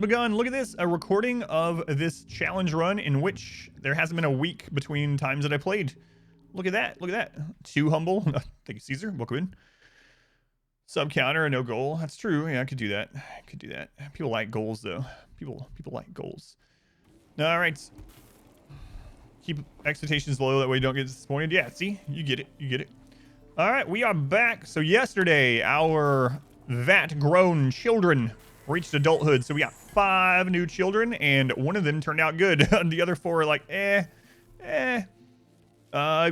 begun. Look at this, a recording of this challenge run in which there hasn't been a week between times that I played. Look at that. Look at that. Too humble. Thank you, Caesar. Welcome in. Sub counter and no goal. That's true. Yeah, I could do that. I could do that. People like goals though. People like goals. All right. Keep expectations low, that way you don't get disappointed. Yeah, see? You get it. You get it. All right, we are back. So yesterday, our vat-grown children reached adulthood. So we got 5 new children, and one of them turned out good. The other 4 are like, I've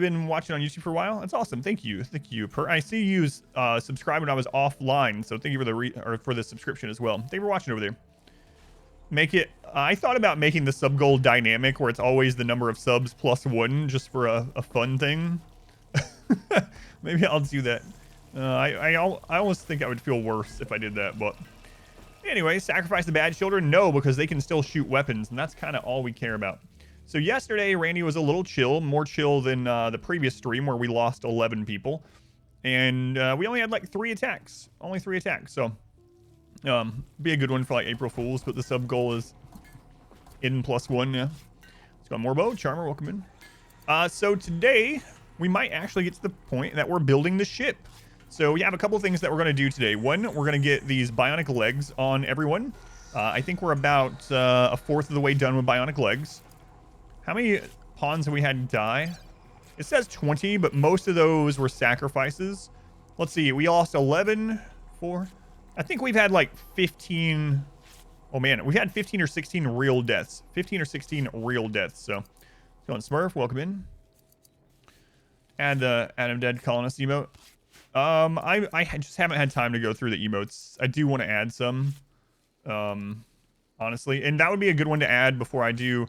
been watching on YouTube for a while. That's awesome. Thank you. Thank you. I see you subscribed when I was offline, so thank you for for the subscription as well. Thank you for watching over there. Make it. I thought about making the sub goal dynamic, where it's always the number of subs plus 1, just for a fun thing. Maybe I'll do that. I almost think I would feel worse if I did that, but anyway, sacrifice the bad children? No, because they can still shoot weapons, and that's kind of all we care about. So yesterday, Randy was a little chill, more chill than the previous stream where we lost 11 people, and we only had like 3 attacks, only 3 attacks. So be a good one for like April Fools, but the sub goal is in +1. Yeah, it's got more bow. Charmer, welcome in. So today we might actually get to the point that we're building the ship. So we have a couple things that we're going to do today. One, we're going to get these bionic legs on everyone. I think we're about a 1/4 of the way done with bionic legs. How many pawns have we had die? It says 20, but most of those were sacrifices. Let's see, we lost 11, 4. I think we've had like 15. Oh man, we've had 15 or 16 real deaths. 15 or 16 real deaths. So, going Smurf, welcome in. Add the Adam Dead Colonist emote. I just haven't had time to go through the emotes. I do want to add some, honestly, and that would be a good one to add before I do.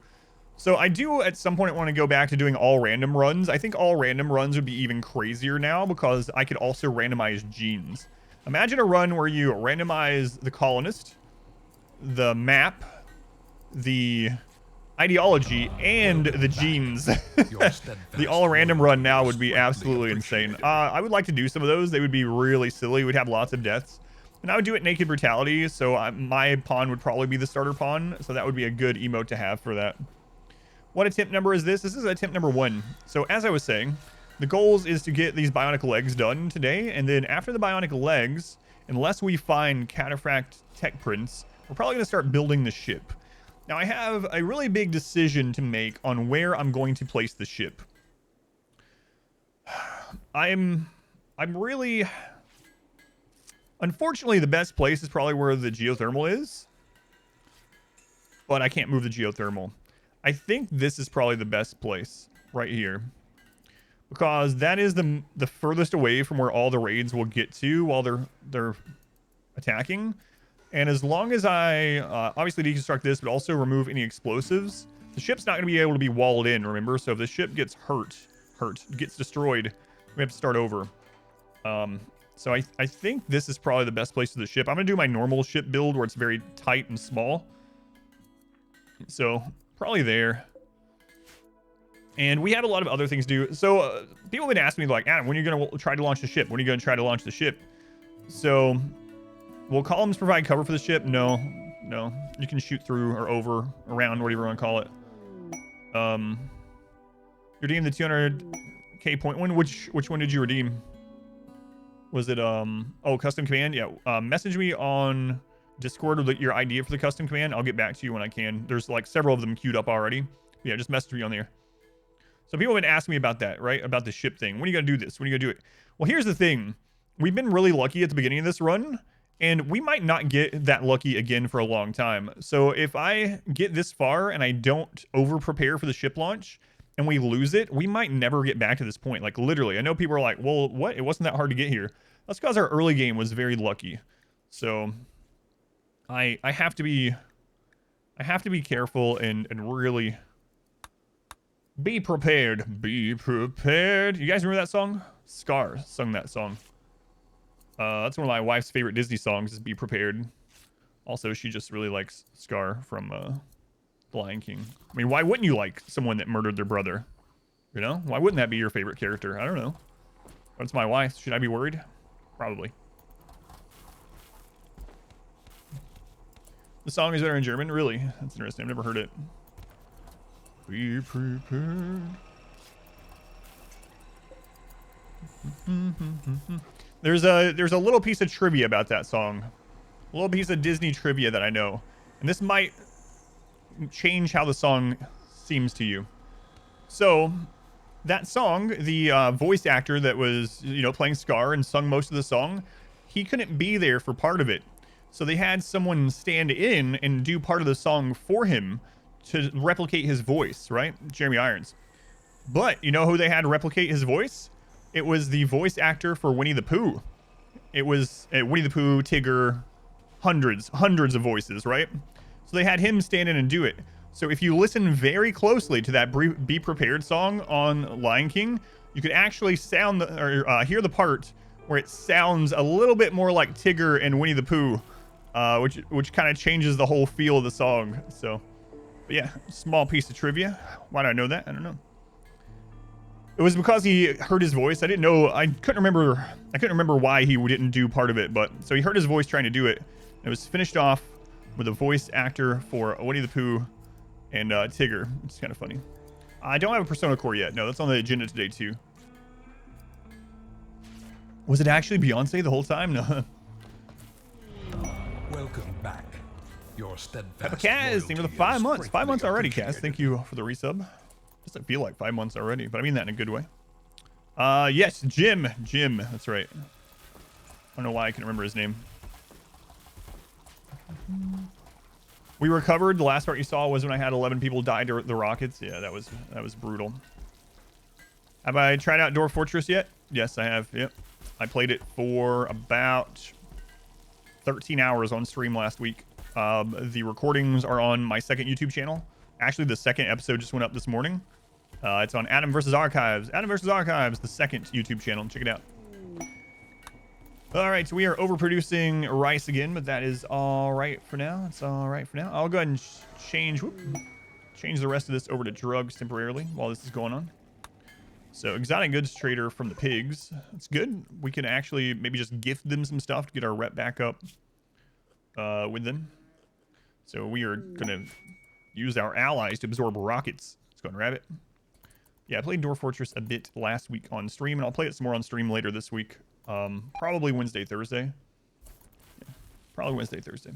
So I do at some point want to go back to doing all random runs. I think all random runs would be even crazier now, because I could also randomize genes. Imagine a run where you randomize the colonist, the map, the ideology, and the genes. The all random run now would be absolutely insane. I would like to do some of those. They would be really silly. We'd have lots of deaths, and I would do it naked brutality. So my pawn would probably be the starter pawn, so that would be a good emote to have for that. What attempt number is this? This is attempt number 1. So as I was saying, the goals is to get these bionic legs done today, and then after the bionic legs, unless we find cataphract tech prints, we're probably going to start building the ship. Now, I have a really big decision to make on where I'm going to place the ship. I'm really... Unfortunately, the best place is probably where the geothermal is, but I can't move the geothermal. I think this is probably the best place right here, because that is the furthest away from where all the raids will get to while they're attacking. And as long as I obviously deconstruct this, but also remove any explosives, the ship's not going to be able to be walled in, remember? So if the ship gets gets destroyed, we have to start over. So I think this is probably the best place for the ship. I'm going to do my normal ship build where it's very tight and small. So probably there. And we have a lot of other things to do. So people have been asking me, like, Adam, when are you going to try to launch the ship? When are you going to try to launch the ship? So will columns provide cover for the ship? No. You can shoot through or over, around, whatever you want to call it. You redeemed the 200k point one. Which one did you redeem? Was it oh, custom command? Yeah. Message me on Discord with your idea for the custom command. I'll get back to you when I can. There's like several of them queued up already. Yeah, just message me on there. So people have been asking me about that, right? About the ship thing. When are you gonna do this? When are you gonna do it? Well, here's the thing. We've been really lucky at the beginning of this run, and we might not get that lucky again for a long time. So if I get this far and I don't over prepare for the ship launch and we lose it, we might never get back to this point. Like literally, I know people are like, well, what? It wasn't that hard to get here. That's because our early game was very lucky. So I have to be careful and really be prepared. Be prepared. You guys remember that song? Scar sung that song. That's one of my wife's favorite Disney songs, is Be Prepared. Also, she just really likes Scar from The Lion King. I mean, why wouldn't you like someone that murdered their brother? You know? Why wouldn't that be your favorite character? I don't know. But it's my wife. Should I be worried? Probably. The song is better in German? Really? That's interesting. I've never heard it. Be prepared. There's a little piece of trivia about that song. A little piece of Disney trivia that I know. And this might change how the song seems to you. So, that song, the voice actor that was, you know, playing Scar and sung most of the song, he couldn't be there for part of it. So they had someone stand in and do part of the song for him to replicate his voice, right? Jeremy Irons. But you know who they had to replicate his voice? It was the voice actor for Winnie the Pooh. It was Winnie the Pooh, Tigger, hundreds of voices, right? So they had him stand in and do it. So if you listen very closely to that Be Prepared song on Lion King, you could actually hear the part where it sounds a little bit more like Tigger and Winnie the Pooh, which kind of changes the whole feel of the song. So, but yeah, small piece of trivia. Why do I know that? I don't know. It was because he heard his voice. I didn't know. I couldn't remember why he didn't do part of it. But so he heard his voice trying to do it. It was finished off with a voice actor for Winnie the Pooh and Tigger. It's kind of funny. I don't have a Persona Core yet. No, that's on the agenda today too. Was it actually Beyonce the whole time? No. Welcome back. Your steadfast Kaz, thank you for the 5 months. 5 months already, Kaz. Thank you for the resub. Doesn't feel like 5 months already, but I mean that in a good way. Yes, Jim. That's right. I don't know why I can't remember his name. We recovered. The last part you saw was when I had 11 people die to the rockets. Yeah, that was brutal. Have I tried out Dwarf Fortress yet? Yes, I have. Yep. I played it for about 13 hours on stream last week. The recordings are on my second YouTube channel. Actually, the second episode just went up this morning. It's on Adam vs. Archives. Adam vs. Archives, the second YouTube channel. Check it out. All right, so we are overproducing rice again, but that is all right for now. It's all right for now. I'll go ahead and change the rest of this over to drugs temporarily while this is going on. So exotic goods trader from the pigs. That's good. We can actually maybe just gift them some stuff to get our rep back up with them. So we are gonna use our allies to absorb rockets. Let's go and grab it. Yeah, I played Dwarf Fortress a bit last week on stream, and I'll play it some more on stream later this week. Probably Wednesday, Thursday. Yeah, probably Wednesday, Thursday.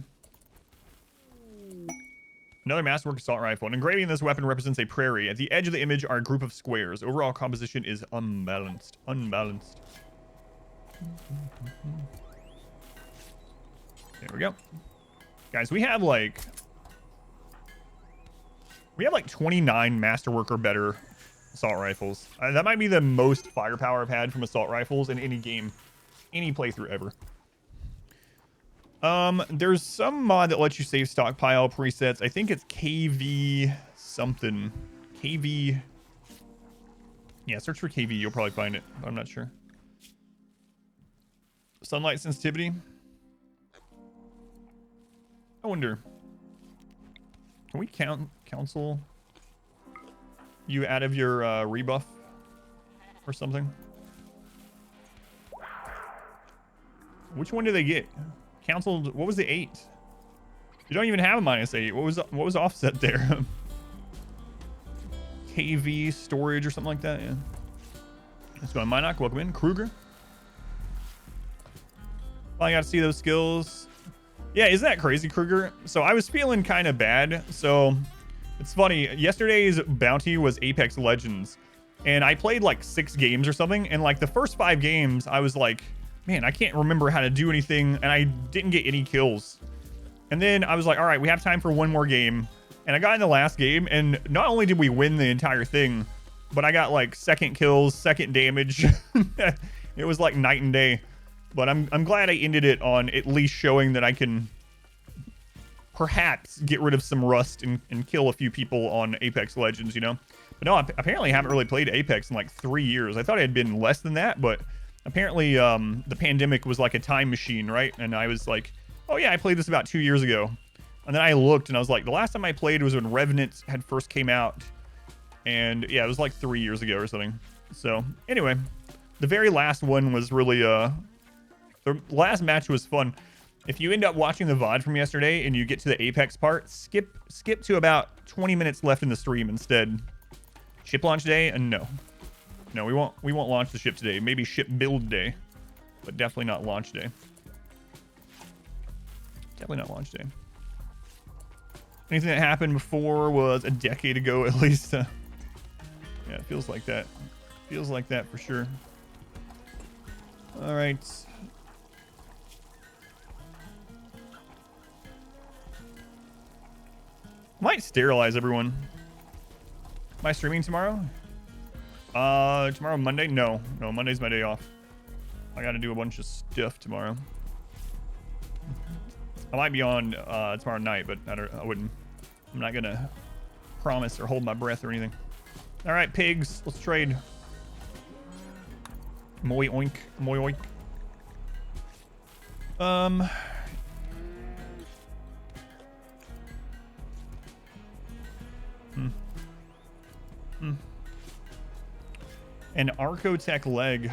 Another Masterwork assault rifle. An engraving of this weapon represents a prairie. At the edge of the image are a group of squares. Overall composition is unbalanced. There we go. Guys, we have like 29 Masterwork or better assault rifles. That might be the most firepower I've had from assault rifles in any game, any playthrough ever. There's some mod that lets you save stockpile presets. I think it's KV something. KV. Yeah, search for KV. You'll probably find it, but I'm not sure. Sunlight sensitivity. I wonder. Can we counsel you out of your rebuff or something? Which one do they get? Counseled. What was the 8? You don't even have a -8. What was offset there? KV storage or something like that. Yeah. Let's go on Minoc. Welcome in, Kruger. Well, I got to see those skills. Yeah, isn't that crazy, Kruger? So I was feeling kind of bad. So it's funny. Yesterday's bounty was Apex Legends, and I played like 6 games or something. And like the first 5 games, I was like, man, I can't remember how to do anything, and I didn't get any kills. And then I was like, all right, we have time for one more game. And I got in the last game, and not only did we win the entire thing, but I got like second kills, second damage. It was like night and day. But I'm glad I ended it on at least showing that I can perhaps get rid of some rust and kill a few people on Apex Legends, you know? But no, apparently I haven't really played Apex in like 3 years. I thought it had been less than that, but apparently the pandemic was like a time machine, right? And I was like, oh yeah, I played this about 2 years ago. And then I looked and I was like, the last time I played was when Revenant had first came out. And yeah, it was like 3 years ago or something. So anyway, the very last one was really, the last match was fun. If you end up watching the VOD from yesterday and you get to the Apex part, skip to about 20 minutes left in the stream instead. Ship launch day? No. No, we won't launch the ship today. Maybe ship build day, but definitely not launch day. Definitely not launch day. Anything that happened before was a decade ago at least. Yeah, it feels like that. Feels like that for sure. All right. Might sterilize everyone. Am I streaming tomorrow? Tomorrow Monday? No, Monday's my day off. I gotta do a bunch of stuff tomorrow. I might be on tomorrow night, but I'm not gonna promise or hold my breath or anything. All right, pigs, let's trade. Moi oink, moi oink. An Archotech leg.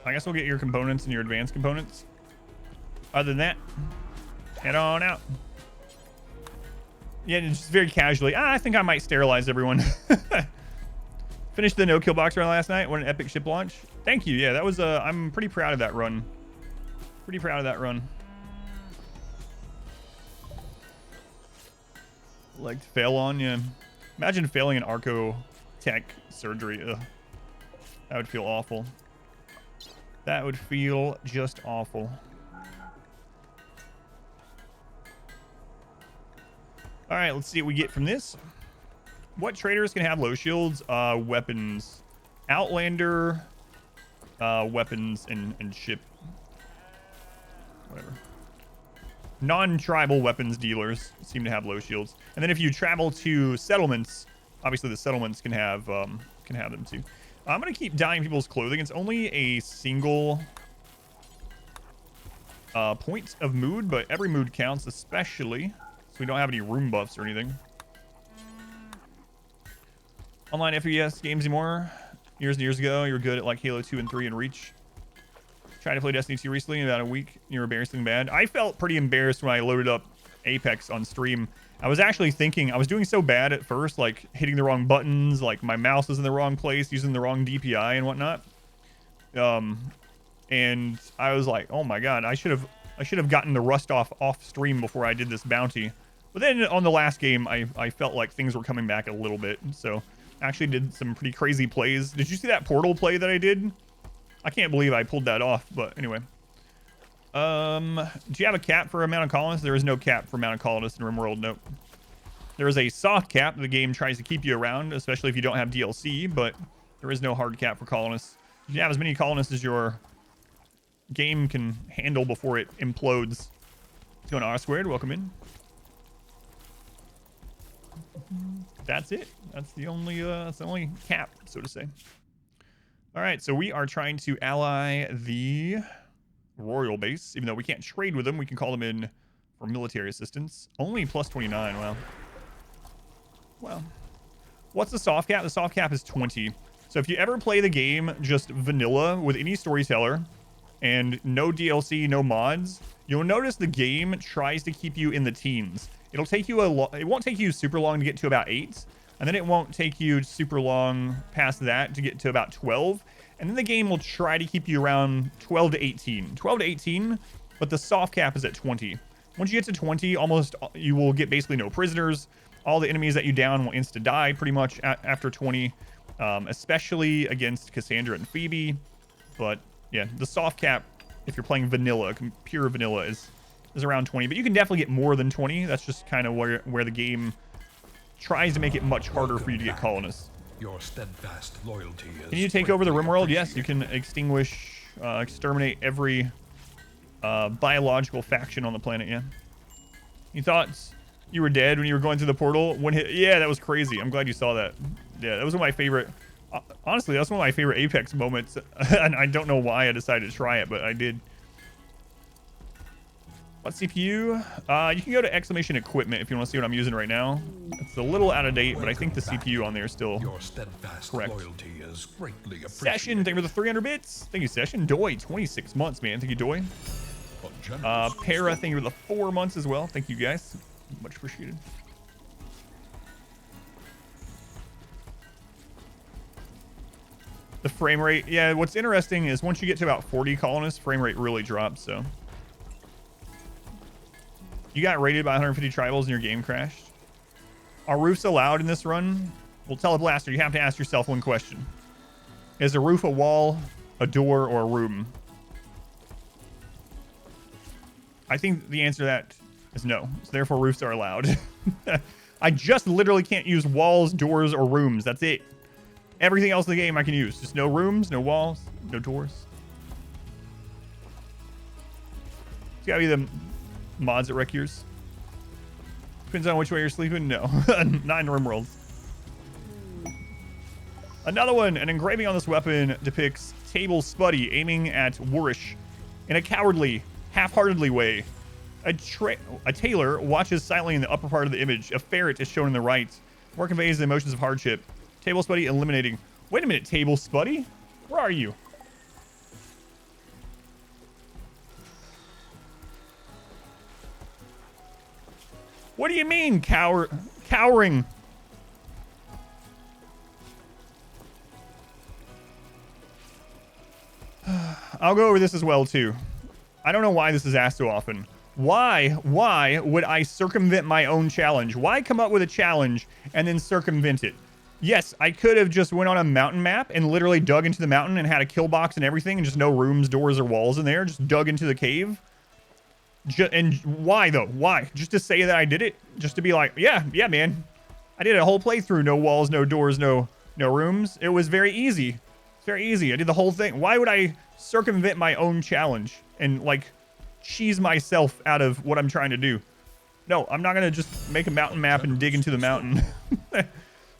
I guess we'll get your components and your advanced components. Other than that, head on out. Yeah, just very casually. I think I might sterilize everyone. Finished the no-kill box run last night. What an epic ship launch. Thank you. Yeah, that was I'm pretty proud of that run. Pretty proud of that run. Like to fail on, yeah. Imagine failing an Archotech surgery. Ugh. That would feel awful. That would feel just awful. All right, let's see what we get from this. What traders can have low shields? Weapons. Outlander, weapons, and ship. Whatever. Non-tribal weapons dealers seem to have low shields. And then if you travel to settlements, obviously the settlements can have them too. I'm gonna keep dyeing people's clothing. It's only a single point of mood, but every mood counts, especially so we don't have any room buffs or anything. Online FPS games anymore. Years and years ago, you were good at like Halo 2 and 3 and Reach. Tried to play Destiny 2 recently in about a week. You were embarrassingly bad. I felt pretty embarrassed when I loaded up Apex on stream. I was actually thinking I was doing so bad at first, like hitting the wrong buttons, like my mouse was in the wrong place, using the wrong DPI and whatnot. And I was like, oh my god, I should have gotten the rust off stream before I did this bounty. But then on the last game, I felt like things were coming back a little bit. So I actually did some pretty crazy plays. Did you see that portal play that I did? I can't believe I pulled that off, but anyway. Do you have a cap for amount of colonists? There is no cap for amount of colonists in RimWorld, nope. There is a soft cap. The game tries to keep you around, especially if you don't have DLC, but there is no hard cap for colonists. You can have as many colonists as your game can handle before it implodes. Let's go on R2, welcome in. That's it. That's the only cap, so to say. All right, so we are trying to ally the royal base. Even though we can't trade with them, we can call them in for military assistance. Only plus 29, wow. Wow. What's the soft cap? The soft cap is 20. So if you ever play the game just vanilla with any storyteller and no DLC, no mods, you'll notice the game tries to keep you in the teens. It'll take you it won't take you super long to get to about 8. And then it won't take you super long past that to get to about 12. And then the game will try to keep you around 12 to 18. 12 to 18, but the soft cap is at 20. Once you get to 20, you will get basically no prisoners. All the enemies that you down will insta-die pretty much after 20, especially against Cassandra and Phoebe. But yeah, the soft cap, if you're playing vanilla, pure vanilla, is around 20. But you can definitely get more than 20. That's just kind of where the game tries to make it much harder for you to get colonists. Your steadfast loyalty is. Can you take over the RimWorld? Yes, you can exterminate every biological faction on the planet. Yeah. You thought you were dead when you were going through the portal? Yeah, that was crazy. I'm glad you saw that. Yeah, that was one of my favorite. Honestly, that's one of my favorite Apex moments, and I don't know why I decided to try it, but I did. What CPU? You can go to exclamation equipment if you want to see what I'm using right now. It's a little out of date, but I think the CPU on there is still Your steadfast correct. loyalty is greatly appreciated. Session, thank you for the 300 bits. Thank you, Session. Doi, 26 months, man. Thank you, Doi. Para, thank you for the 4 months as well. Thank you, guys. Much appreciated. The frame rate, yeah, what's interesting is once you get to about 40 colonists, frame rate really drops, so. You got raided by 150 tribals and your game crashed. Are roofs allowed in this run? Well, Teleblaster, you have to ask yourself one question. Is a roof a wall, a door, or a room? I think the answer to that is no. So therefore, roofs are allowed. I just literally can't use walls, doors, or rooms. That's it. Everything else in the game I can use. Just no rooms, no walls, no doors. It's gotta be the mods at wreck yours. Depends on which way you're sleeping. No, not in RimWorld. Another one. An engraving on this weapon depicts Table Spuddy aiming at Warish in a cowardly, half-heartedly way. A tailor watches silently in the upper part of the image. A ferret is shown in the right. More conveys the emotions of hardship. Table Spuddy eliminating. Wait a minute, Table Spuddy? Where are you? What do you mean, cowering? I'll go over this as well, too. I don't know why this is asked so often. Why would I circumvent my own challenge? Why come up with a challenge and then circumvent it? Yes, I could have just went on a mountain map and literally dug into the mountain and had a kill box and everything and just no rooms, doors, or walls in there. Just dug into the cave. And why, though? Why? Just to say that I did it? Just to be like, yeah, man. I did a whole playthrough. No walls, no doors, no rooms. It was very easy. It's very easy. I did the whole thing. Why would I circumvent my own challenge and, like, cheese myself out of what I'm trying to do? No, I'm not going to just make a mountain map and dig into the mountain.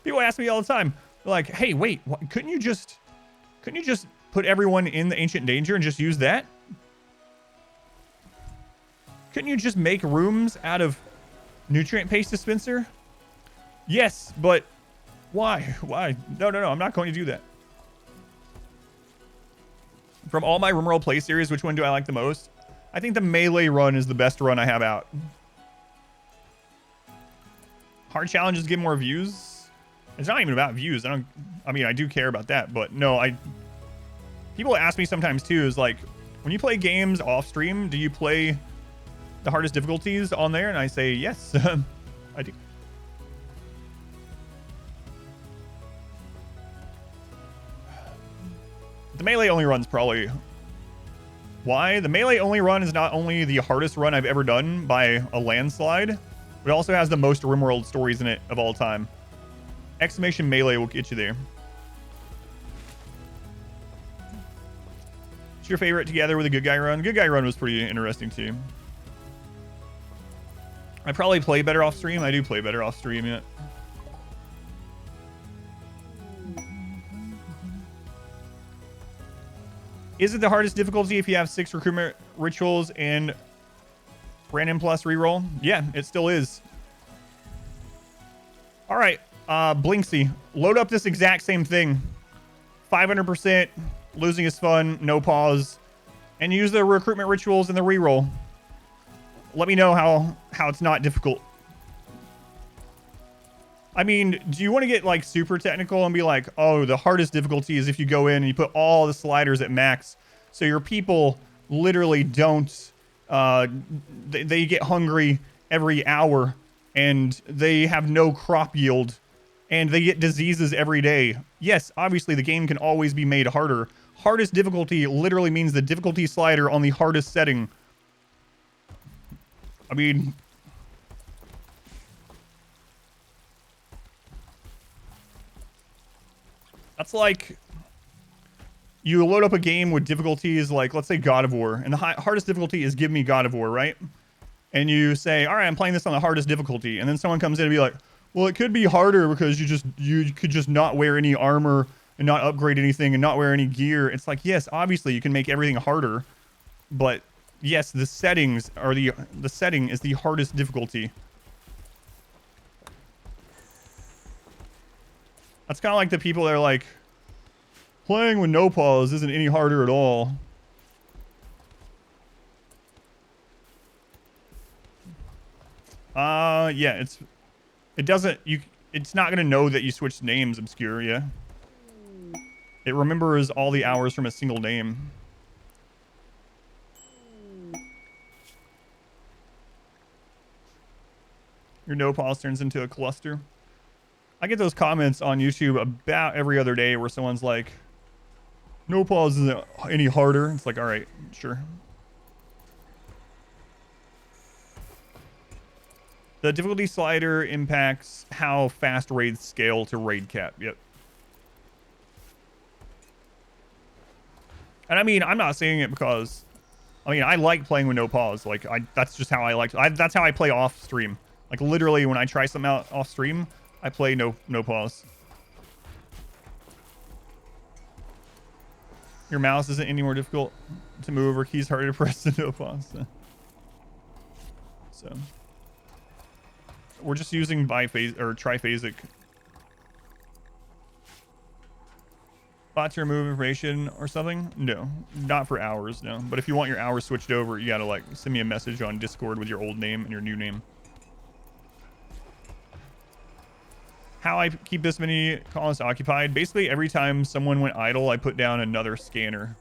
People ask me all the time, they're like, hey, wait, couldn't you just put everyone in the Ancient Danger and just use that? Couldn't you just make rooms out of nutrient paste dispenser? Yes, but why? Why? No, I'm not going to do that. From all my RimWorld play series, which one do I like the most? I think the melee run is the best run I have out. Hard challenges get more views. It's not even about views. I mean, I do care about that, but no, people ask me sometimes too, is like, when you play games off stream, do you play the hardest difficulties on there? And I say, yes, I do. The melee only run's probably why. The melee only run is not only the hardest run I've ever done by a landslide, but it also has the most RimWorld stories in it of all time. Exclamation melee will get you there. What's your favorite together with a good guy run? Good guy run was pretty interesting too. I probably play better off stream. I do play better off stream, yeah. Is it the hardest difficulty if you have 6 recruitment rituals and random plus reroll? Yeah, it still is. All right, Blinksy, load up this exact same thing. 500%, losing is fun, no pause, and use the recruitment rituals and the reroll. Let me know how it's not difficult. I mean, do you want to get like super technical and be like, oh, the hardest difficulty is if you go in and you put all the sliders at max, so your people literally don't, they get hungry every hour and they have no crop yield and they get diseases every day. Yes, obviously the game can always be made harder. Hardest difficulty literally means the difficulty slider on the hardest setting. I mean, that's like you load up a game with difficulties like, let's say God of War, and the hardest difficulty is give me God of War, right? And you say, all right, I'm playing this on the hardest difficulty. And then someone comes in and be like, well, it could be harder because you could just not wear any armor and not upgrade anything and not wear any gear. It's like, yes, obviously you can make everything harder, but Yes, the settings are the setting is the hardest difficulty. That's kind of like the people that are like, playing with no pause isn't any harder at all. Yeah, it's not gonna know that you switched names, Obscure, yeah. It remembers all the hours from a single name. Your no pause turns into a cluster. I get those comments on YouTube about every other day where someone's like, no pause isn't any harder. It's like, all right, sure. The difficulty slider impacts how fast raids scale to raid cap. Yep. And I mean, I'm not saying it because, I mean, I like playing with no pause. Like, that's just how I like to, that's how I play off stream. Like, literally, when I try something out off stream, I play no pause. Your mouse isn't any more difficult to move or keys harder to press than no pause. So we're just using biphase or triphasic. Bot to remove information or something? No, not for hours, no. But if you want your hours switched over, you gotta like send me a message on Discord with your old name and your new name. How I keep this many colonists occupied? Basically, every time someone went idle, I put down another scanner.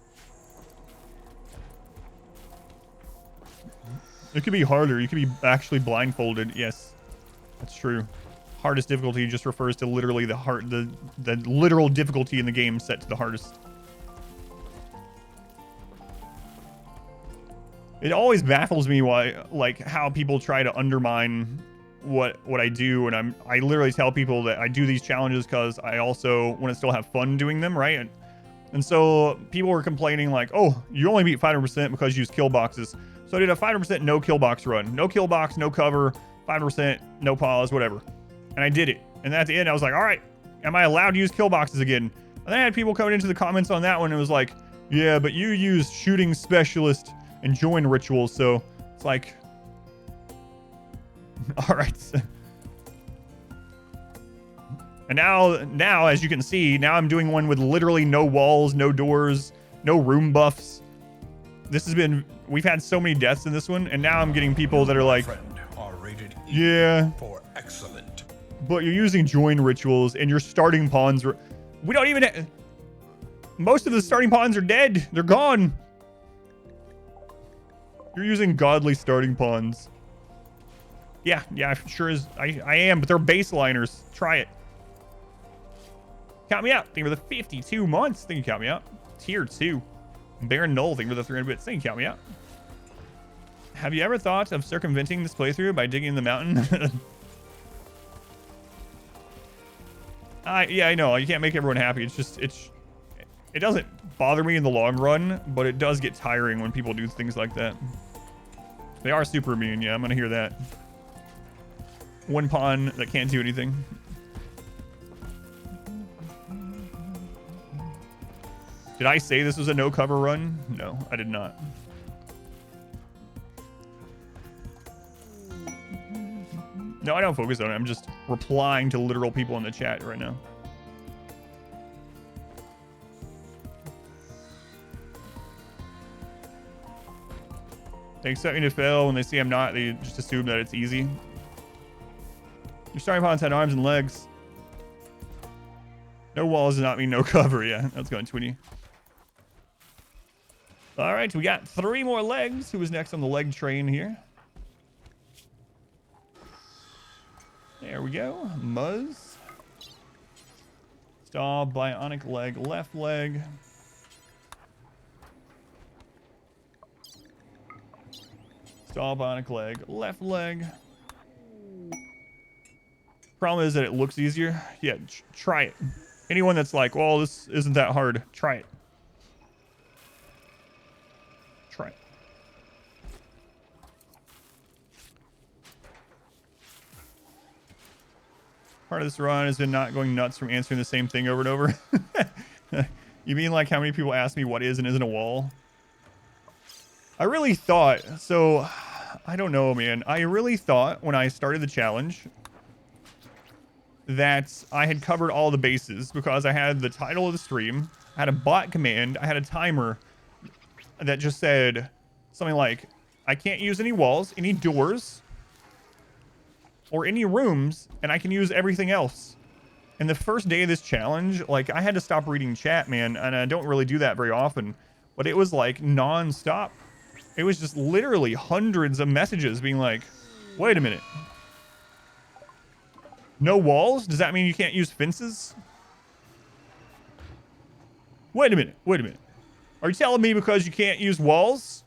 It could be harder. You could be actually blindfolded. Yes, that's true. Hardest difficulty just refers to literally the literal difficulty in the game set to the hardest. It always baffles me why, like, how people try to undermine what I do, and I literally tell people that I do these challenges because I also want to still have fun doing them, right? And so people were complaining like, oh, you only beat 500% because you use kill boxes. So I did a 500% no kill box run. No kill box, no cover, 500%, no pause, whatever. And I did it. And at the end, I was like, all right, am I allowed to use kill boxes again? And then I had people coming into the comments on that one. And it was like, yeah, but you use shooting specialist and join rituals. So it's like, all right. And now, as you can see, now I'm doing one with literally no walls, no doors, no room buffs. This has been, we've had so many deaths in this one, and now I'm getting people that are like, yeah, for excellent. But you're using join rituals, and your starting pawns are, we don't even, most of the starting pawns are dead. They're gone. You're using godly starting pawns. Yeah, sure is. I am, but they're baseliners. Try it. Count me out. Thank you for the 52 months. Thank you, count me out. Tier 2. Baron Null, thank you for the 300 bits. Thank you, count me out. Have you ever thought of circumventing this playthrough by digging in the mountain? Yeah, I know. You can't make everyone happy. It's just, it doesn't bother me in the long run, but it does get tiring when people do things like that. They are super mean. Yeah, I'm going to hear that. One pawn that can't do anything. Did I say this was a no cover run? No, I did not. No, I don't focus on it. I'm just replying to literal people in the chat right now. They expect me to fail. When they see I'm not, they just assume that it's easy. Your starting pawns had arms and legs. No walls does not mean no cover. Yeah, that's going Twinny. All right, we got 3 more legs. Who is next on the leg train here? There we go. Muzz. Stall, bionic leg, left leg. Stall, bionic leg, left leg. Problem is that it looks easier. Yeah, try it. Anyone that's like, well, this isn't that hard, try it. Try it. Part of this run has been not going nuts from answering the same thing over and over. You mean like how many people ask me what is and isn't a wall? I really thought, so I don't know, man. I really thought when I started the challenge that I had covered all the bases because I had the title of the stream, I had a bot command, I had a timer that just said something like, I can't use any walls, any doors, or any rooms, and I can use everything else. And the first day of this challenge, like, I had to stop reading chat, man, and I don't really do that very often, but it was like non-stop. It was just literally hundreds of messages being like, wait a minute. No walls? Does that mean you can't use fences? Wait a minute. Wait a minute. Are you telling me because you can't use walls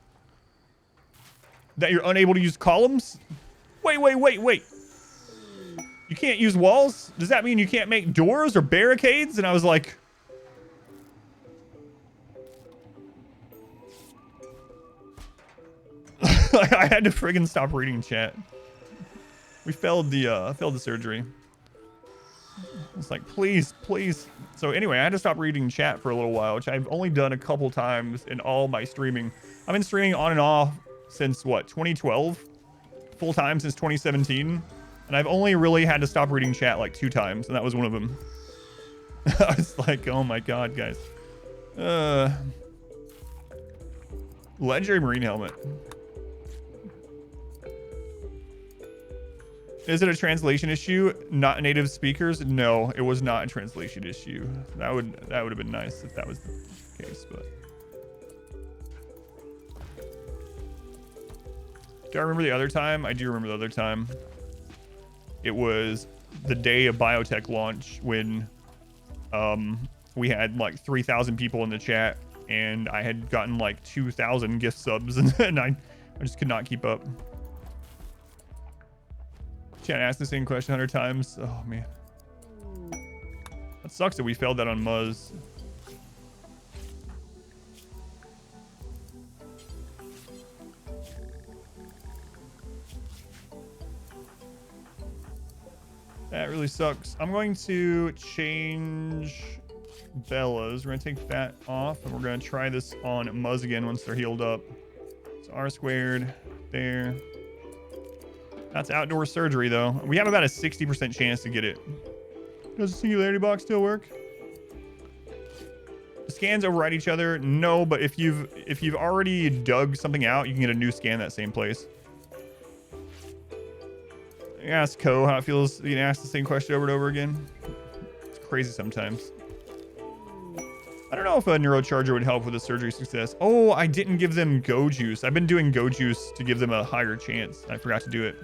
that you're unable to use columns? Wait. You can't use walls? Does that mean you can't make doors or barricades? And I was like... I had to friggin' stop reading chat. We failed the surgery. It's like, please. So anyway, I had to stop reading chat for a little while, which I've only done a couple times in all my streaming. I've been streaming on and off since, what, 2012? Full time since 2017. And I've only really had to stop reading chat like 2 times, and that was one of them. I was like, oh my god, guys. Legendary Marine helmet. Is it a translation issue? Not native speakers? No, it was not a translation issue. That would have been nice if that was the case, but. Do I remember the other time? I do remember the other time. It was the day of biotech launch when we had like 3,000 people in the chat and I had gotten like 2,000 gift subs and I just could not keep up. Chat asked the same question 100 times. Oh man. That sucks that we failed that on Muzz. That really sucks. I'm going to change Bella's. We're going to take that off and we're going to try this on Muzz again once they're healed up. So R squared there. That's outdoor surgery though. We have about a 60% chance to get it. Does the singularity box still work? The scans override each other? No, but if you've already dug something out, you can get a new scan that same place. Ask Ko how it feels being asked the same question over and over again. It's crazy sometimes. I don't know if a neurocharger would help with the surgery success. Oh, I didn't give them Go Juice. I've been doing Go Juice to give them a higher chance. I forgot to do it.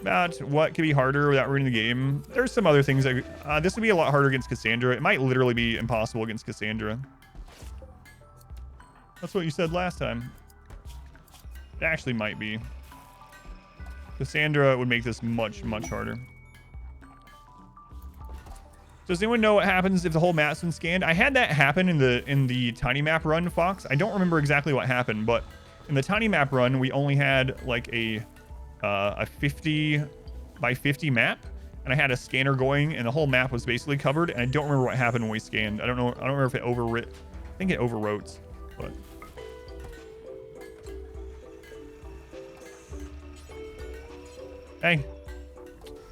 About what could be harder without ruining the game. There's some other things. This would be a lot harder against Cassandra. It might literally be impossible against Cassandra. That's what you said last time. It actually might be. Cassandra would make this much, much harder. Does anyone know what happens if the whole map's been scanned? I had that happen in the tiny map run, Fox. I don't remember exactly what happened, but in the tiny map run, we only had like a 50 by 50 map, and I had a scanner going, and the whole map was basically covered. And I don't remember what happened when we scanned. I don't remember if it overwrit. I think it overwrote, but. Hey,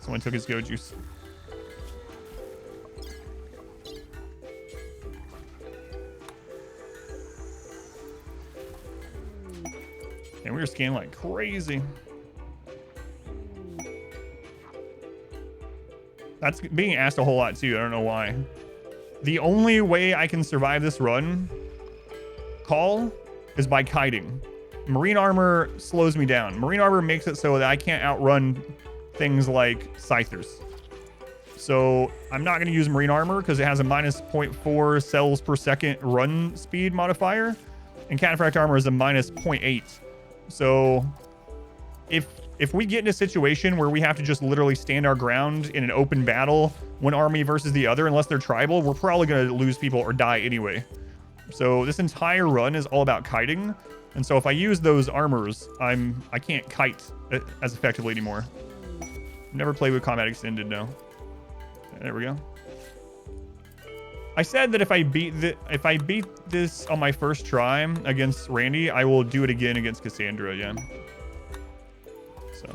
someone took his Go Juice. And we were scanning like crazy. That's being asked a whole lot too. I don't know why. The only way I can survive this run, Call, is by kiting. Marine armor slows me down. Marine armor makes it so that I can't outrun things like Scythers. So I'm not going to use marine armor because it has a minus 0.4 cells per second run speed modifier. And cataphract armor is a minus 0.8. So if we get in a situation where we have to just literally stand our ground in an open battle, one army versus the other, unless they're tribal, we're probably going to lose people or die anyway. So this entire run is all about kiting. And so if I use those armors, I can't kite as effectively anymore. Never played with combat extended, no. There we go. I said that if I beat this on my first try against Randy, I will do it again against Cassandra. Yeah. So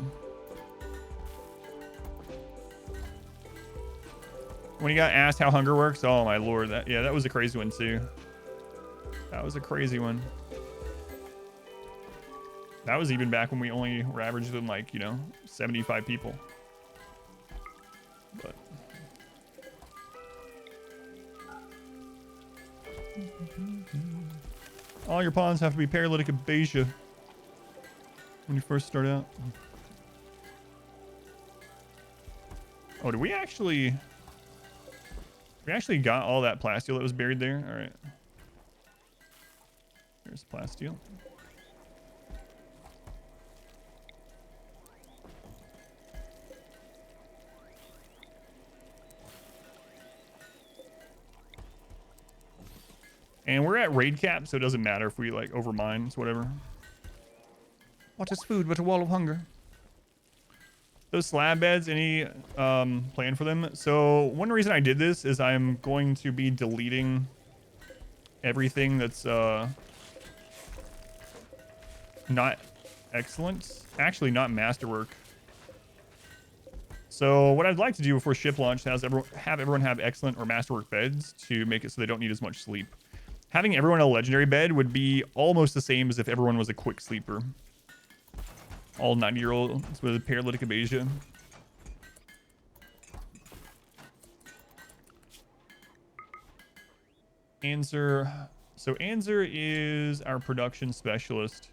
when you got asked how hunger works, oh my lord, that was a crazy one too. That was a crazy one. That was even back when we only were averaging like, you know, 75 people. But all your pawns have to be paralytic abasia when you first start out. Oh, did we actually got all that plasteel that was buried there? All right. Here's plasteel. And we're at raid cap, so it doesn't matter if we like overmine, it's whatever. What is food but a wall of hunger? Those slab beds, any plan for them? So one reason I did this is I'm going to be deleting everything that's not excellent. Actually, not masterwork. So what I'd like to do before ship launch is have everyone have excellent or masterwork beds to make it so they don't need as much sleep. Having everyone a legendary bed would be almost the same as if everyone was a quick sleeper. All 90-year-olds with paralytic abasia. Anzer. So Anzer is our production specialist.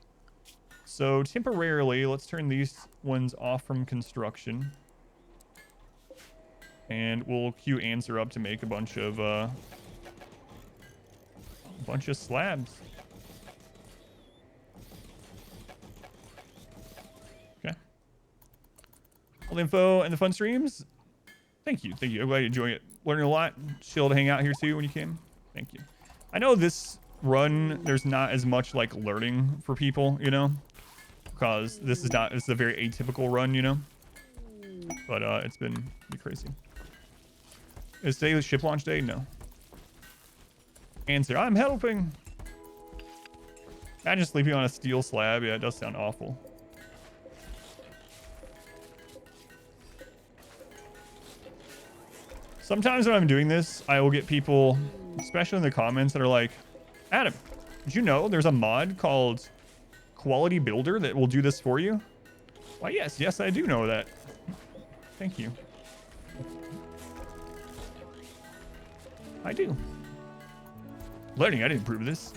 So temporarily, let's turn these ones off from construction. And we'll queue Anzer up to make a bunch of slabs. Okay. All the info and the fun streams. Thank you. I'm glad you enjoy it. Learning a lot. Chill to hang out here too when you came. Thank you. I know this run, there's not as much like learning for people, you know, because this is a very atypical run, you know, but it's been crazy. Is today the ship launch day? No. Answer, I'm helping. Imagine sleeping on a steel slab. Yeah, it does sound awful. Sometimes when I'm doing this, I will get people, especially in the comments, that are like, Adam, did you know there's a mod called Quality Builder that will do this for you? Why, yes, I do know that. Thank you. I do. Learning, I didn't prove this.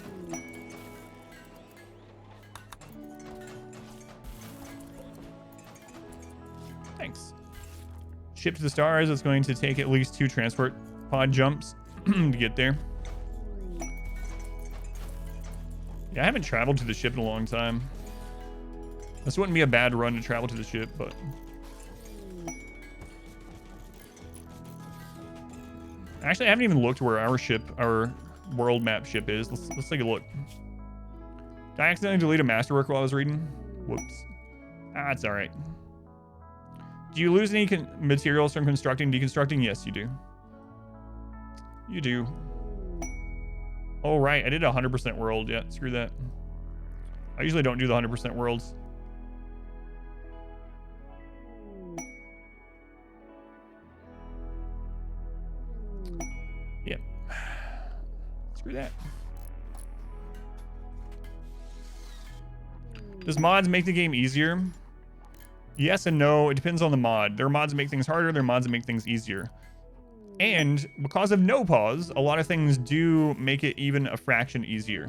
Thanks. Ship to the stars. It's going to take at least 2 transport pod jumps to get there. Yeah, I haven't traveled to the ship in a long time. This wouldn't be a bad run to travel to the ship, but... Actually, I haven't even looked where our world map ship is. Let's take a look. Did I accidentally delete a masterwork while I was reading? Whoops. Ah, it's all right. Do you lose any materials from constructing, deconstructing? Yes, you do. You do. Oh, right. I did 100% world. Yeah, screw that. I usually don't do the 100% worlds. Yep. Screw that. Does mods make the game easier? Yes and no. It depends on the mod. There are mods that make things harder. There are mods that make things easier. And because of no pause, a lot of things do make it even a fraction easier.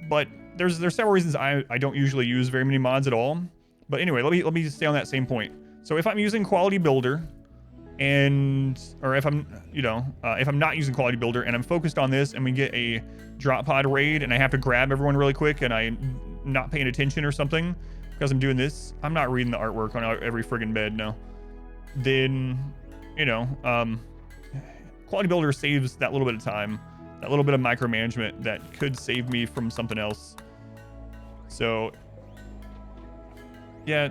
But there's several reasons I don't usually use very many mods at all. But anyway, let me stay on that same point. So if I'm using Quality Builder, or if I'm not using Quality Builder and I'm focused on this and we get a drop pod raid and I have to grab everyone really quick and I'm not paying attention or something because I'm doing this, I'm not reading the artwork on every friggin' bed, no. Then, Quality Builder saves that little bit of time, that little bit of micromanagement that could save me from something else. So, yeah,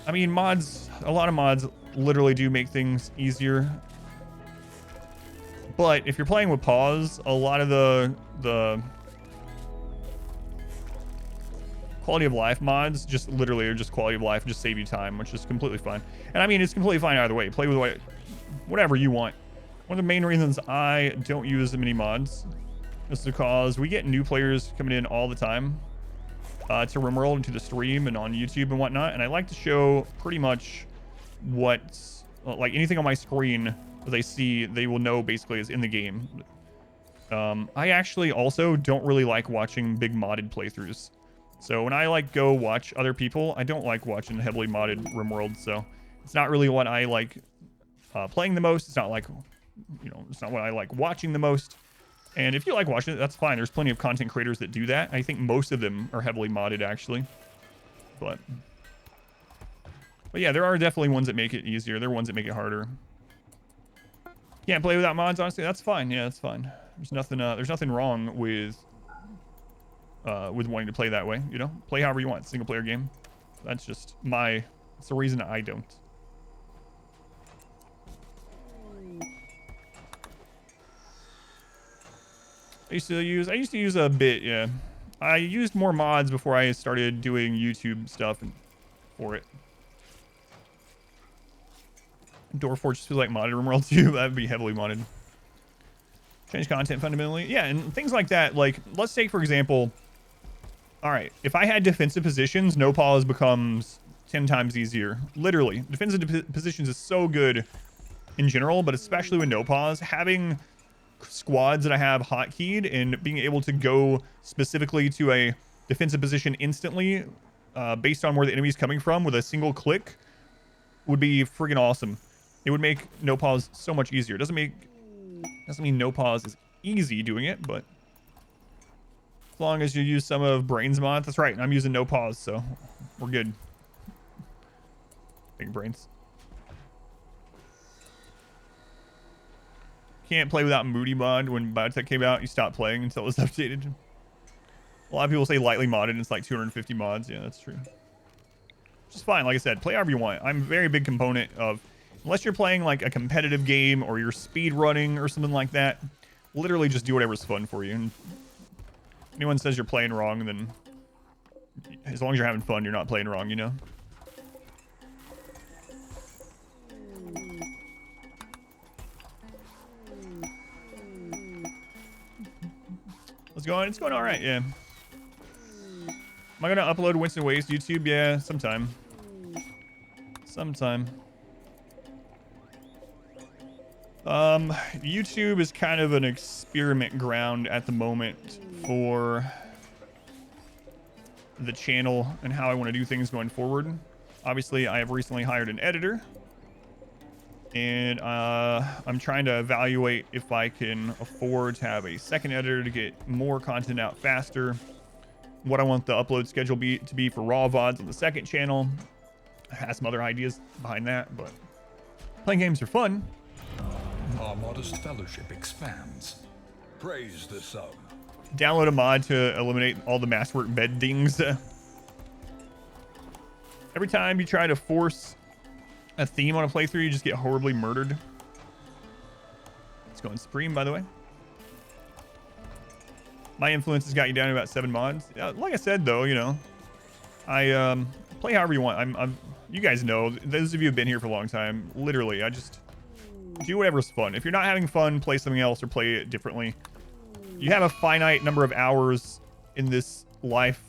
I mean, a lot of mods literally do make things easier. But if you're playing with pause, a lot of the quality of life mods just literally are just quality of life, just save you time, which is completely fine. And I mean, it's completely fine either way. Play with whatever you want. One of the main reasons I don't use many mods is because we get new players coming in all the time to RimWorld and to the stream and on YouTube and whatnot. And I like to show pretty much what's like anything on my screen that they see, they will know basically is in the game. I actually also don't really like watching big modded playthroughs. So when I like go watch other people, I don't like watching heavily modded RimWorld. So it's not really what I like playing the most. It's not like, you know, it's not what I like watching the most. And if you like watching it, that's fine. There's plenty of content creators that do that. I think most of them are heavily modded actually. But yeah, there are definitely ones that make it easier. There are ones that make it harder. Can't play without mods, honestly. That's fine. Yeah, that's fine. There's nothing wrong with wanting to play that way, you know? Play however you want. Single player game. That's just it's the reason I don't. I used to use a bit, yeah. I used more mods before I started doing YouTube stuff for it. Doorforge feels like modded RimWorld too. That would be heavily modded. Change content fundamentally. Yeah, and things like that. Like, let's take, for example, all right, if I had defensive positions, no pause becomes 10 times easier. Literally. Defensive positions is so good in general, but especially with no pause, having squads that I have hotkeyed and being able to go specifically to a defensive position instantly based on where the enemy's coming from with a single click would be friggin' awesome. It would make no pause so much easier. Doesn't mean no pause is easy doing it, but as long as you use some of Brains mod, that's right. I'm using no pause, so we're good. Big brains. Can't play without Moody mod. When Biotech came out, you stopped playing until it was updated. A lot of people say lightly modded, and it's like 250 mods. Yeah, that's true. Just fine. Like I said, play however you want. I'm a very big component of, unless you're playing like a competitive game or you're speed running or something like that, literally just do whatever's fun for you. And anyone says you're playing wrong, then as long as you're having fun, you're not playing wrong, you know? It's going all right, yeah. Am I gonna upload Winston Ways to YouTube? Yeah, sometime. YouTube is kind of an experiment ground at the moment for the channel and how I want to do things going forward. Obviously, I have recently hired an editor, and I'm trying to evaluate if I can afford to have a second editor to get more content out faster. What I want the upload schedule to be for raw VODs on the second channel. I have some other ideas behind that, but playing games are fun. Our modest fellowship expands. Praise the sun. Download a mod to eliminate all the masterwork bed dings. Every time you try to force a theme on a playthrough, you just get horribly murdered. It's going supreme, by the way. My influence has got you down to about 7 mods. Like I said, though, you know, I play however you want. You guys know, those of you who've been here for a long time, literally, I just do whatever's fun. If you're not having fun, play something else or play it differently. You have a finite number of hours in this life.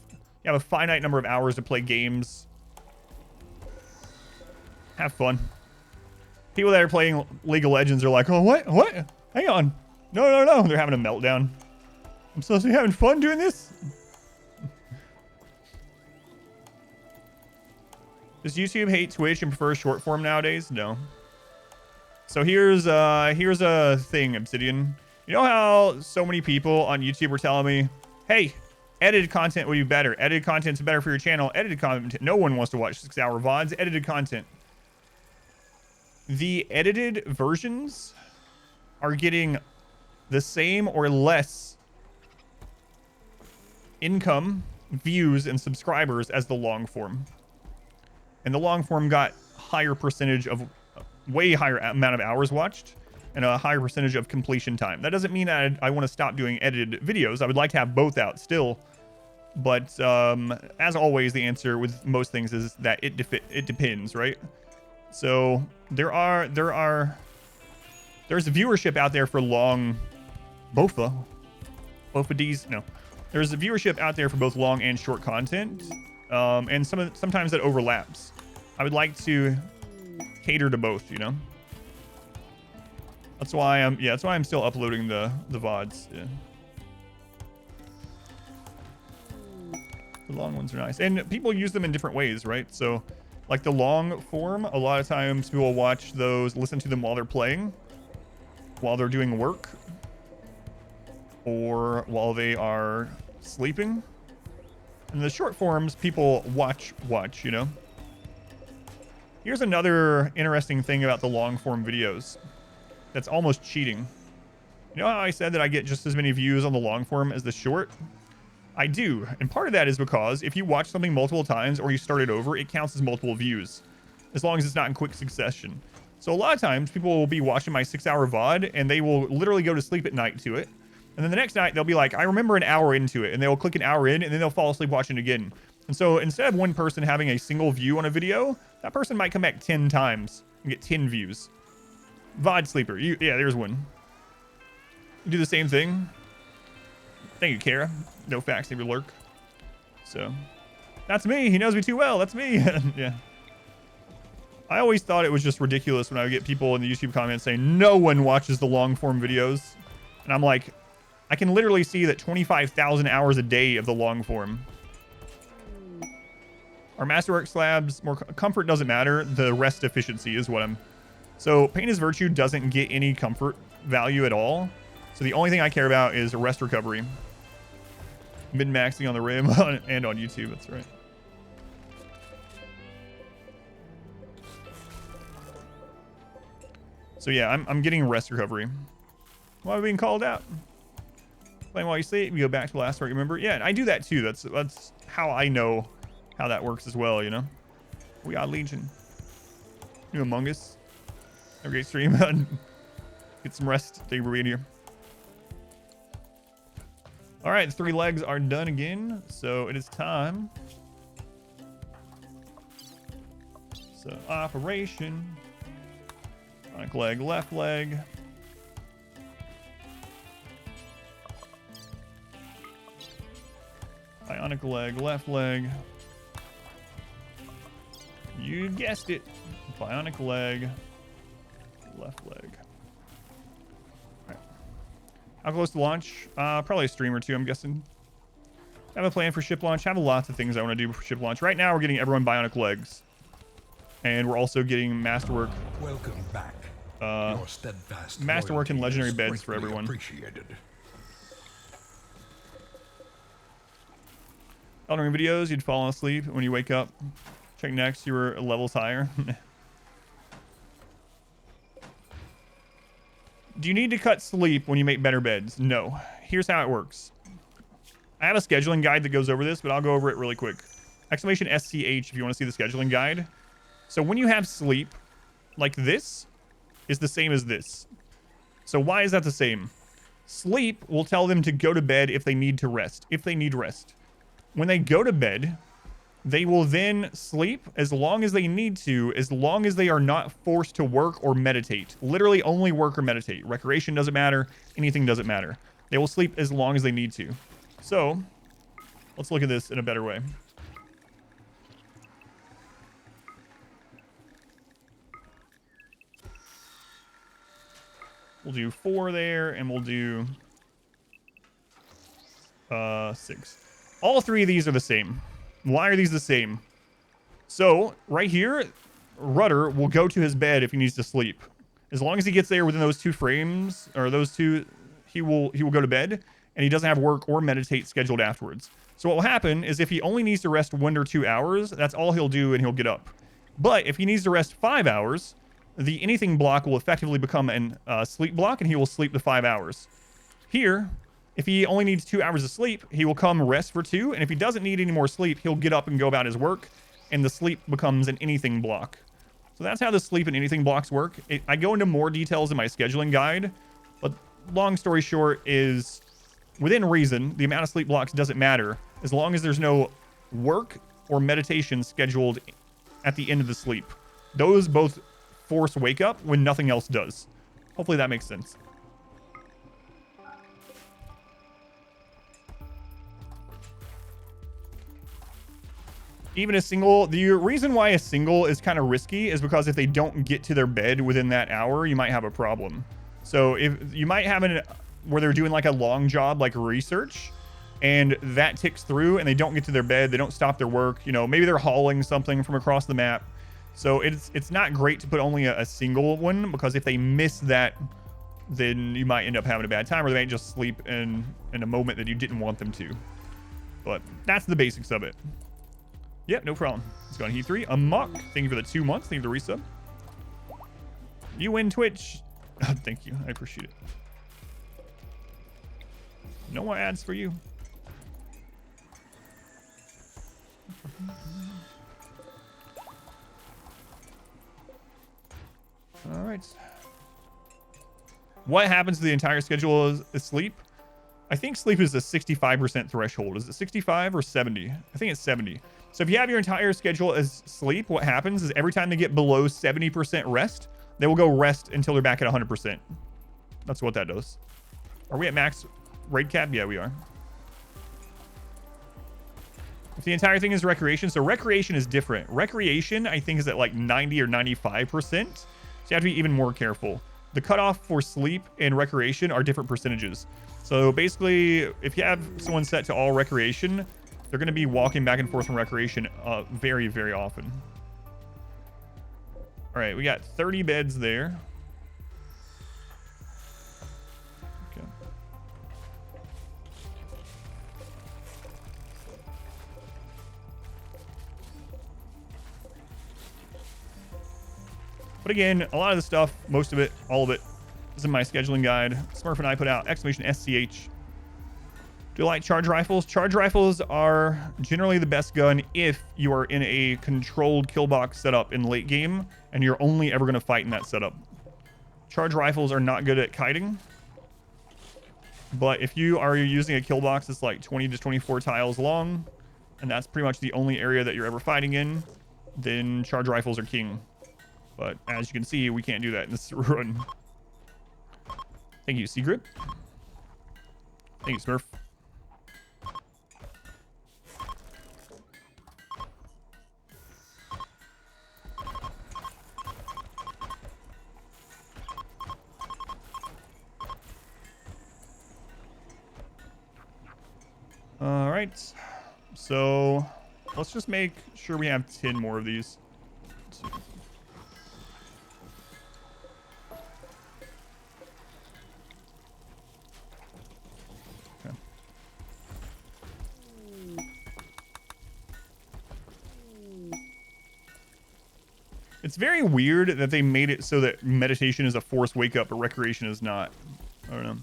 You have a finite number of hours to play games. Have fun. People that are playing League of Legends are like, oh, what? Hang on. No. They're having a meltdown. I'm supposed to be having fun doing this? Does YouTube hate Twitch and prefer short form nowadays? No. So here's a thing, Obsidian. You know how so many people on YouTube were telling me, hey, edited content would be better. Edited content's better for your channel. Edited content. No one wants to watch 6-hour VODs. Edited content. The edited versions are getting the same or less income, views, and subscribers as the long form. And the long form got higher percentage of, way higher amount of hours watched. and a higher percentage of completion time. That doesn't mean I want to stop doing edited videos. I would like to have both out still. But as always, the answer with most things is that it depends, right? So there's viewership out there for long both of these. No, there's a viewership out there for both long and short content, and sometimes that overlaps. I would like to cater to both, you know. That's why I'm still uploading the VODs. Yeah. The long ones are nice, and people use them in different ways, right? So like the long form, a lot of times people will watch those, listen to them while they're playing, while they're doing work, or while they are sleeping. And the short forms, people watch, you know. Here's another interesting thing about the long form videos that's almost cheating. You know how I said that I get just as many views on the long form as the short? I do, and part of that is because if you watch something multiple times or you start it over, it counts as multiple views, as long as it's not in quick succession. So a lot of times people will be watching my 6-hour VOD and they will literally go to sleep at night to it. And then the next night they'll be like, I remember an hour into it, and they'll click an hour in and then they'll fall asleep watching it again. And so instead of one person having a single view on a video, that person might come back 10 times and get 10 views. VOD sleeper. Yeah, there's one. You do the same thing. Thank you, Kara. No facts, never lurk. So, that's me. He knows me too well. That's me. Yeah. I always thought it was just ridiculous when I would get people in the YouTube comments saying no one watches the long form videos. And I'm like, I can literally see that 25,000 hours a day of the long form. Our masterwork slabs, more comfort doesn't matter. The rest efficiency is what I'm... So Pain is Virtue doesn't get any comfort value at all. So the only thing I care about is rest recovery. Min-maxing on the rim and on YouTube, that's right. So yeah, I'm getting rest recovery. Why am I being called out? Playing while you sleep, you go back to the last part you remember. Yeah, I do that too. That's how I know how that works as well, you know? We are Legion. New Among Us. Have a great stream. Get some rest. Thank you for being here. All right, the 3 legs are done again, so it is time. So operation. Bionic leg, left leg. Bionic leg, left leg. You guessed it. Bionic leg, left leg. How close to launch? Probably a stream or two, I'm guessing. Have a plan for ship launch. Have lots of things I want to do for ship launch. Right now, we're getting everyone bionic legs. And we're also getting masterwork. Welcome back. Your steadfast masterwork and legendary beds for everyone. Appreciated. Elden Ring videos, you'd fall asleep when you wake up. Check next, you were levels higher. Do you need to cut sleep when you make better beds? No. Here's how it works. I have a scheduling guide that goes over this, but I'll go over it really quick. Exclamation SCH if you want to see the scheduling guide. So when you have sleep, like this, is the same as this. So why is that the same? Sleep will tell them to go to bed if they need to rest, if they need rest. When they go to bed, they will then sleep as long as they need to, as long as they are not forced to work or meditate. Literally only work or meditate. Recreation doesn't matter. Anything doesn't matter. They will sleep as long as they need to. So, let's look at this in a better way. We'll do 4 there, and we'll do 6. All 3 of these are the same. Why are these the same? So, right here, Rudder will go to his bed if he needs to sleep. As long as he gets there within those 2 frames, or those 2, he will go to bed, and he doesn't have work or meditate scheduled afterwards. So what will happen is if he only needs to rest 1 or 2 hours, that's all he'll do, and he'll get up. But if he needs to rest 5 hours, the anything block will effectively become an sleep block, and he will sleep the 5 hours. Here, if he only needs 2 hours of sleep, he will come rest for 2. And if he doesn't need any more sleep, he'll get up and go about his work. And the sleep becomes an anything block. So that's how the sleep and anything blocks work. I go into more details in my scheduling guide, but long story short is within reason, the amount of sleep blocks doesn't matter as long as there's no work or meditation scheduled at the end of the sleep. Those both force wake up when nothing else does. Hopefully that makes sense. Even a single, the reason why a single is kind of risky is because if they don't get to their bed within that hour, you might have a problem. So if you might have an where they're doing like a long job, like research, and that ticks through and they don't get to their bed, they don't stop their work, you know, maybe they're hauling something from across the map. So it's not great to put only a single one, because if they miss that, then you might end up having a bad time, or they might just sleep in a moment that you didn't want them to. But that's the basics of it. Yep, no problem. Let's go on Heat 3. Amok, thank you for the 2 months. Thank you for the resub. You win Twitch. Oh, thank you. I appreciate it. No more ads for you. All right. What happens to the entire schedule is sleep? I think sleep is a 65% threshold. Is it 65 or 70? I think it's 70. So if you have your entire schedule as sleep, what happens is every time they get below 70% rest, they will go rest until they're back at 100%. That's what that does. Are we at max raid cap? Yeah, we are. If the entire thing is recreation, so recreation is different. Recreation, I think, is at like 90 or 95%. So you have to be even more careful. The cutoff for sleep and recreation are different percentages. So basically, if you have someone set to all recreation, they're going to be walking back and forth from recreation very, very often. All right, we got 30 beds there. Okay. But again, a lot of the stuff, most of it, all of it, is in my scheduling guide. Smurf and I put out !SCH. Do you like charge rifles? Charge rifles are generally the best gun if you are in a controlled kill box setup in late game and you're only ever going to fight in that setup. Charge rifles are not good at kiting, but if you are using a kill box that's like 20 to 24 tiles long, and that's pretty much the only area that you're ever fighting in, then charge rifles are king. But as you can see, we can't do that in this run. Thank you, Secret. Thank you, Smurf. All right, so let's just make sure we have 10 more of these. Okay. It's very weird that they made it so that meditation is a forced wake up, but recreation is not. I don't know.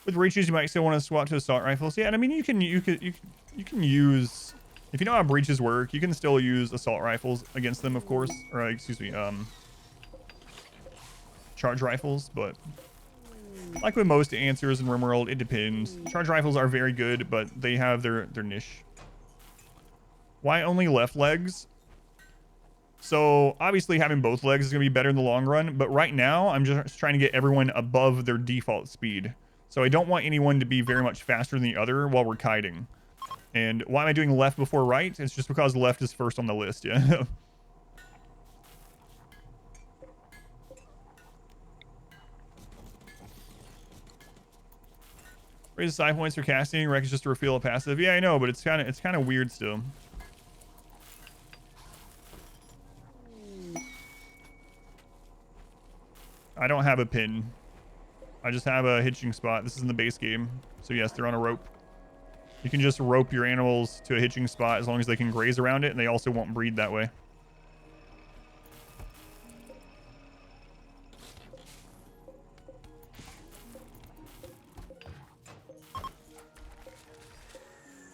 With breaches, you might still want to swap to assault rifles. Yeah, and I mean you can use, if you know how breaches work, you can still use assault rifles against them, of course, or excuse me, charge rifles. But like with most answers in RimWorld, it depends. Charge rifles are very good, but they have their niche. Why only left legs? So obviously having both legs is gonna be better in the long run, but right now I'm just trying to get everyone above their default speed. So I don't want anyone to be very much faster than the other while we're kiting. And why am I doing left before right? It's just because left is first on the list, yeah. Raise the side points for casting. Rec is just to reveal a passive. Yeah, I know, but it's kind of weird still. I don't have a pin. I just have a hitching spot. This is in the base game. So yes, they're on a rope. You can just rope your animals to a hitching spot as long as they can graze around it, and they also won't breed that way.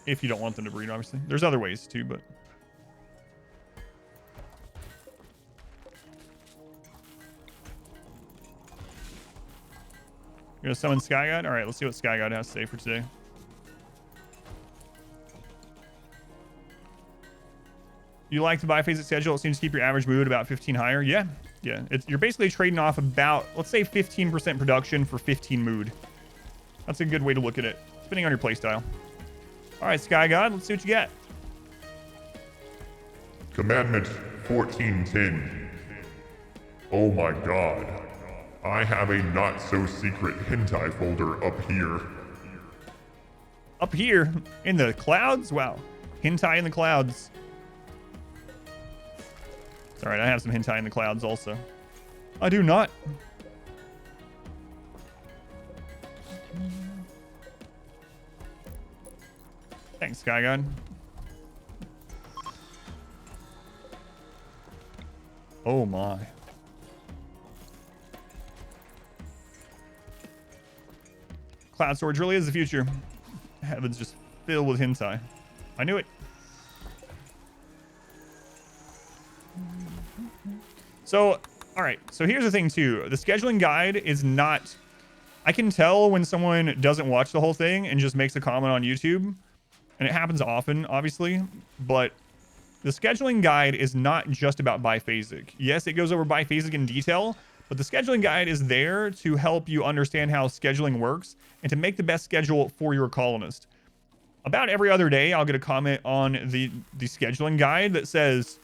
If you don't want them to breed, obviously. There's other ways too, but You're gonna summon Sky God? All right, let's see what Sky God has to say for today. You like the biphasic schedule? It seems to keep your average mood about 15 higher. Yeah, yeah. You're basically trading off about, let's say, 15% production for 15 mood. That's a good way to look at it, depending on your playstyle. All right, Sky God, let's see what you got. Commandment 1410. Oh my god. I have a not-so-secret hentai folder up here. Up here in the clouds? Wow. Hentai in the clouds. It's all right, I have some hentai in the clouds also. I do not. Thanks, Sky God. Oh my. Cloud storage really is the future. Heaven's just filled with hentai. I knew it. So, all right. So here's the thing too. The scheduling guide is not... I can tell when someone doesn't watch the whole thing and just makes a comment on YouTube. And it happens often, obviously. But the scheduling guide is not just about biphasic. Yes, it goes over biphasic in detail. But the scheduling guide is there to help you understand how scheduling works and to make the best schedule for your colonist. About every other day, I'll get a comment on the scheduling guide that says,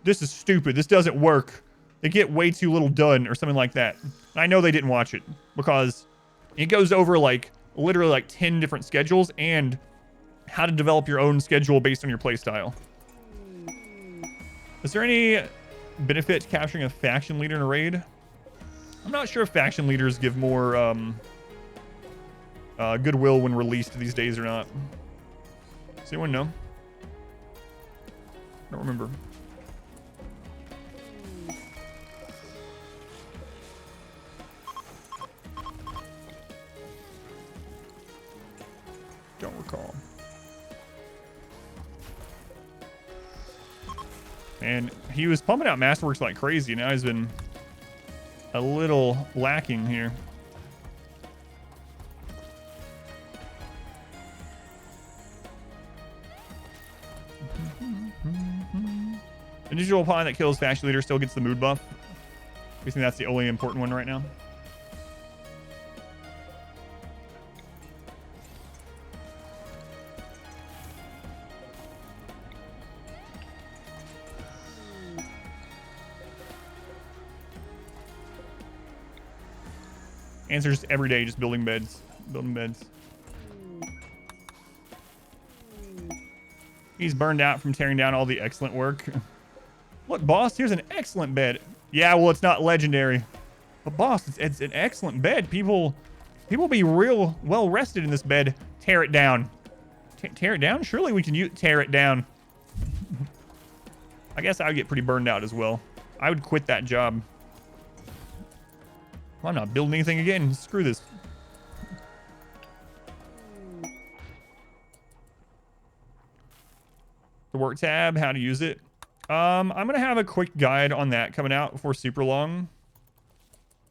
this is stupid. This doesn't work. They get way too little done or something like that. And I know they didn't watch it because it goes over like literally like 10 different schedules and how to develop your own schedule based on your playstyle. Is there any benefit to capturing a faction leader in a raid? I'm not sure if faction leaders give more goodwill when released these days or not. Does anyone know? I don't remember. Don't recall. And he was pumping out Masterworks like crazy. Now he's been a little lacking here. The digital pawn that kills faction leader still gets the mood buff. We think that's the only important one right now. Answers every day, just building beds. Building beds. He's burned out from tearing down all the excellent work. Look, boss, here's an excellent bed. Yeah, well, it's not legendary. But boss, it's an excellent bed. People be real well rested in this bed. Tear it down. Tear it down? Surely we can tear it down. I guess I would get pretty burned out as well. I would quit that job. I'm not building anything again. Screw this. The work tab, how to use it. I'm going to have a quick guide on that coming out before super long.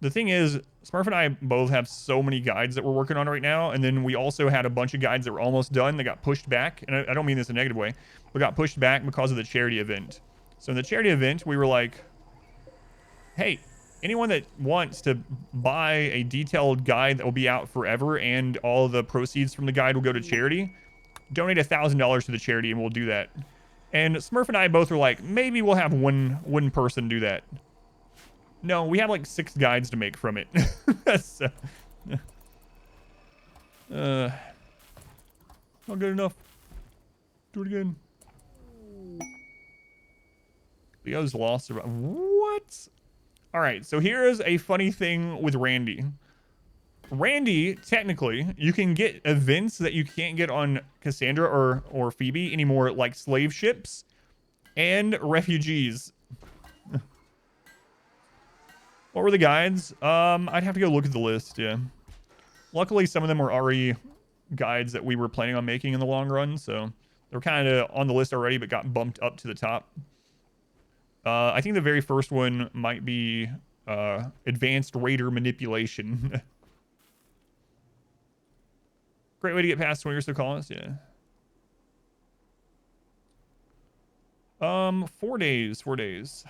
The thing is, Smurf and I both have so many guides that we're working on right now. And then we also had a bunch of guides that were almost done that got pushed back. And I don't mean this in a negative way, but got pushed back because of the charity event. So in the charity event, we were like, hey, anyone that wants to buy a detailed guide that will be out forever and all the proceeds from the guide will go to charity, donate $1,000 to the charity and we'll do that. And Smurf and I both were like, maybe we'll have one person do that. No, we have like 6 guides to make from it. So, not good enough. Do it again. Leo's lost. What? All right, so here's a funny thing with Randy. Randy, technically, you can get events that you can't get on Cassandra or Phoebe anymore, like slave ships and refugees. What were the guides? I'd have to go look at the list, yeah. Luckily, some of them were already guides that we were planning on making in the long run, so they're kind of on the list already, but got bumped up to the top. I think the very first one might be advanced raider manipulation. Great way to get past 20 or so colonists, yeah. 4 days, 4 days.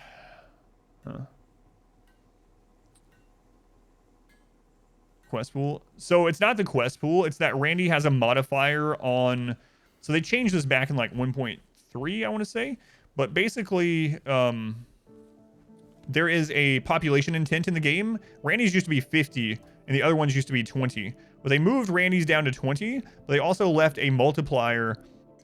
Huh. Quest pool. So it's not the quest pool. It's that Randy has a modifier on. So they changed this back in like 1.3, I want to say. But basically, there is a population intent in the game. Randy's used to be 50, and the other ones used to be 20. But they moved Randy's down to 20. But they also left a multiplier,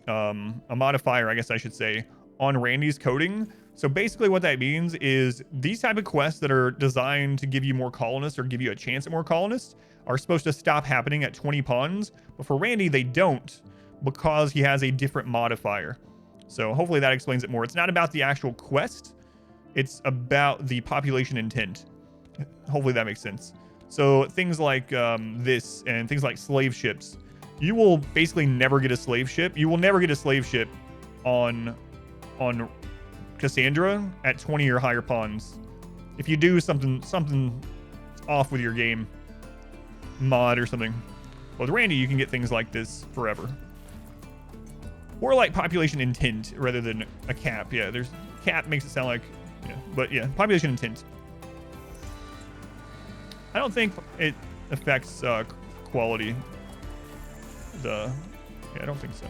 a modifier, I guess I should say, on Randy's coding. So basically what that means is these type of quests that are designed to give you more colonists or give you a chance at more colonists are supposed to stop happening at 20 pawns. But for Randy, they don't, because he has a different modifier. So hopefully that explains it more. It's not about the actual quest. It's about the population intent. Hopefully that makes sense. So things like this and things like slave ships, you will basically never get a slave ship. You will never get a slave ship on Cassandra at 20 or higher pawns. If you do something off with your game mod or something. With Randy, you can get things like this forever. Or like population intent rather than a cap. Yeah, there's cap makes it sound like, yeah, but yeah, population intent. I don't think it affects quality. Yeah, I don't think so.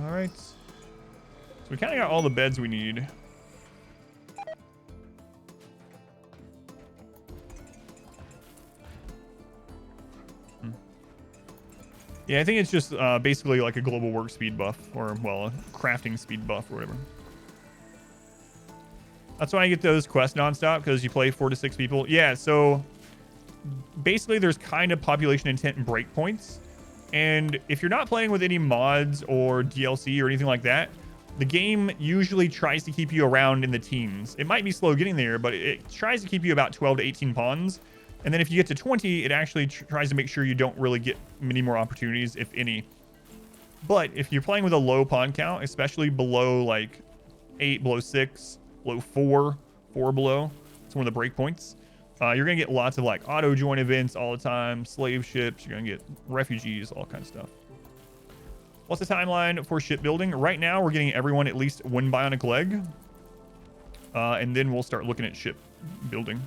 All right. So we kind of got all the beds we need. Yeah, I think it's just basically like a global work speed buff, or, well, a crafting speed buff or whatever. That's why I get those quests nonstop, because you play 4 to 6 people. Yeah, so basically there's kind of population intent and breakpoints. And if you're not playing with any mods or DLC or anything like that, the game usually tries to keep you around in the teens. It might be slow getting there, but it tries to keep you about 12 to 18 pawns. And then if you get to 20, it actually tries to make sure you don't really get many more opportunities, if any. But if you're playing with a low pawn count, especially below like 8, below 6, below 4 below, it's one of the breakpoints. You're going to get lots of like auto join events all the time, slave ships, you're going to get refugees, all kinds of stuff. What's the timeline for shipbuilding? Right now, we're getting everyone at least 1 bionic leg. And then we'll start looking at ship building.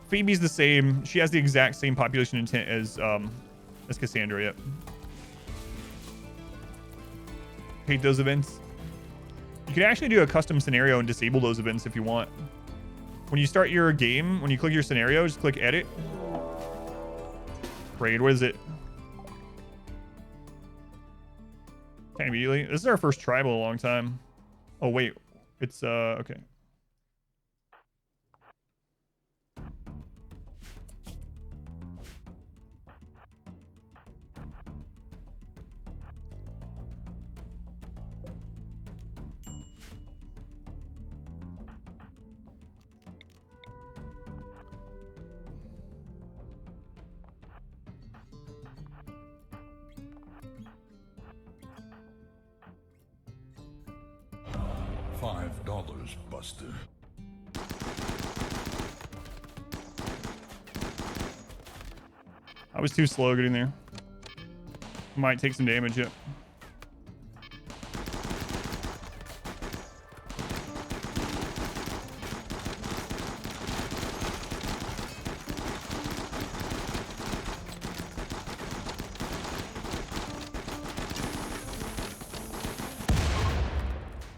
Phoebe's the same. She has the exact same population intent as Cassandra, yep. Hate those events. You can actually do a custom scenario and disable those events if you want. When you start your game, when you click your scenario, just click edit. Raid, what is it? Okay, immediately. This is our first tribal in a long time. Oh, wait. It's, okay. $5 busted. I was too slow getting there. Might take some damage yet.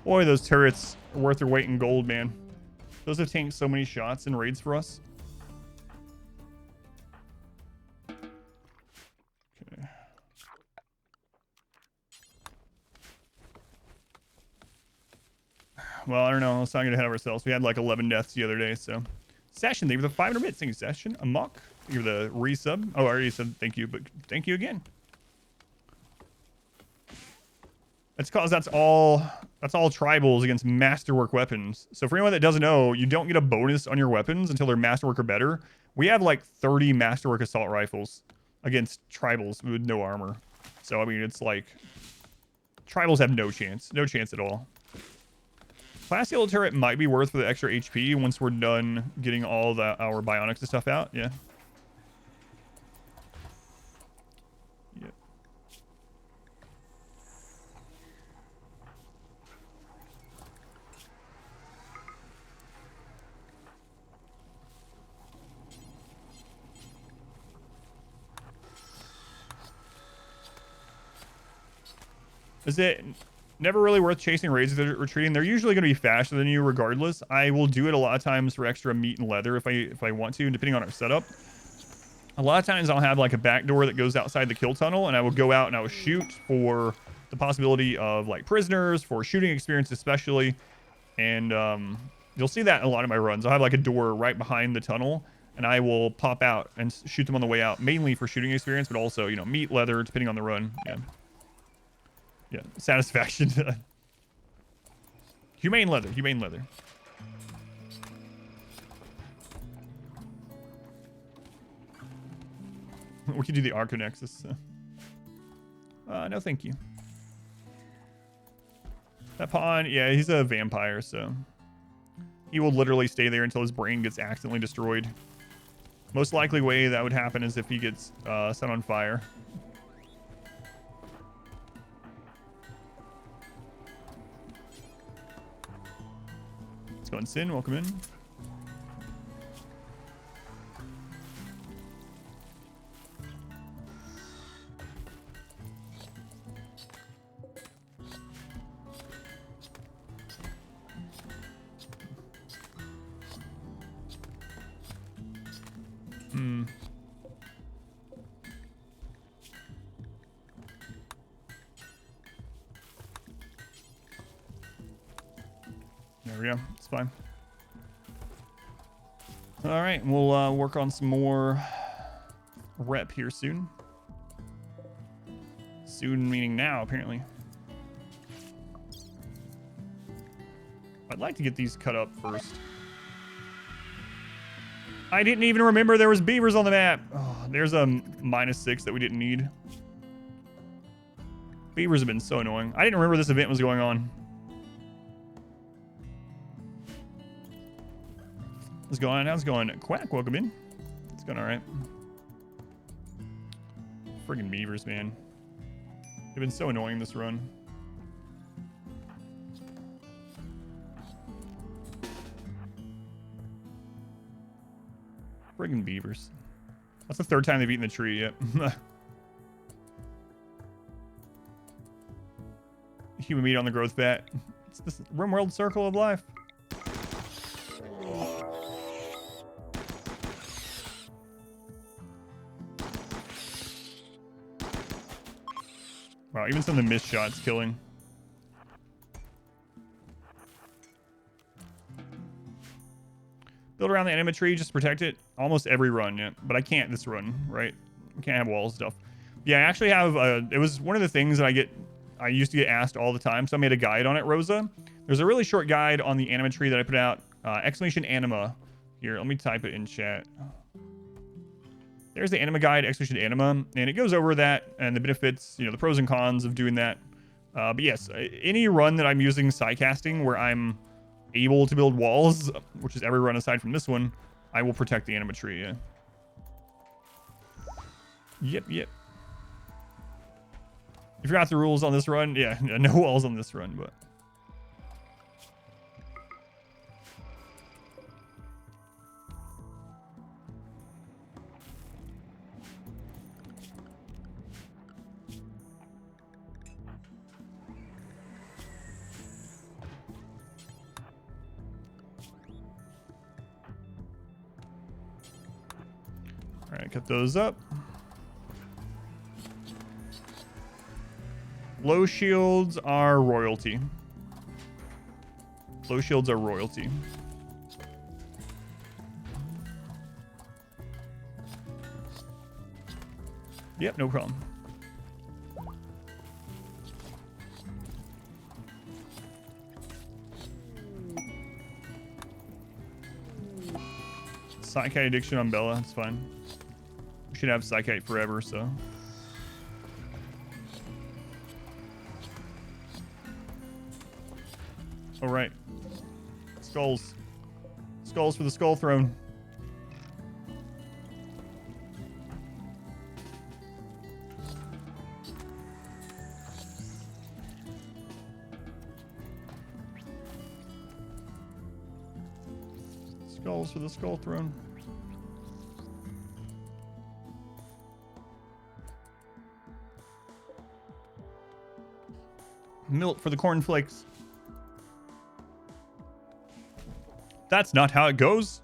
Boy, those turrets are worth their weight in gold, man. Those have tanked so many shots and raids for us. Okay. Well, I don't know. Let's not get ahead of ourselves. We had like 11 deaths the other day, so. Session, thank you for the 500 bits. Thank you, Session. Amok, thank you for the resub. Oh, I already said thank you, but thank you again. That's because that's all tribals against masterwork weapons. So for anyone that doesn't know, you don't get a bonus on your weapons until they're masterwork or better. We have like 30 masterwork assault rifles against tribals with no armor. So I mean, it's like tribals have no chance at all. Class yellow turret might be worth for the extra HP once we're done getting all our bionics and stuff out. Yeah. Yep. Is it never really worth chasing raids if they're retreating? They're usually going to be faster than you regardless. I will do it a lot of times for extra meat and leather if I want to, depending on our setup. A lot of times I'll have like a back door that goes outside the kill tunnel, and I will go out and I will shoot for the possibility of like prisoners, for shooting experience especially. And you'll see that in a lot of my runs. I'll have like a door right behind the tunnel, and I will pop out and shoot them on the way out, mainly for shooting experience, but also, you know, meat, leather, depending on the run. Yeah. Yeah, satisfaction. Humane leather, humane leather. We could do the Arconexus. No, thank you. That pawn, yeah, he's a vampire, so he will literally stay there until his brain gets accidentally destroyed. Most likely way that would happen is if he gets set on fire. Let's go and Sin, welcome in. There we go. It's fine. All right, we'll work on some more rep here soon. Soon meaning now, apparently. I'd like to get these cut up first. I didn't even remember there was beavers on the map. Oh, there's a -6 that we didn't need. Beavers have been so annoying. I didn't remember this event was going on. How's it going? How's it going? Quack, welcome in. It's going all right. Friggin' beavers, man. They've been so annoying this run. Friggin' beavers. That's the third time they've eaten the tree yet. Human meat on the growth vat. It's this RimWorld circle of life. Wow, even some of the missed shots killing. Build around the enemy tree just to protect it. Almost every run, yeah. But I can't this run, right? We can't have walls stuff. Yeah, I actually have, it was one of the things that I used to get asked all the time, so I made a guide on it, Rosa. There's a really short guide on the anima tree that I put out. Exclamation anima. Here, let me type it in chat. There's the anima guide, exclamation anima, and it goes over that and the benefits, you know, the pros and cons of doing that. But yes, any run that I'm using psycasting where I'm able to build walls, which is every run aside from this one, I will protect the anima tree, yeah. Yep. You forgot the rules on this run? Yeah, no walls on this run, but... All right, cut those up. Low shields are royalty. Low shields are royalty. Yep, no problem. Psychite addiction on Bella, it's fine. We should have Psychite forever, so. All right. Skulls. Skulls for the Skull Throne. Skulls for the Skull Throne. Milk for the cornflakes. That's not how it goes.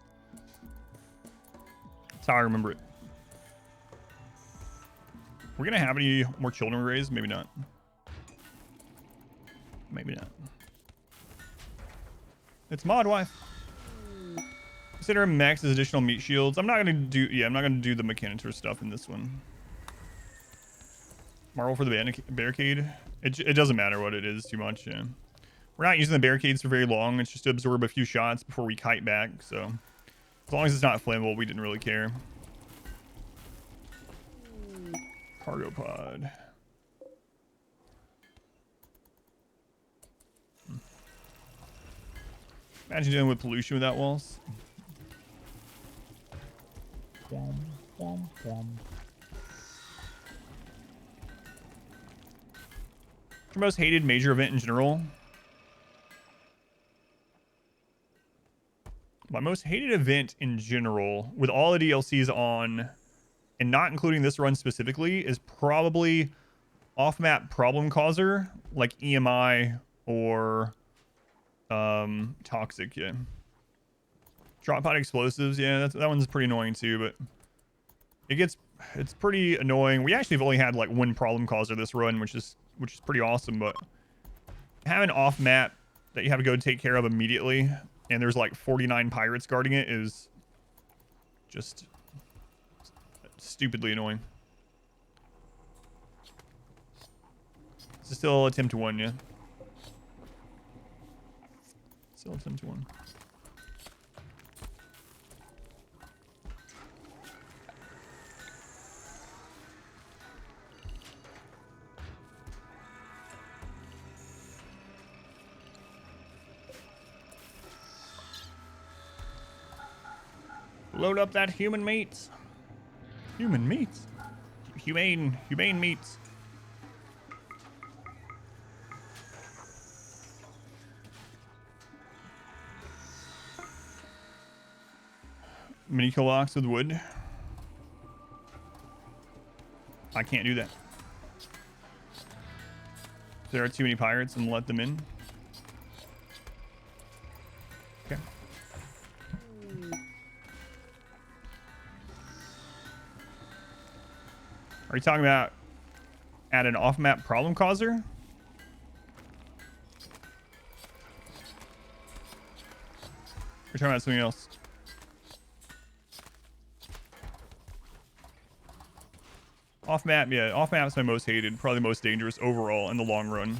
That's how I remember it. We're gonna have any more children raised? Maybe not. Maybe not. It's mod wife. Consider max as additional meat shields. I'm not gonna do. Yeah, I'm not gonna do the Mechanitor stuff in this one. Marble for the barricade. It doesn't matter what it is too much. Yeah. We're not using the barricades for very long. It's just to absorb a few shots before we kite back. So as long as it's not flammable, we didn't really care. Cargo pod. Imagine dealing with pollution without walls. Whom, whom, whum. Your most hated major event in general? My most hated event in general, with all the DLCs on, and not including this run specifically, is probably off-map problem causer, like EMI or Toxic, yeah. Drop pod explosives, yeah, that one's pretty annoying too, but it's pretty annoying. We actually have only had like one problem causer this run, which is pretty awesome, but having off map that you have to go take care of immediately, and there's like 49 pirates guarding it, is just stupidly annoying. This is still attempt 1, yeah. Still attempt 1. Load up that human meat. Human meat? Humane meats. Mini kill box with wood. I can't do that. There are too many pirates and let them in. Okay. Are you talking about add an off-map problem causer? We're talking about something else. Off-map, yeah. Off-map's my most hated, probably the most dangerous overall in the long run.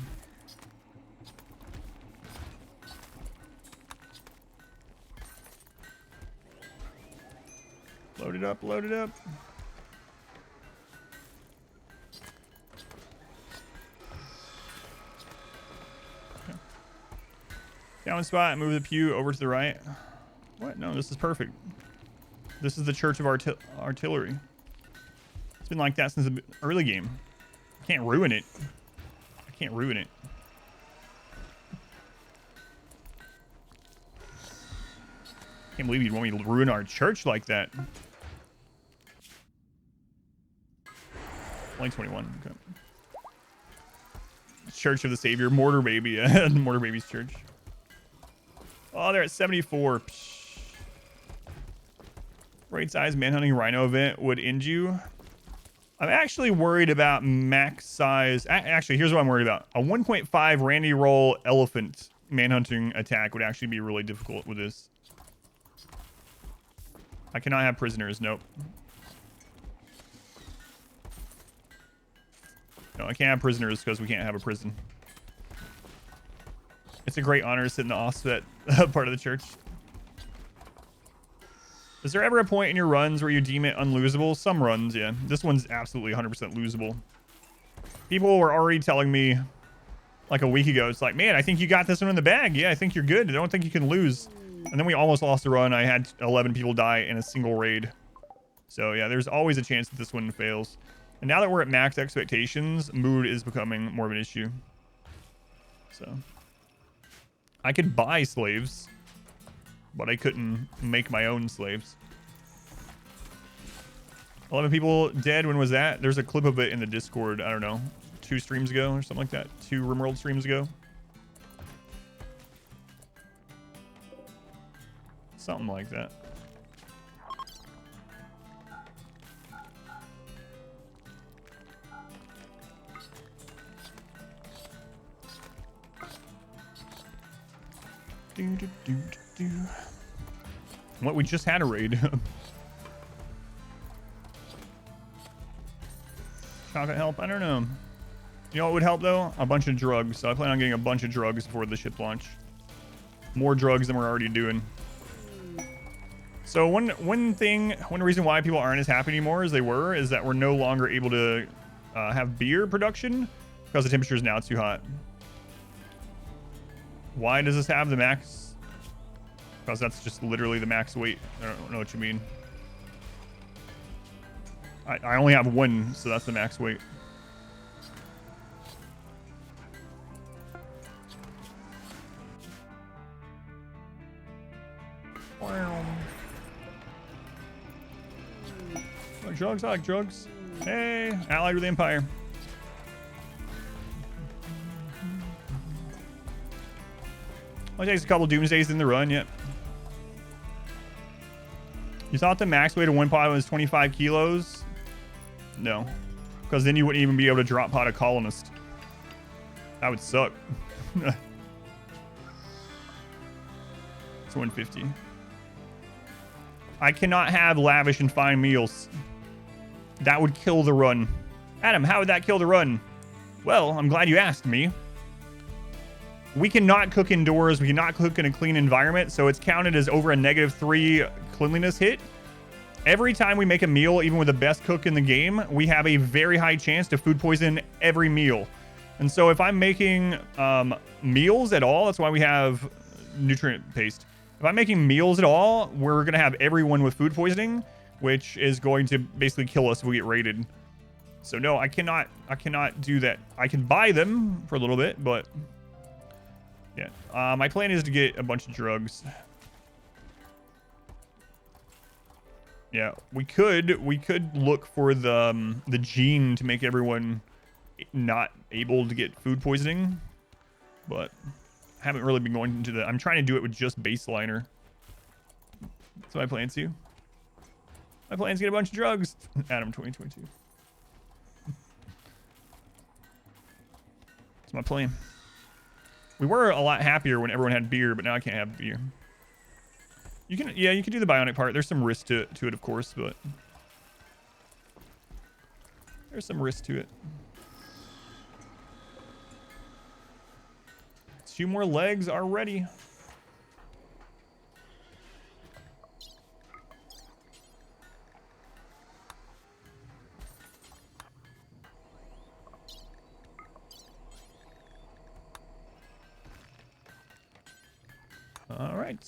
Load it up, load it up. Down spot, move the pew over to the right. What? No, this is perfect. This is the Church of Artillery. It's been like that since the early game. I can't ruin it. I can't ruin it. Can't believe you'd want me to ruin our church like that. Only 21. Okay. Church of the Savior. Mortar Baby. Yeah. Mortar Baby's church. Oh, they're at 74. Psh. Right size manhunting rhino event would end you. I'm actually worried about max size. Actually, here's what I'm worried about. A 1.5 Randy roll elephant manhunting attack would actually be really difficult with this. I cannot have prisoners. Nope. No, I can't have prisoners because we can't have a prison. It's a great honor to sit in the offset part of the church. Is there ever a point in your runs where you deem it unlosable? Some runs, yeah. This one's absolutely 100% losable. People were already telling me like a week ago, it's like, man, I think you got this one in the bag. Yeah, I think you're good. I don't think you can lose. And then we almost lost the run. I had 11 people die in a single raid. So yeah, there's always a chance that this one fails. And now that we're at max expectations, mood is becoming more of an issue. So I could buy slaves, but I couldn't make my own slaves. 11 people dead. When was that? There's a clip of it in the Discord. I don't know, 2 streams ago or something like that. 2 RimWorld streams ago. Something like that. What, we just had a raid. Chocolate help? I don't know. You know what would help though? A bunch of drugs. So I plan on getting a bunch of drugs before the ship launch. More drugs than we're already doing. So one reason why people aren't as happy anymore as they were is that we're no longer able to have beer production because the temperature is now too hot. Why does this have the max? Because that's just literally the max weight. I don't know what you mean. I only have 1, so that's the max weight. Wow. Like drugs, I like drugs. Hey, allied with the Empire. Only takes a couple doomsdays in the run, yep. You thought the max weight of one pod was 25 kilos? No. Because then you wouldn't even be able to drop pod a colonist. That would suck. It's 150. I cannot have lavish and fine meals. That would kill the run. Adam, how would that kill the run? Well, I'm glad you asked me. We cannot cook indoors. We cannot cook in a clean environment, so it's counted as over a -3 cleanliness hit. Every time we make a meal, even with the best cook in the game, we have a very high chance to food poison every meal. And so if I'm making meals at all, that's why we have nutrient paste. If I'm making meals at all, we're going to have everyone with food poisoning, which is going to basically kill us if we get raided. So no, I cannot do that. I can buy them for a little bit, but yeah. My plan is to get a bunch of drugs. Yeah, we could look for the gene to make everyone not able to get food poisoning, but I haven't really been going into that. I'm trying to do it with just baseliner. That's my plan to. My plan is to get a bunch of drugs. Adam 2022. That's my plan. We were a lot happier when everyone had beer, but now I can't have beer. You can, yeah, you can do the Bionic part. There's some risk to it, of course, but there's some risk to it. 2 more legs are ready. All right.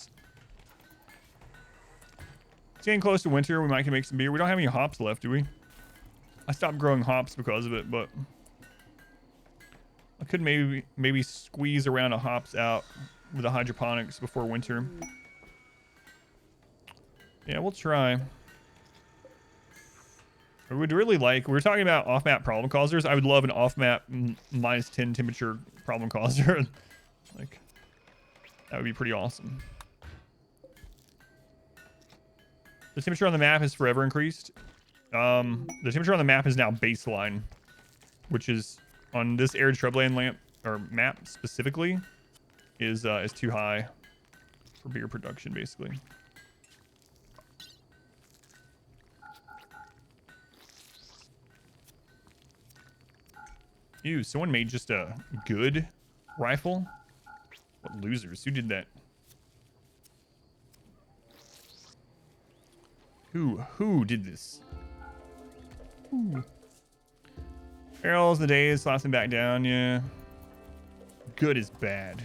It's getting close to winter. We might can make some beer. We don't have any hops left, do we? I stopped growing hops because of it, but I could maybe squeeze around a hops out with the hydroponics before winter. Yeah, we'll try. I would really like, we were talking about off-map problem causers. I would love an off-map -10 temperature problem causer. Like, that would be pretty awesome. The temperature on the map is forever increased. The temperature on the map is now baseline, which is on this arid shrubland lamp or map specifically is too high for beer production, basically. Ew, someone made just a good rifle? What losers? Who did that? Who did this? Ooh. Barrels in the days, slaps them back down, yeah. Good is bad.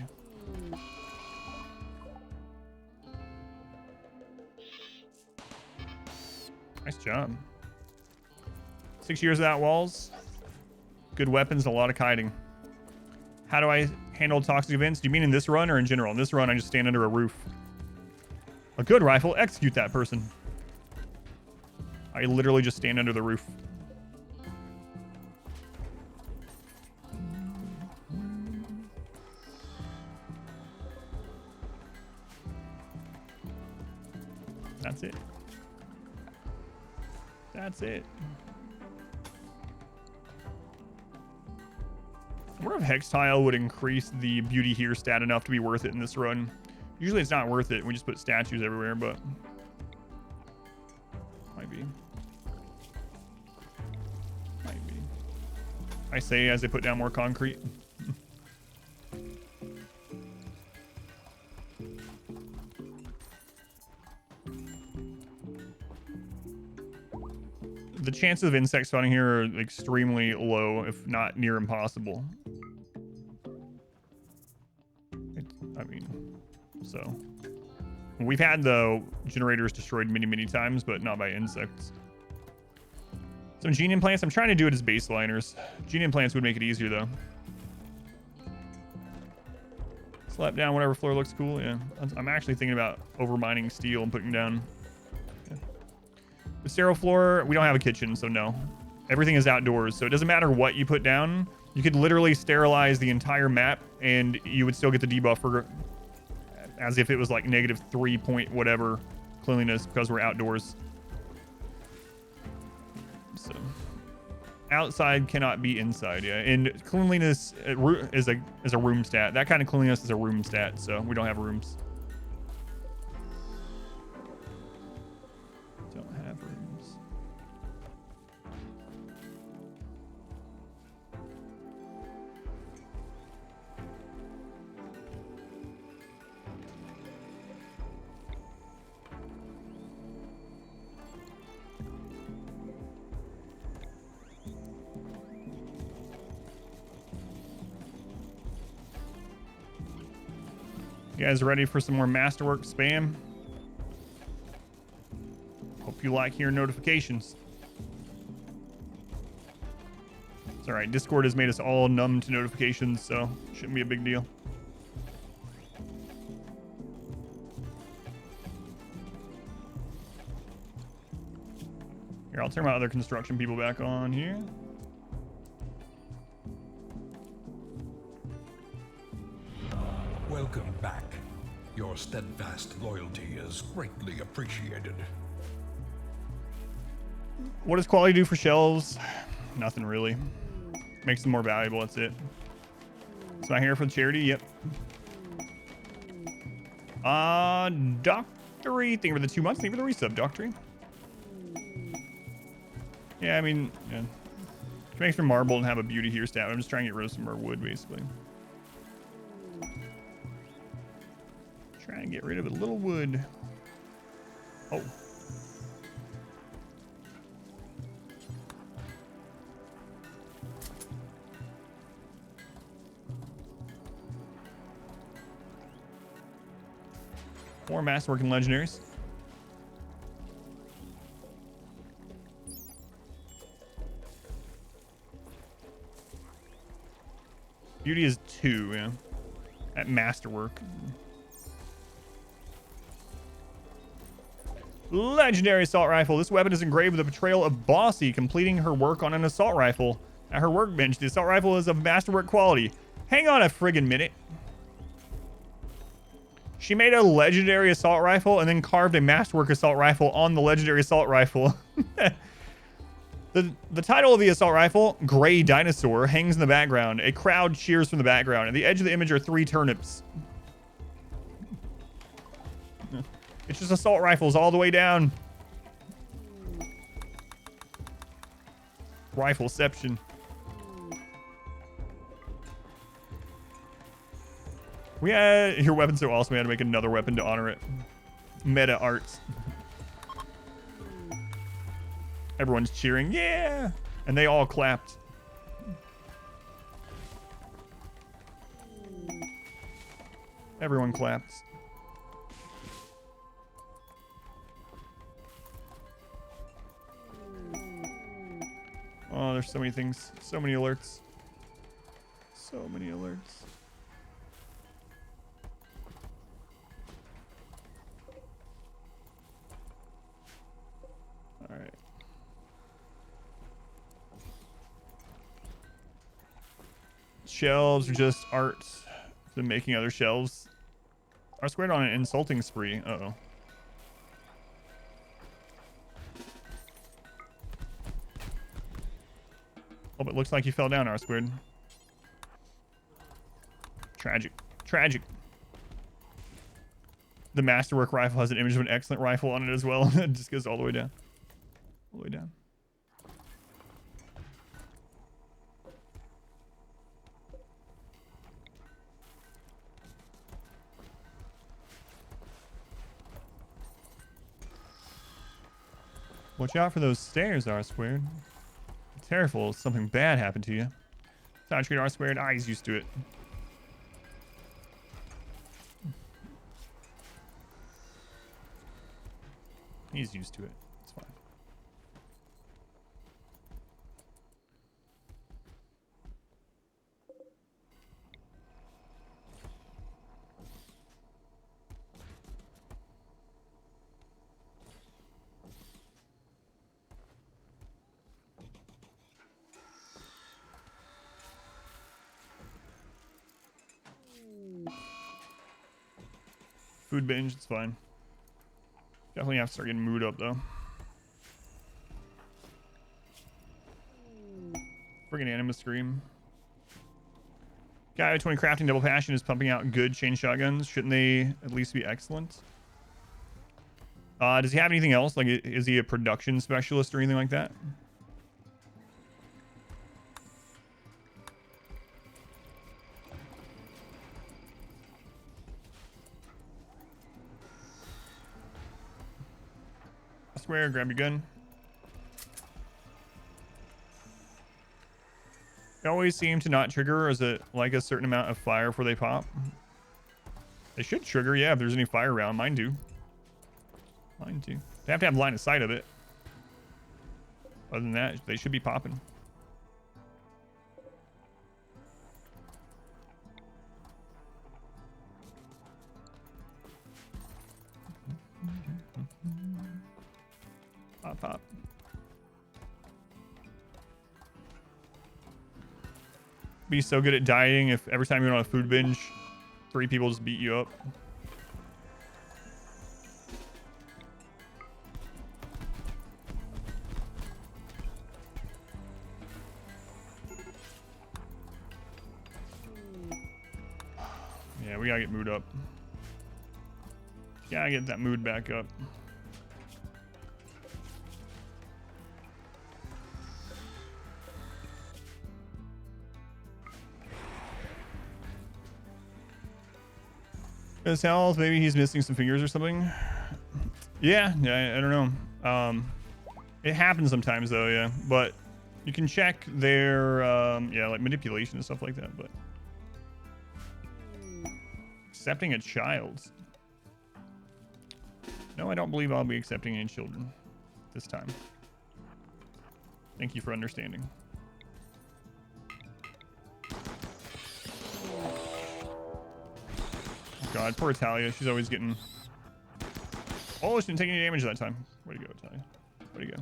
Nice job. 6 years without walls. Good weapons, a lot of kiting. How do I handle toxic events? Do you mean in this run or in general? In this run, I just stand under a roof. A good rifle, execute that person. I literally just stand under the roof. That's it. That's it. I wonder if Hex Tile would increase the beauty here stat enough to be worth it in this run. Usually it's not worth it. We just put statues everywhere, but might be. Might be. I say as I put down more concrete. The chances of insects spawning here are extremely low, if not near impossible. I mean, so. We've had the generators destroyed many times, but not by insects. Some gene implants. I'm trying to do it as baseliners. Gene implants would make it easier, though. Slap down whatever floor looks cool. Yeah, I'm actually thinking about overmining steel and putting down. The sterile floor, we don't have a kitchen, so no. Everything is outdoors, so it doesn't matter what you put down. You could literally sterilize the entire map, and you would still get the debuff for, as if it was like -3 point whatever cleanliness because we're outdoors. So outside cannot be inside, yeah. And cleanliness is a room stat. That kind of cleanliness is a room stat, so we don't have rooms. You guys ready for some more masterwork spam? Hope you like hearing notifications. It's all right. Discord has made us all numb to notifications, so shouldn't be a big deal. Here, I'll turn my other construction people back on here. Welcome back. Your steadfast loyalty is greatly appreciated. What does quality do for shelves? Nothing really. Makes them more valuable, that's it. It's not here for the charity, yep. Doctory, thank you for the 2 months, thank you for the resub, Doctory. Yeah, I mean, yeah. It makes for marble and have a beauty here stat. I'm just trying to get rid of some more wood, basically. Trying to get rid of a little wood. Oh. More masterwork and legendaries. Beauty is 2, yeah. At masterwork. Legendary assault rifle. This weapon is engraved with the portrayal of Bossy completing her work on an assault rifle at her workbench. The assault rifle is of masterwork quality. Hang on a friggin' minute. She made a legendary assault rifle and then carved a masterwork assault rifle on the legendary assault rifle. The title of the assault rifle, Gray Dinosaur, hangs in the background. A crowd cheers from the background. At the edge of the image are 3 turnips. It's just assault rifles all the way down. Rifleception. We had your weapon's so awesome we had to make another weapon to honor it. Meta arts. Everyone's cheering, yeah! And they all clapped. Everyone clapped. Oh, there's so many things. So many alerts. So many alerts. All right. Shelves are just art for making other shelves. R squared on an insulting spree. Uh-oh. Oh, it looks like he fell down, R squared. Tragic. Tragic. The Masterwork rifle has an image of an excellent rifle on it as well. It just goes all the way down. All the way down. Watch out for those stairs, R squared. Be careful, something bad happened to you. How to treat R squared? Ah, he's used to it. He's used to it. It's fine. Food binge, it's fine. Definitely have to start getting mood up though. Friggin' anima scream. Guy with 20 crafting double passion is pumping out good chain shotguns. Shouldn't they at least be excellent? Does he have anything else? Like, is he a production specialist or anything like that? Square, grab your gun. They always seem to not trigger as like a certain amount of fire before they pop. They should trigger, yeah, if there's any fire around. Mine do. Mine do. They have to have line of sight of it. Other than that, they should be popping. Pop, pop. Be so good at dieting if every time you're on a food binge, 3 people just beat you up. Yeah, we gotta get mood up. Gotta get that mood back up. His health, maybe he's missing some fingers or something. Yeah, I don't know. It happens sometimes though, yeah. But you can check their, yeah, like manipulation and stuff like that. But accepting a child. No, I don't believe I'll be accepting any children this time. Thank you for understanding. God, poor Talia. She's always getting... Oh, she didn't take any damage that time. Way to go, Talia. Way to go.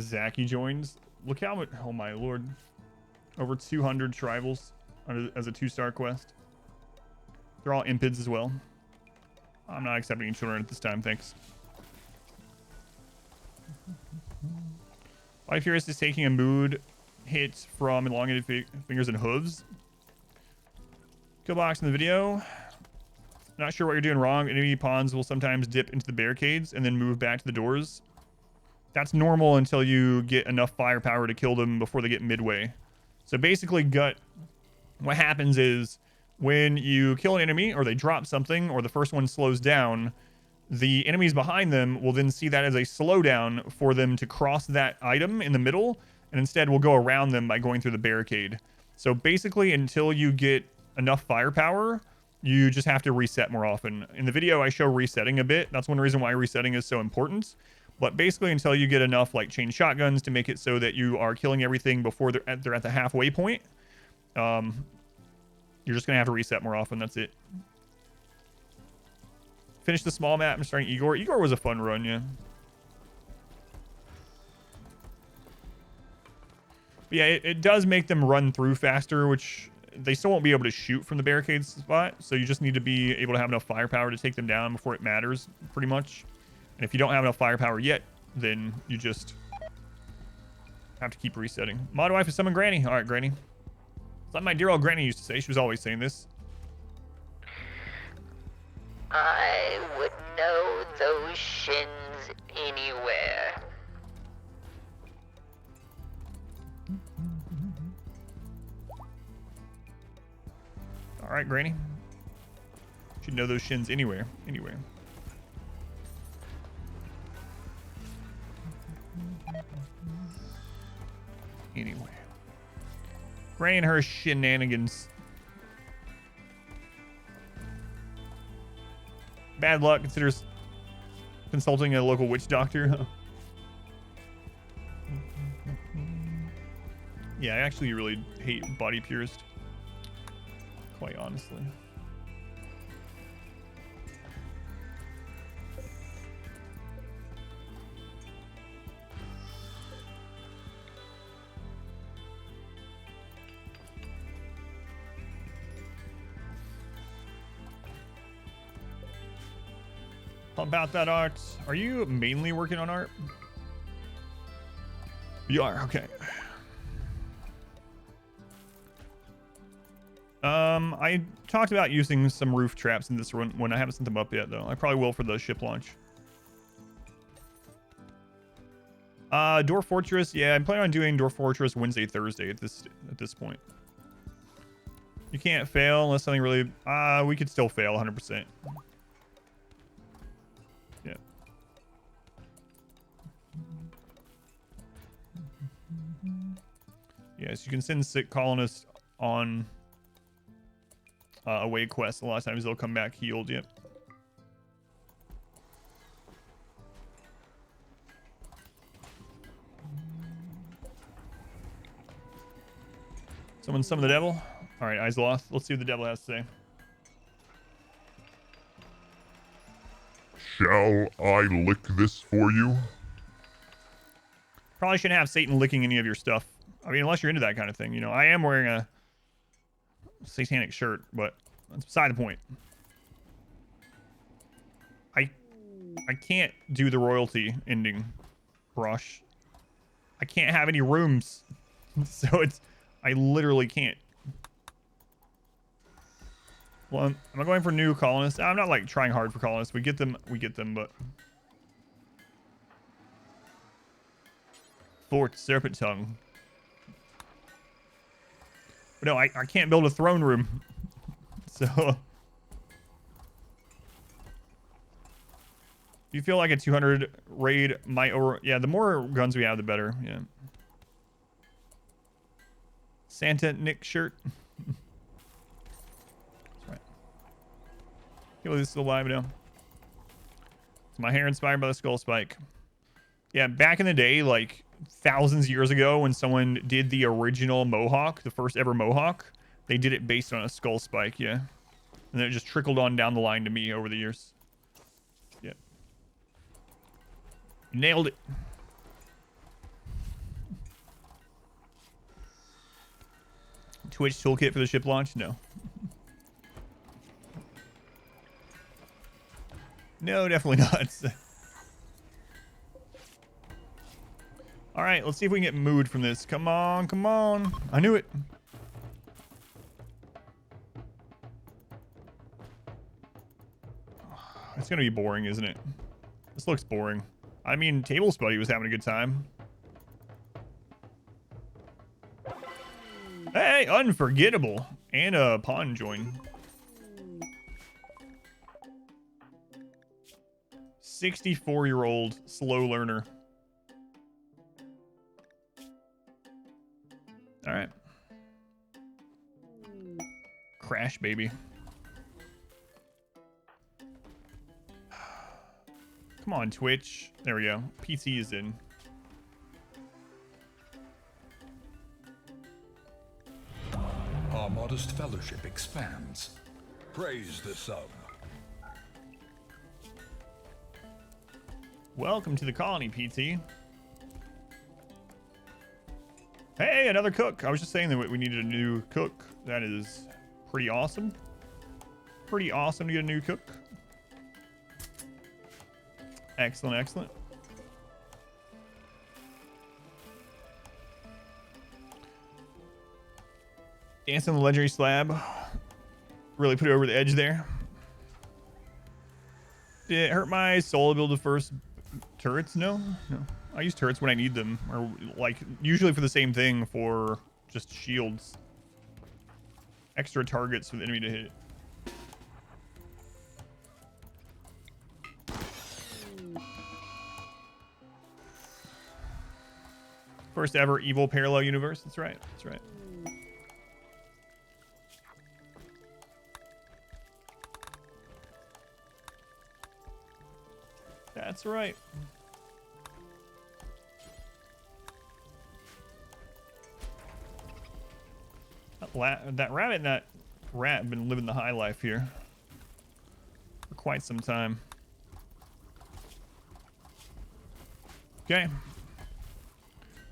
Zaki joins. Look how much... Oh, my lord. Over 200 tribals as a 2-star quest. They're all impids as well. I'm not accepting children at this time, thanks. Life here is taking a mood hit from elongated fingers and hooves. Kill box in the video. Not sure what you're doing wrong. Enemy pawns will sometimes dip into the barricades and then move back to the doors. That's normal until you get enough firepower to kill them before they get midway. So basically, what happens is when you kill an enemy or they drop something or the first one slows down, the enemies behind them will then see that as a slowdown for them to cross that item in the middle, and instead we'll go around them by going through the barricade. So basically, until you get enough firepower, you just have to reset more often. In the video, I show resetting a bit. That's one reason why resetting is so important. But basically, until you get enough like chain shotguns to make it so that you are killing everything before they're at the halfway point, you're just gonna have to reset more often. That's it. Finish the small map. I'm starting Igor. Igor was a fun run, yeah. But yeah, it does make them run through faster, which they still won't be able to shoot from the barricade spot. So you just need to be able to have enough firepower to take them down before it matters, pretty much. And if you don't have enough firepower yet, then you just have to keep resetting. Mod wife is summon Granny. All right, Granny. Something my dear old Granny used to say. She was always saying this. I would know those shins anywhere. All right, Granny. Should know those shins anywhere. Anywhere. Anyway. Granny and her shenanigans. Bad luck. Considers consulting a local witch doctor. Yeah, I actually really hate body pierced. Quite honestly. Pump out that art. Are you mainly working on art? You are, okay. I talked about using some roof traps in this run when I haven't sent them up yet, though. I probably will for the ship launch. Door Fortress. Yeah, I'm planning on doing Door Fortress Wednesday, Thursday at this point. You can't fail unless something really... we could still fail 100%. Yeah. Yes, you can send sick colonists on away quests. A lot of times they'll come back healed. Yep. Someone summon the devil. All right, Izloth. Let's see what the devil has to say. Shall I lick this for you? Probably shouldn't have Satan licking any of your stuff. I mean, unless you're into that kind of thing. You know, I am wearing a satanic shirt, but that's beside the point. I can't do the royalty ending rush. I can't have any rooms. So I literally can't. Well, am I going for new colonists? I'm not like trying hard for colonists. We get them, but Fort Serpent Tongue. But no, I can't build a throne room. So you feel like a 200 raid might over... Yeah, the more guns we have, the better. Yeah. Santa Nick shirt. That's right. Feel like this is still live now. Is my hair inspired by the skull spike? Yeah, back in the day, like thousands of years ago, when someone did the original Mohawk, the first ever Mohawk, they did it based on a skull spike, yeah. And then it just trickled on down the line to me over the years. Yeah. Nailed it. Twitch toolkit for the ship launch? No. No, definitely not. All right, let's see if we can get mood from this. Come on, come on. I knew it. It's going to be boring, isn't it? This looks boring. I mean, Tables Buddy was having a good time. Hey, unforgettable. And a pawn join. 64-year-old slow learner. All right. Crash, baby. Come on, Twitch. There we go. PT is in. Our modest fellowship expands. Praise the sub. Welcome to the colony, PT. Hey, another cook. I was just saying that we needed a new cook. That is pretty awesome. Pretty awesome to get a new cook. Excellent, excellent. Dance on the legendary slab. Really put it over the edge there. Did it hurt my soul to build the first turrets? No, no. I use turrets when I need them, or like usually for the same thing, for just shields. Extra targets for the enemy to hit. First ever evil parallel universe. That's right. That's right. That's right. That rabbit and that rat have been living the high life here for quite some time. Okay.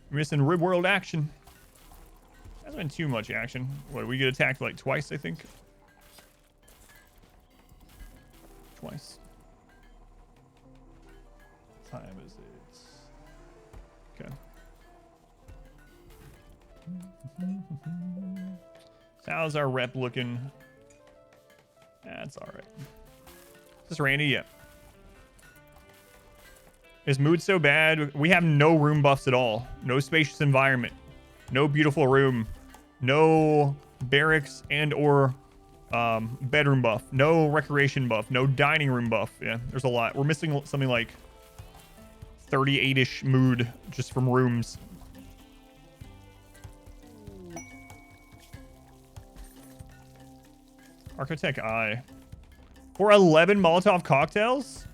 Missing RimWorld action. Hasn't been too much action. What, we get attacked like twice, I think? Twice. What time is it? Okay. How's our rep looking? That's all right. Is this Randy? Yeah. Is mood so bad? We have no room buffs at all. No spacious environment. No beautiful room. No barracks and or bedroom buff. No recreation buff. No dining room buff. Yeah, there's a lot. We're missing something like 38-ish mood just from rooms. Architect Eye. For 11 Molotov cocktails?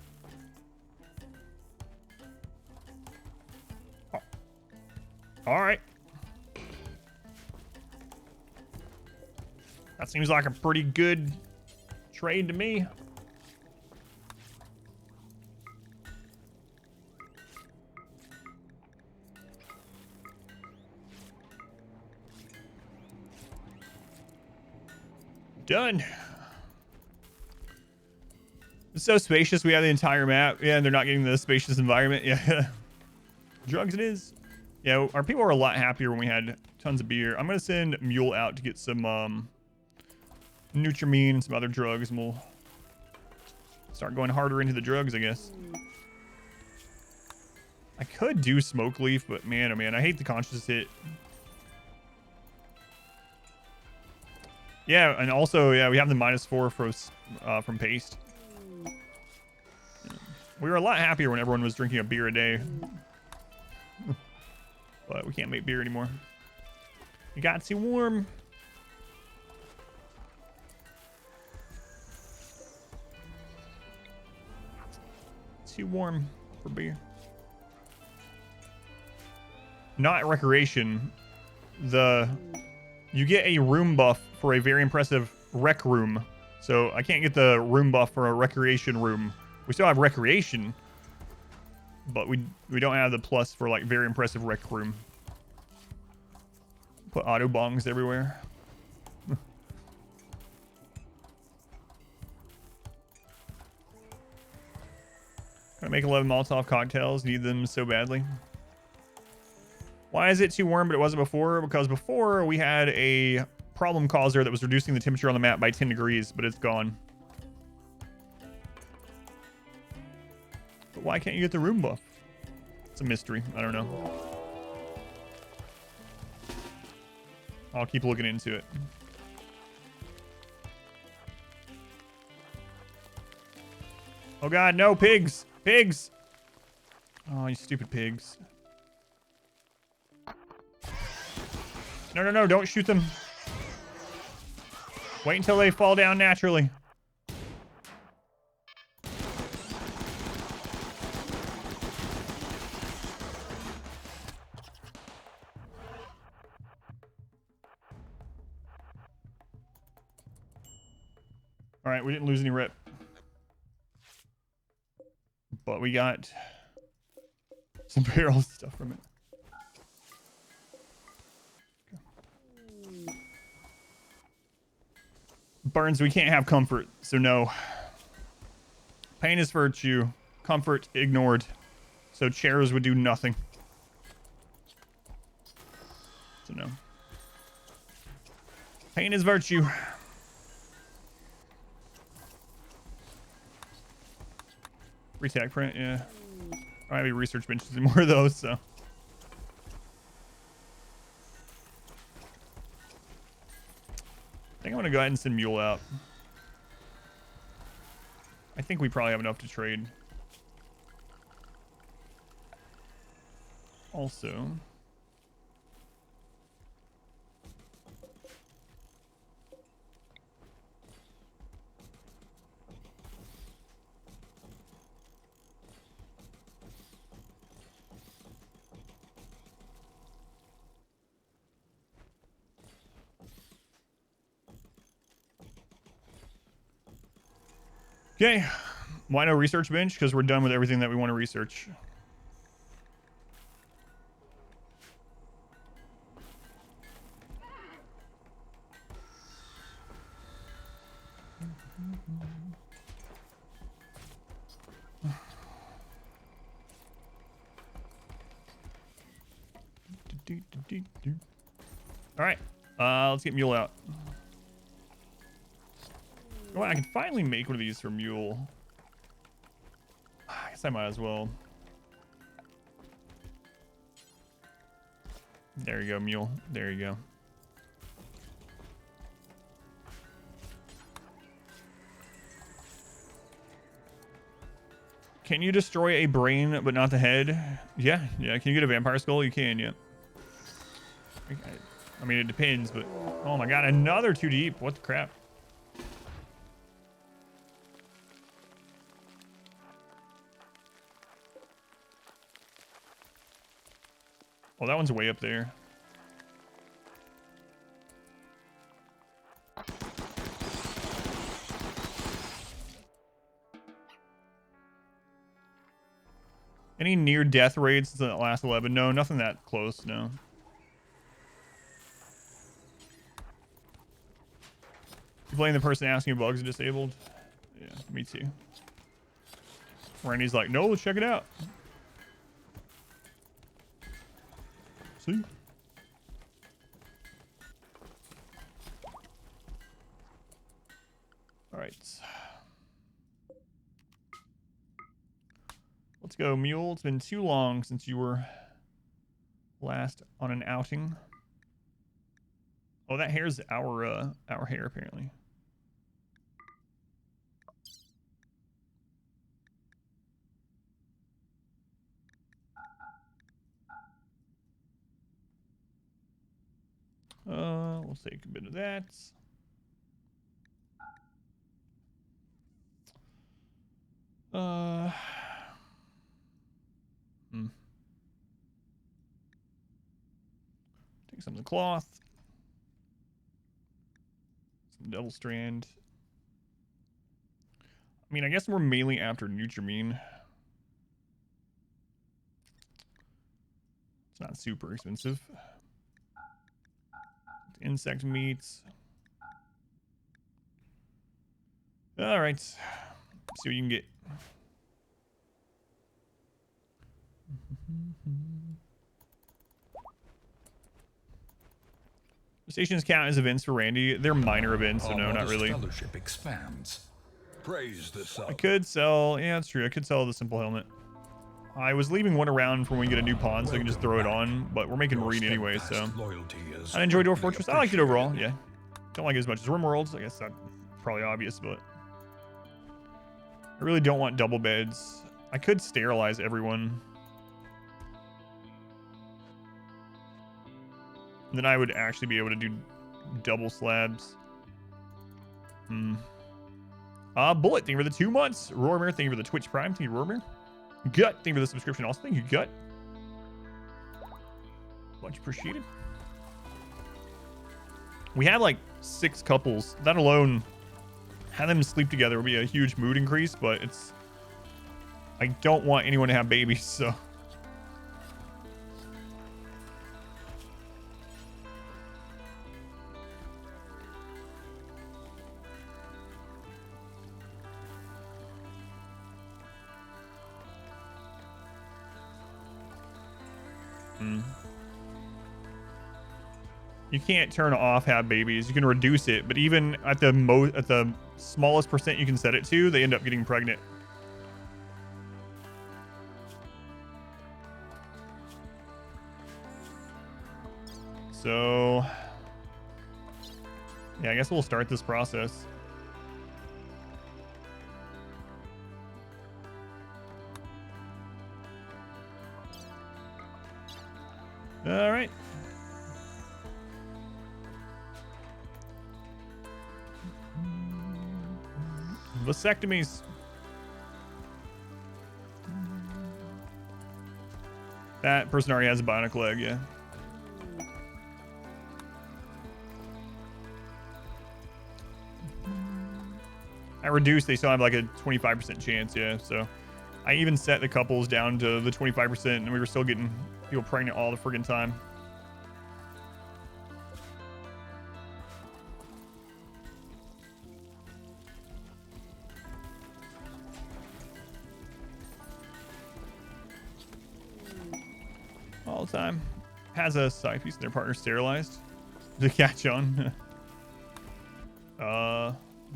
All right. That seems like a pretty good trade to me. Done. It's so spacious. We have the entire map. Yeah, and they're not getting the spacious environment. Yeah. Drugs it is. Yeah, our people were a lot happier when we had tons of beer. I'm going to send Mule out to get some Nutrimine and some other drugs, and we'll start going harder into the drugs, I guess. I could do Smoke Leaf, but man, oh man, I hate the conscious hit. Yeah, and also, yeah, we have the -4 from Paste. We were a lot happier when everyone was drinking a beer a day. But we can't make beer anymore. It got too warm. Too warm for beer. Not recreation. You get a room buff for a very impressive rec room. So I can't get the room buff for a recreation room. We still have recreation, but we don't have the plus for like very impressive rec room. Put auto bongs everywhere. Gonna make 11 Molotov cocktails. Need them so badly. Why is it too warm but it wasn't before? Because before we had a problem causer that was reducing the temperature on the map by 10 degrees, but it's gone. But why can't you get the room buff? It's a mystery. I don't know. I'll keep looking into it. Oh god, no, pigs! Pigs! Oh, you stupid pigs. No, no, no, don't shoot them. Wait until they fall down naturally. All right, we didn't lose any rep. But we got some barrel stuff from it. Burns, we can't have comfort, so no. Pain is virtue. Comfort ignored. So chairs would do nothing. So no. Pain is virtue. Retag print, yeah. I don't have any research benches anymore of those, so. I think I'm gonna go ahead and send Mule out. I think we probably have enough to trade. Also. Okay, why no research bench? Because we're done with everything that we want to research. All right, let's get Mule out. Well, I can finally make one of these for Mule. I guess I might as well. There you go, Mule. There you go. Can you destroy a brain but not the head? Yeah. Can you get a vampire skull? You can, yeah. I mean, it depends, but... Oh my god, another 2 deep. What the crap? Oh, that one's way up there. Any near-death raids since the last 11? No, nothing that close, no. You playing the person asking bugs are disabled? Yeah, me too. Randy's like, no, let's check it out. See? All right. Let's go, Mule. It's been too long since you were last on an outing. Oh, that hair's our hair, apparently. We'll take a bit of that. Take some of the cloth. Some devil strand. I mean, I guess we're mainly after Nutrimine. It's not super expensive. Insect meats. All right. See what you can get. The stations count as events for Randy. They're minor events, so no, not really. Fellowship expands. Praise the sun. I could sell. Yeah, that's true. I could sell the simple helmet. I was leaving one around for when we get a new pawn, so I can just throw it on. But we're making Marine anyway, so. I enjoy Dwarf Fortress. I like it overall. Yeah. Don't like it as much as RimWorld. I guess that's probably obvious, but I really don't want double beds. I could sterilize everyone. And then I would actually be able to do double slabs. Bullet, thank you for the 2 months. Rormer, thank you for the Twitch Prime. Thank you, Rormer. Gut, thank you for the subscription also. Thank you, Gut. Much appreciated. We have like 6 couples. That alone Have them sleep together would be a huge mood increase, but it's... I don't want anyone to have babies, so... You can't turn off have babies. You can reduce it, but even at the smallest percent you can set it to, they end up getting pregnant. So, yeah, I guess we'll start this process. All right. Vasectomies. That person already has a bionic leg, yeah. At reduced, they still have like a 25% chance, yeah. So I even set the couples down to the 25%, and we were still getting people pregnant all the friggin' time. All the time. Has a side piece and their partner sterilized to catch on.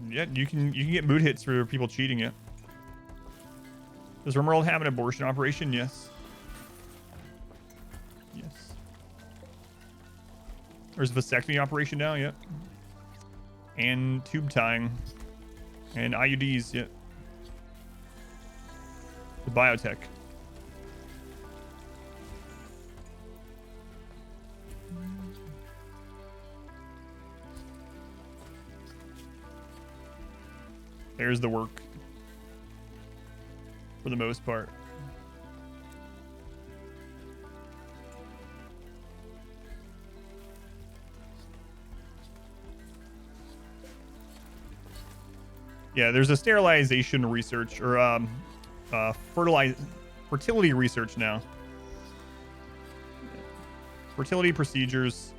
Yeah, you can get mood hits for people cheating it. Does RimWorld have an abortion operation? Yes. Yes. There's a vasectomy operation now, yep. And tube tying. And IUDs, yep. The biotech. There's the work. For the most part. Yeah, there's a sterilization research or fertility research now. Fertility procedures,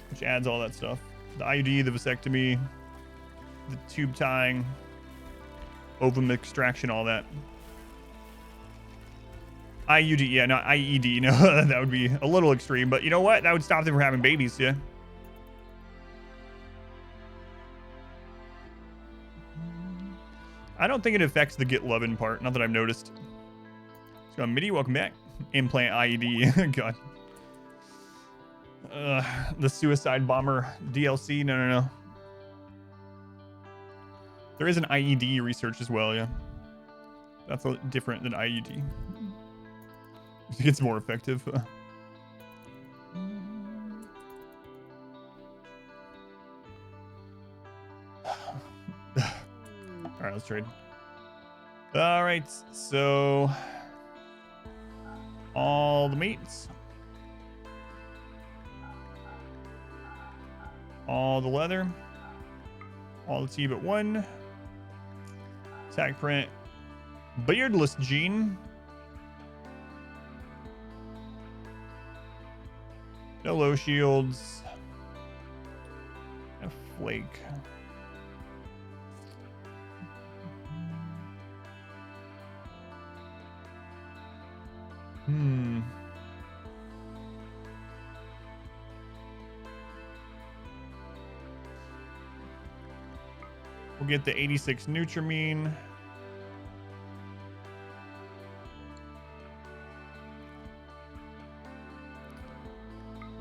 which adds all that stuff. The IUD, the vasectomy, the tube tying, ovum extraction, all that. IUD, yeah, not IED. No, that would be a little extreme, but you know what? That would stop them from having babies, yeah. I don't think it affects the get loving part, not that I've noticed. So, Midi, welcome back. Implant IED, God. The suicide bomber DLC, no. There is an IED research as well, yeah. That's a different than IUD. It's more effective. Alright, let's trade. Alright, so... all the meats. All the leather. All the tea but one. Tag print. Beardless gene. No low shields. A flake. We'll get the 86 Nutramine.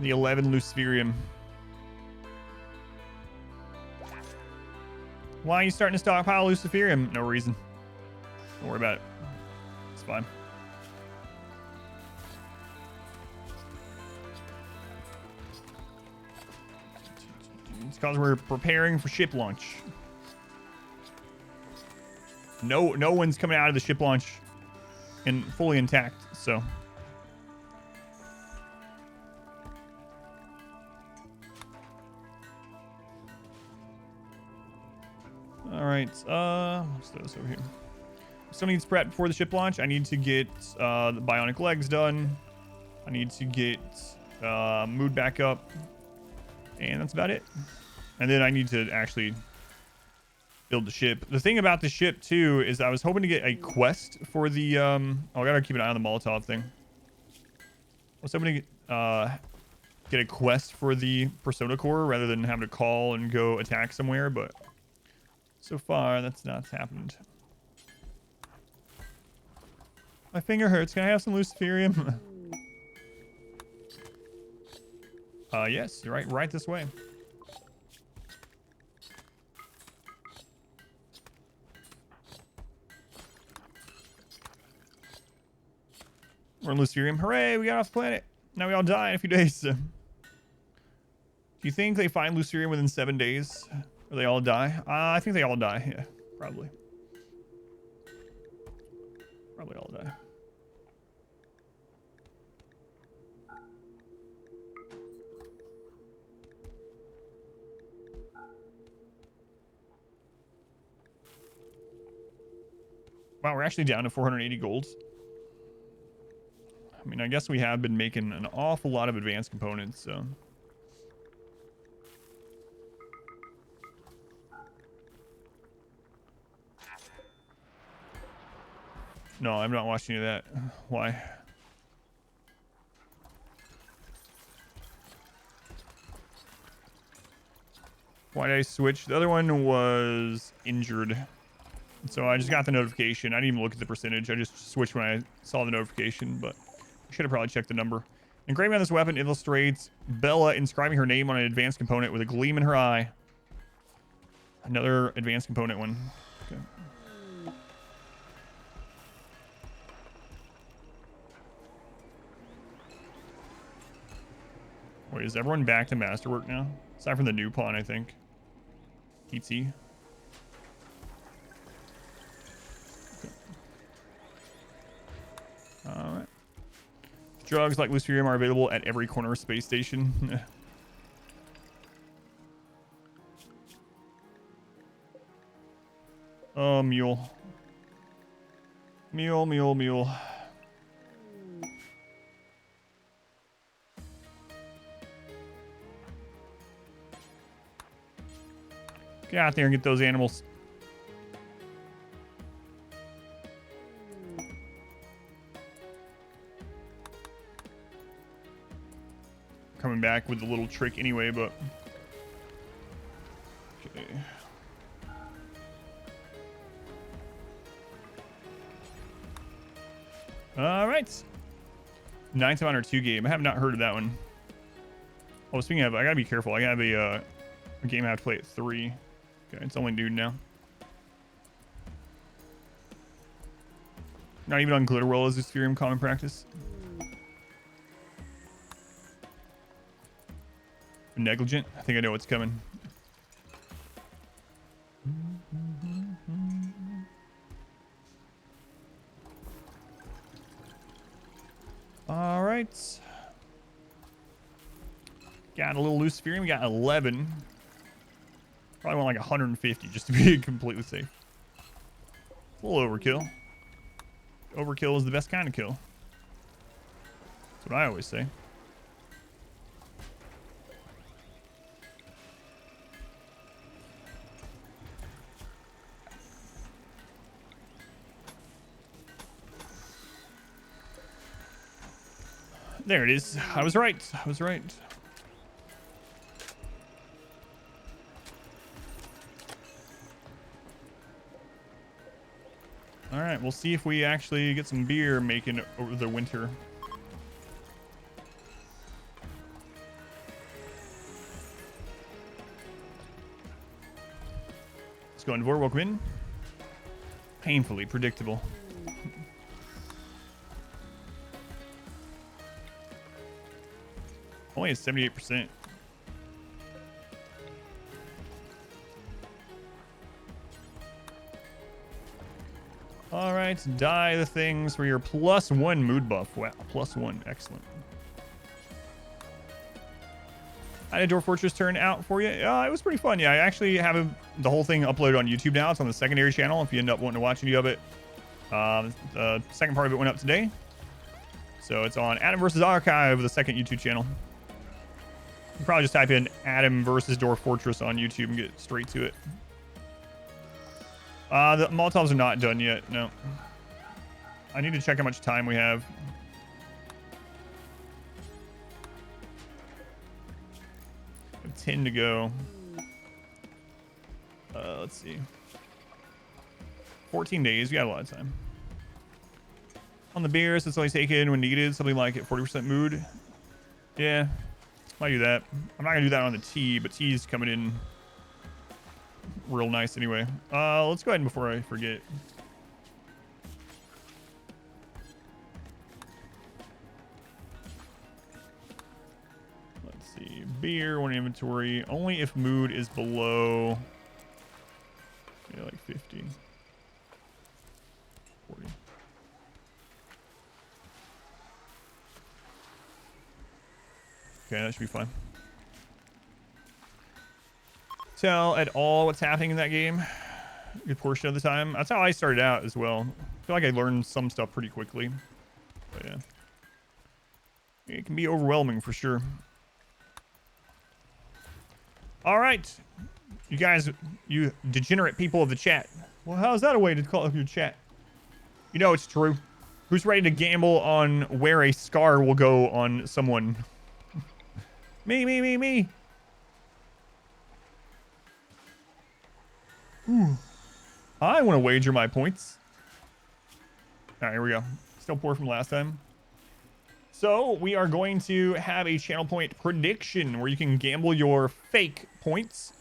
The 11 Luciferium. Why are you starting to stockpile Luciferium? No reason. Don't worry about it. It's fine. It's because we're preparing for ship launch. No one's coming out of the ship launch and fully intact, so. All right. Let's throw this over here. Still needs prep before the ship launch. I need to get the bionic legs done. I need to get mood back up. And that's about it. And then I need to actually build the ship. The thing about the ship, too, is I was hoping to get a quest for the... oh, I gotta keep an eye on the Molotov thing. I was hoping to get a quest for the Persona Core rather than having to call and go attack somewhere, but so far, that's not happened. My finger hurts. Can I have some Luciferium? Yes, you're right. Right this way. We're in Luciferium. Hooray, we got off the planet. Now we all die in a few days. Do you think they find Luciferium within 7 days? Or they all die? I think they all die. Yeah, probably. Probably all die. Wow, we're actually down to 480 golds. I mean, I guess we have been making an awful lot of advanced components, so... No, I'm not watching any of that. Why? Why did I switch? The other one was injured. So I just got the notification. I didn't even look at the percentage. I just switched when I saw the notification, but I should have probably checked the number. Engraving on this weapon illustrates Bella inscribing her name on an advanced component with a gleam in her eye. Another advanced component one. Okay. Wait, is everyone back to masterwork now? Aside from the new pawn, I think. PT. Alright. Drugs like Luciferium are available at every corner space station. Oh, mule. Mule. Get out there and get those animals. Coming back with a little trick anyway, but... Okay. Alright. 9th of Honor 2 game. I have not heard of that one. Oh, speaking of, I gotta be careful. I have a game I have to play at 3. Okay, it's only noon now. Not even on Glitterwell is Luciferium common practice. Negligent? I think I know what's coming. All right. Got a little Luciferium. We got 11. Probably want like 150 just to be completely safe. It's a little overkill. Overkill is the best kind of kill. That's what I always say. There it is. I was right. I was right. All right, we'll see if we actually get some beer making it over the winter. Let's go into Rocketman. Painfully predictable. Only at 78%. All right, die the things for your +1 mood buff. Wow, +1, excellent. How did Dwarf Fortress turn out for you? It was pretty fun. Yeah, I actually have the whole thing uploaded on YouTube now. It's on the secondary channel if you end up wanting to watch any of it. The second part of it went up today. So it's on Adam vs. Archive, the second YouTube channel. You can probably just type in Adam versus Dwarf Fortress on YouTube and get straight to it. The Molotovs are not done yet. No. I need to check how much time we have. We have 10 to go. Let's see. 14 days. We got a lot of time. On the beers, it's only taken when needed. Something like at 40% mood. Yeah. Might do that. I'm not going to do that on the tea, but tea's coming in real nice anyway. Let's go ahead and before I forget. Let's see. Beer, one inventory. Only if mood is below, yeah, like 50. 40. Okay, that should be fine. Tell at all what's happening in that game. A good portion of the time. That's how I started out as well. I feel like I learned some stuff pretty quickly. But yeah. It can be overwhelming for sure. All right. You guys, you degenerate people of the chat. Well, how's that a way to call up your chat? You know it's true. Who's ready to gamble on where a scar will go on someone? Me. Ooh. I want to wager my points. All right, here we go. Still poor from last time. So we are going to have a channel point prediction where you can gamble your fake points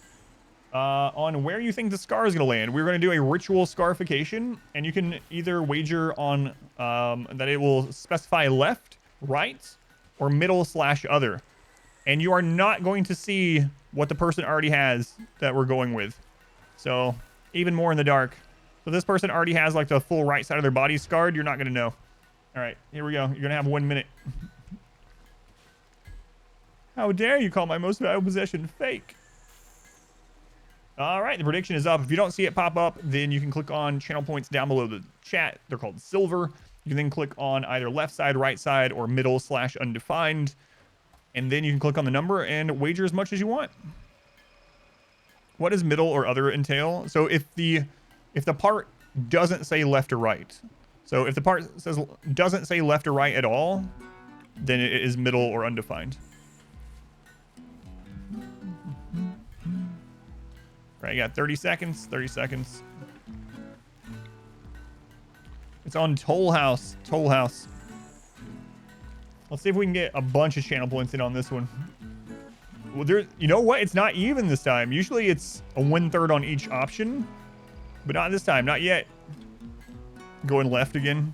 on where you think the scar is going to land. We're going to do a ritual scarification, and you can either wager on that it will specify left, right, or middle/other. And you are not going to see what the person already has that we're going with. So even more in the dark. So this person already has like the full right side of their body scarred. You're not going to know. All right, here we go. You're going to have 1 minute. How dare you call my most valuable possession fake? All right, the prediction is up. If you don't see it pop up, then you can click on channel points down below the chat. They're called silver. You can then click on either left side, right side, or middle/undefined. And then you can click on the number and wager as much as you want. What does middle or other entail? So if the part doesn't say left or right, so if the part doesn't say left or right at all, then it is middle or undefined. Right, you got 30 seconds. 30 seconds. It's on Toll House. Toll House. Let's see if we can get a bunch of channel points in on this one. Well, you know what? It's not even this time. Usually it's a 1/3 on each option, but not this time. Not yet. Going left again.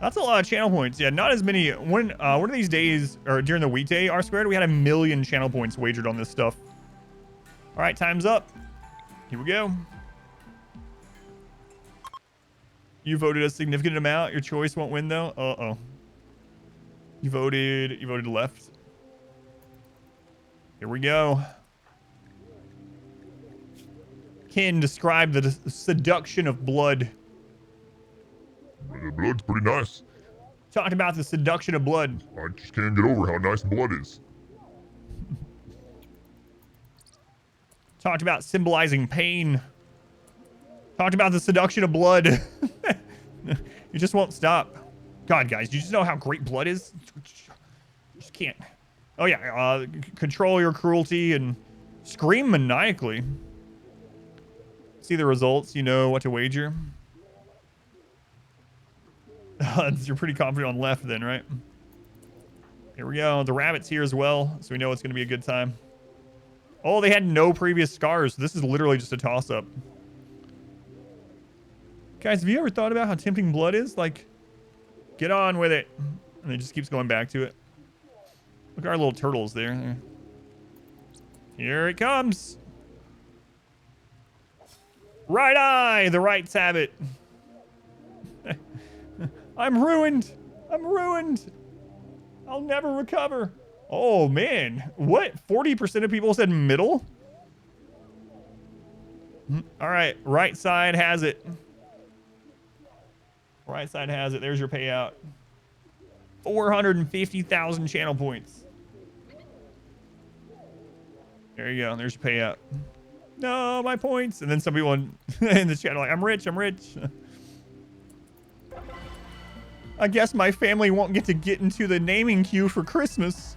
That's a lot of channel points. Yeah, not as many. One of these days, or during the weekday R-squared, we had 1 million channel points wagered on this stuff. All right, time's up. Here we go. You voted a significant amount. Your choice won't win though. Uh-oh. You voted left. Here we go. Ken, describe the seduction of blood. The blood's pretty nice. Talked about the seduction of blood. I just can't get over how nice blood is. Talked about symbolizing pain. Talked about the seduction of blood. You just won't stop. God, guys, do you just know how great blood is? You just can't. Oh, yeah. Control your cruelty and scream maniacally. See the results. You know what to wager. You're pretty confident on left then, right? Here we go. The rabbit's here as well, so we know it's going to be a good time. Oh, they had no previous scars. This is literally just a toss-up. Guys, have you ever thought about how tempting blood is? Like, get on with it. And it just keeps going back to it. Look at our little turtles there. Here it comes. Right eye, the right's habit. I'm ruined. I'm ruined. I'll never recover. Oh, man. What? 40% of people said middle? All right. Right side has it. Right side has it. There's your payout. 450,000 channel points. There you go. There's your payout. No, my points. And then some people in the chat are like, I'm rich. I'm rich. I guess my family won't get into the naming queue for Christmas.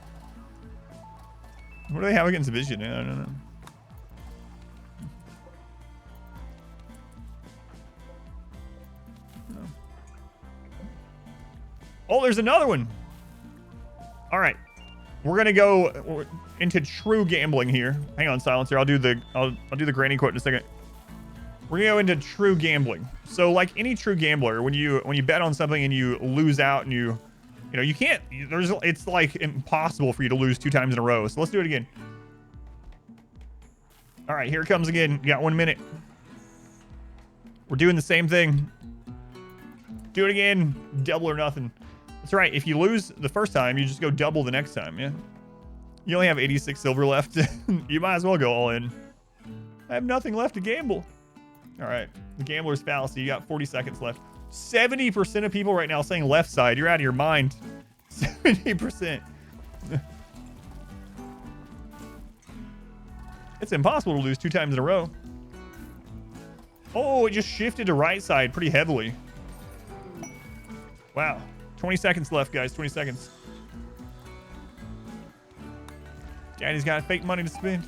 What do they have against Vision? I don't know. Oh, there's another one. All right. We're going to go into true gambling here. Hang on, Silencer. I'll do the granny quote in a second. We're going to go into true gambling. So like any true gambler, when you bet on something and you lose out and you can't, it's like impossible for you to lose 2 times in a row. So let's do it again. All right, here it comes again. You got 1 minute. We're doing the same thing. Do it again. Double or nothing. That's right. If you lose the first time, you just go double the next time. Yeah. You only have 86 silver left. You might as well go all in. I have nothing left to gamble. All right. The gambler's fallacy. You got 40 seconds left. 70% of people right now saying left side. You're out of your mind. 70%. It's impossible to lose 2 times in a row. Oh, it just shifted to right side pretty heavily. Wow. 20 seconds left, guys. 20 seconds. Daddy's got fake money to spend.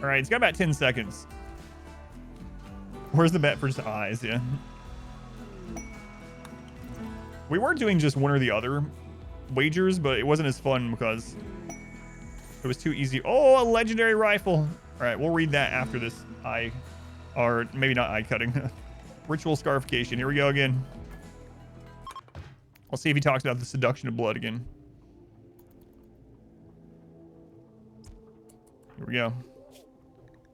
All right, it's got about 10 seconds. Where's the bet for just eyes? Yeah. We were doing just one or the other wagers, but it wasn't as fun because it was too easy. Oh, a legendary rifle. All right, we'll read that after this eye, or maybe not eye cutting. Ritual scarification. Here we go again. I'll see if he talks about the seduction of blood again. Here we go.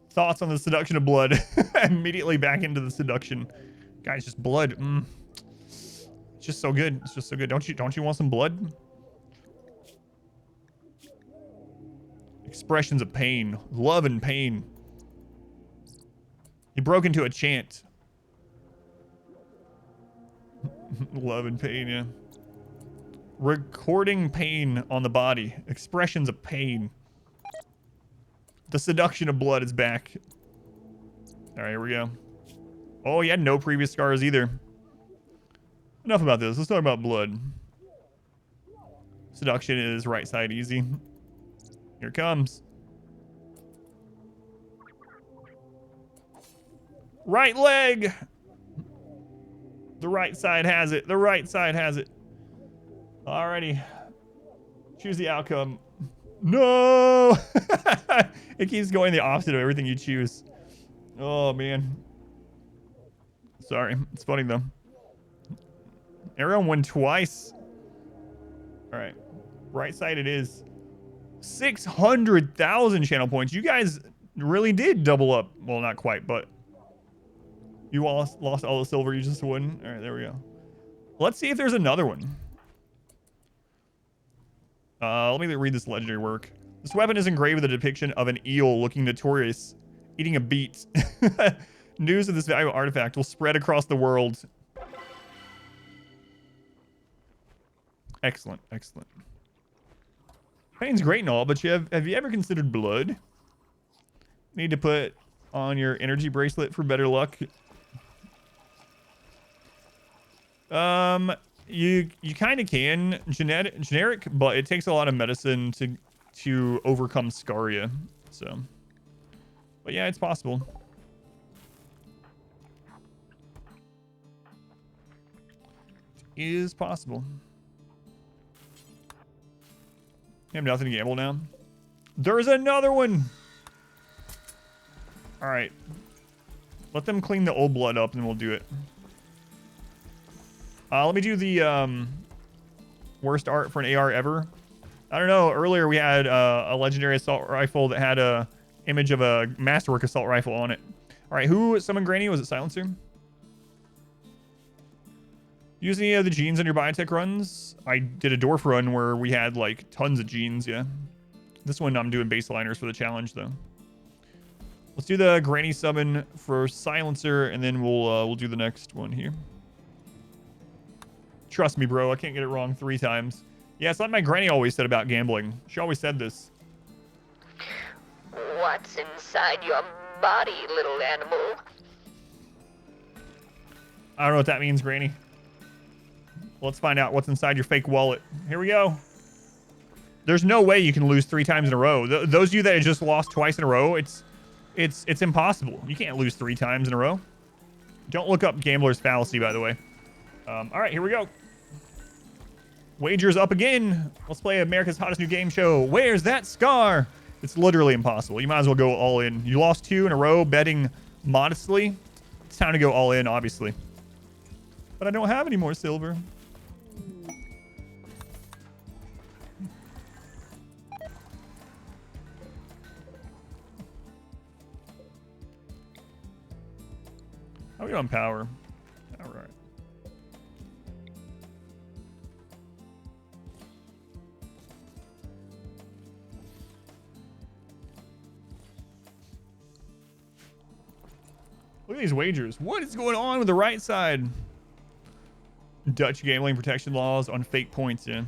Thoughts on the seduction of blood. Immediately back into the seduction. Guys, just blood. It's just so good. It's just so good. Don't you want some blood? Expressions of pain. Love and pain. He broke into a chant. Love and pain, yeah. Recording pain on the body. Expressions of pain. The seduction of blood is back. All right, here we go. Oh, he had no previous scars either. Enough about this. Let's talk about blood. Seduction is right side easy. Here it comes. Right leg. The right side has it. The right side has it. Alrighty. Choose the outcome. No! It keeps going the opposite of everything you choose. Oh, man. Sorry. It's funny, though. Everyone won twice. Alright. Right side it is. 600,000 channel points. You guys really did double up. Well, not quite, but you lost all the silver you just won. All right, there we go. Let's see if there's another one. Let me read this legendary work. This weapon is engraved with a depiction of an eel looking notorious, eating a beet. News of this valuable artifact will spread across the world. Excellent, excellent. Pain's great and all, but have you ever considered blood? Need to put on your energy bracelet for better luck. You kind of can generic, but it takes a lot of medicine to overcome scaria. So, but yeah, it's possible. It is possible. You have nothing to gamble now. There's another one. All right. Let them clean the old blood up and we'll do it. Let me do the worst art for an AR ever. I don't know. Earlier we had a legendary assault rifle that had a image of a masterwork assault rifle on it. All right. Who summoned Granny? Was it Silencer? Use any of the genes on your biotech runs? I did a dwarf run where we had like tons of genes, yeah. This one I'm doing baseliners for the challenge though. Let's do the granny summon for silencer, and then we'll do the next one here. Trust me, bro, I can't get it wrong 3 times. Yeah, it's like my granny always said about gambling. She always said this. What's inside your body, little animal? I don't know what that means, granny. Let's find out what's inside your fake wallet. Here we go. There's no way you can lose 3 times in a row. Those of you that have just lost twice in a row, it's impossible. You can't lose 3 times in a row. Don't look up gambler's fallacy, by the way. All right, here we go. Wagers up again. Let's play America's hottest new game show. Where's that scar? It's literally impossible. You might as well go all in. You lost 2 in a row betting modestly. It's time to go all in, obviously. But I don't have any more silver. How are we on power? All right. Look at these wagers. What is going on with the right side? Dutch gambling protection laws on fake points, yeah.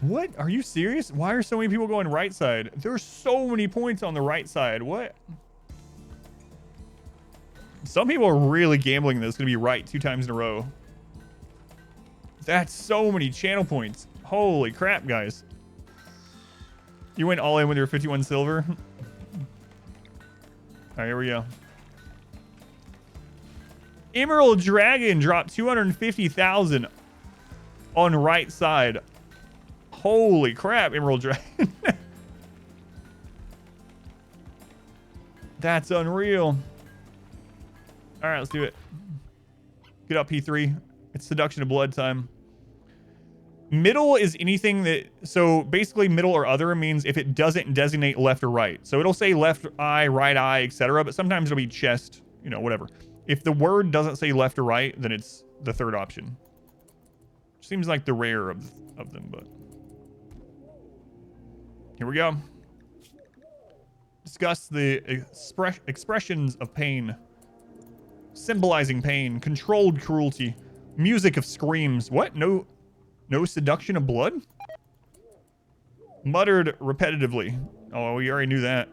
What? Are you serious? Why are so many people going right side? There's so many points on the right side. What? Some people are really gambling this. It's going to be right 2 times in a row. That's so many channel points. Holy crap, guys. You went all in with your 51 silver? All right, here we go. Emerald Dragon dropped 250,000 on right side. Holy crap, Emerald Dragon. That's unreal. All right, let's do it. Get up, P3. It's seduction of blood time. Middle is anything that... So basically middle or other means if it doesn't designate left or right. So it'll say left eye, right eye, etc. But sometimes it'll be chest, you know, whatever. If the word doesn't say left or right, then it's the third option. Seems like the rare of them, but... Here we go. Discuss the expressions of pain. Symbolizing pain. Controlled cruelty. Music of screams. What? No seduction of blood? Muttered repetitively. Oh, we already knew that.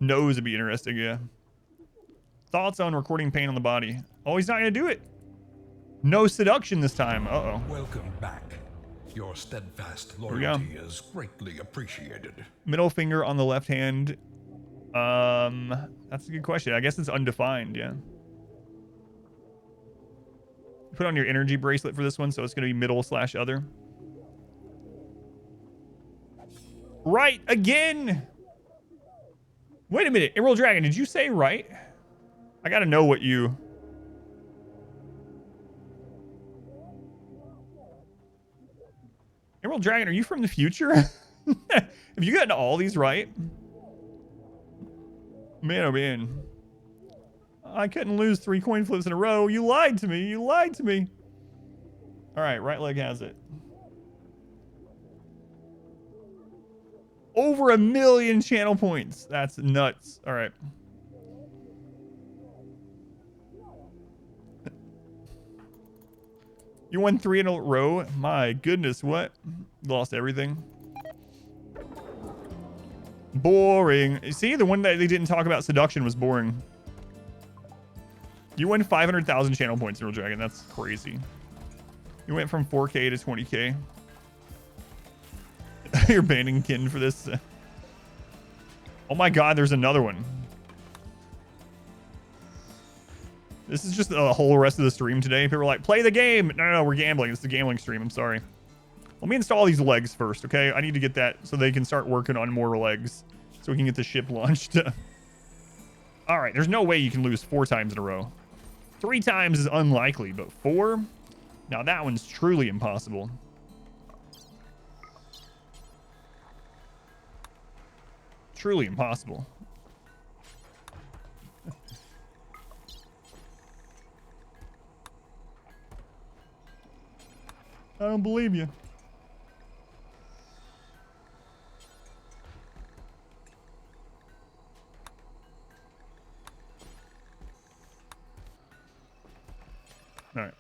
Nose would be interesting, yeah. Thoughts on recording pain on the body. Oh, he's not gonna do it. No seduction this time. Uh-oh. Welcome back. Your steadfast loyalty is greatly appreciated. Middle finger on the left hand. That's a good question. I guess it's undefined, yeah. Put on your energy bracelet for this one, so it's going to be middle/other. Right again! Wait a minute. Emerald Dragon, did you say right? I got to know what you... Emerald Dragon, are you from the future? Have you gotten all these right? Man, oh man. I couldn't lose 3 coin flips in a row. You lied to me. You lied to me. All right, right leg has it. Over 1 million channel points. That's nuts. All right. You won 3 in a row? My goodness, what? Lost everything. Boring. See, the one that they didn't talk about seduction was boring. You won 500,000 channel points, Real Dragon. That's crazy. You went from 4K to 20K. You're banning Kin for this. Oh my god, there's another one. This is just the whole rest of the stream today. People are like, play the game. No, we're gambling. It's the gambling stream. I'm sorry. Let me install these legs first, okay? I need to get that so they can start working on more legs so we can get the ship launched. All right, there's no way you can lose 4 times in a row. 3 times is unlikely, but 4? Now that one's truly impossible. Truly impossible. I don't believe you. All right.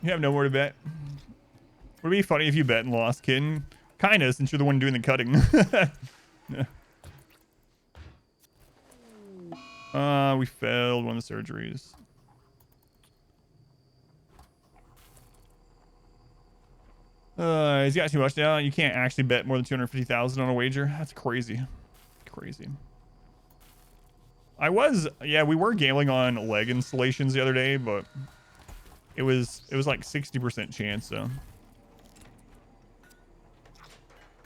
You have no more to bet. Would it be funny if you bet and lost, kitten? Kinda, since you're the one doing the cutting. Yeah. We failed one of the surgeries. He's got too much now. You can't actually bet more than 250,000 on a wager. That's crazy. Crazy. Yeah, we were gambling on leg installations the other day, but it was like 60% chance, so.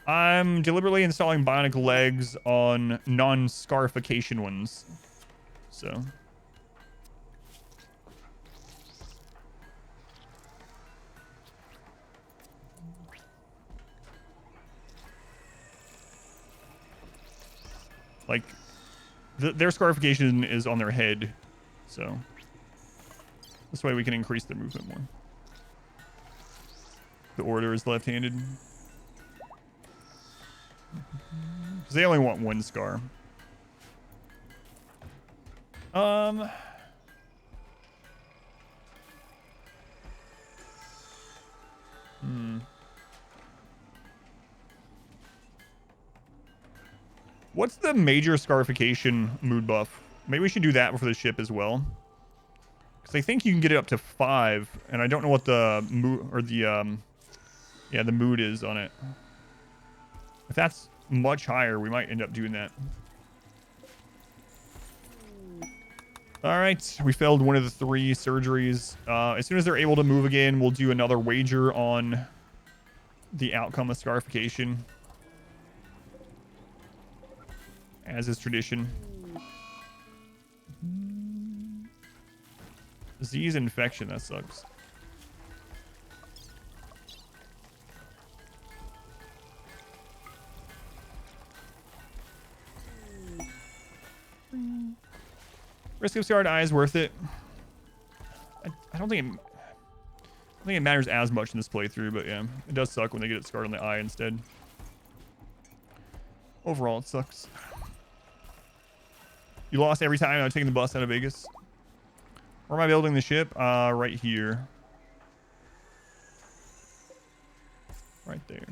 I'm deliberately installing bionic legs on non-scarification ones. So. Like, their scarification is on their head, so this way we can increase their movement more. The order is left-handed. Because they only want one scar. What's the major scarification mood buff? Maybe we should do that for the ship as well. Because I think you can get it up to 5, and I don't know what the mood or the yeah, the mood is on it. If that's much higher, we might end up doing that. All right, we failed one of the 3 surgeries. As soon as they're able to move again, we'll do another wager on the outcome of scarification. As is tradition. Disease infection, that sucks. Risk of scarred eye is worth it. I don't think it matters as much in this playthrough, but yeah, it does suck when they get it scarred on the eye instead. Overall, it sucks. You lost every time I was taking the bus out of Vegas. Where am I building the ship? Right here. Right there.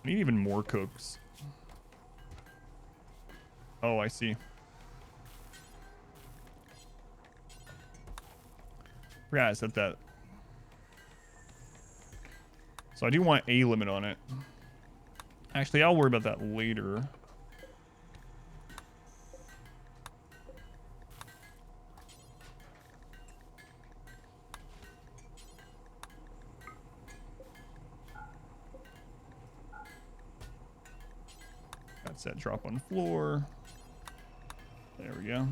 I need even more cooks. Oh, I see. Forgot I set that. So I do want a limit on it. Actually, I'll worry about that later. Got set drop on floor. There we go.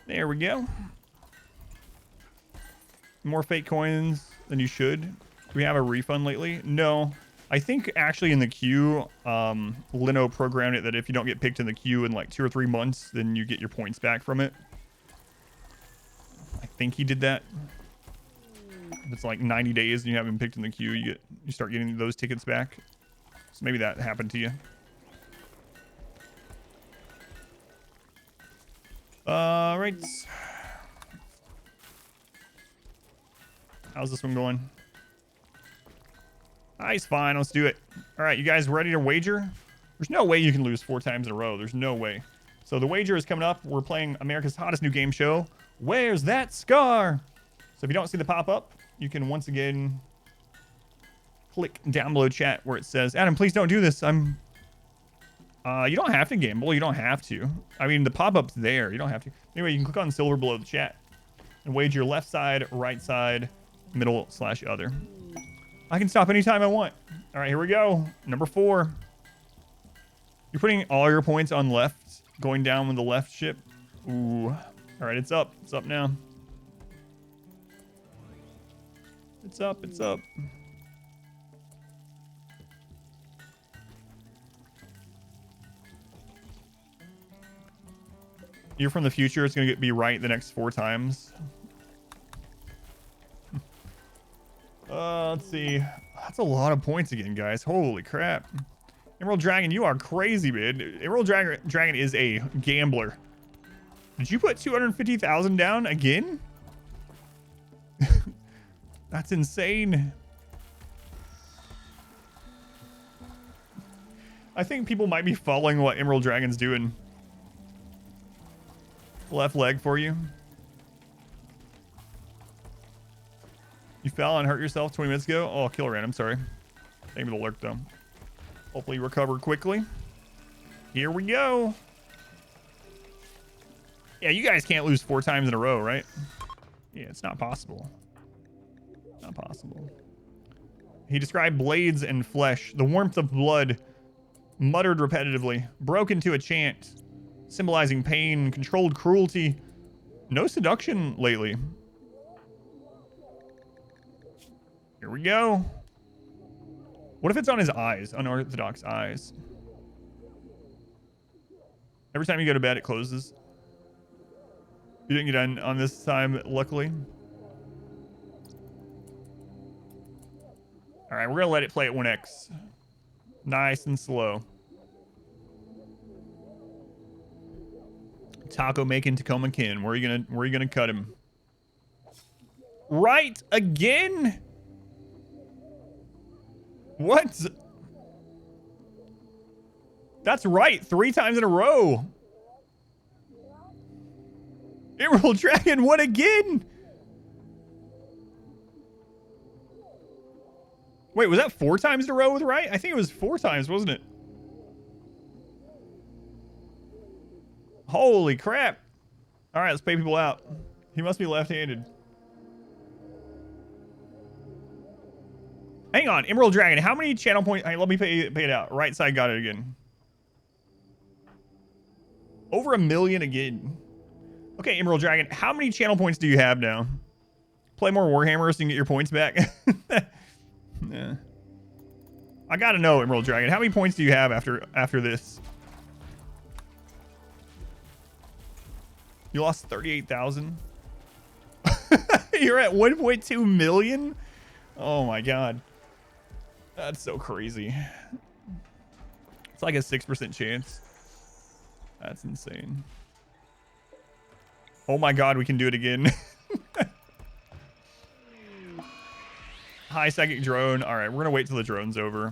There we go. More fake coins than you should. Do we have a refund lately? No. I think actually in the queue, Lino programmed it that if you don't get picked in the queue in like 2 or 3 months, then you get your points back from it. I think he did that. If it's like 90 days and you haven't been picked in the queue, you start getting those tickets back. So maybe that happened to you. Right. How's this one going? Nice, fine. Let's do it. All right, you guys ready to wager? There's no way you can lose 4 times in a row. There's no way. So the wager is coming up. We're playing America's hottest new game show. Where's that scar? So if you don't see the pop-up, you can once again click down below chat where it says, Adam, please don't do this. You don't have to gamble. You don't have to. I mean, the pop-up's there. You don't have to. Anyway, you can click on silver below the chat and wager left side, right side, middle/other. I can stop anytime I want. All right, here we go. Number 4. You're putting all your points on left, going down with the left ship. Ooh. All right, it's up. It's up now. It's up. It's up. You're from the future. It's going to be right the next 4 times. Let's see. That's a lot of points again, guys. Holy crap. Emerald Dragon, you are crazy, man. Emerald Dragon is a gambler. Did you put 250,000 down again? That's insane. I think people might be following what Emerald Dragon's doing. Left leg for you. You fell and hurt yourself 20 minutes ago? Oh, killer ran. I'm sorry. Thank you for the lurk, though. Hopefully you recover quickly. Here we go. Yeah, you guys can't lose 4 times in a row, right? Yeah, it's not possible. Not possible. He described blades and flesh, the warmth of blood, muttered repetitively, broke into a chant, symbolizing pain, controlled cruelty. No seduction lately. Here we go. What if it's on his eyes? Unorthodox eyes. Every time you go to bed, it closes. You didn't get on this time, luckily. All right, we're gonna let it play at 1x. Nice and slow. Taco making Tacoma Kin. Where are you gonna cut him? Right again? What? That's right. 3 times in a row. Emerald Dragon won again. Wait, was that 4 times in a row with right? I think it was 4 times, wasn't it? Holy crap. All right, let's pay people out. He must be left-handed. Hang on, Emerald Dragon, how many channel points? Hey, let me pay it out. Right side got it again. Over 1 million again. Okay, Emerald Dragon, how many channel points do you have now? Play more Warhammer so you can get your points back. Yeah. I gotta know, Emerald Dragon, how many points do you have after this? You lost 38,000. You're at 1.2 million? Oh my god. That's so crazy. It's like a 6% chance. That's insane. Oh my god, we can do it again. High psychic drone. All right, we're gonna wait till the drone's over.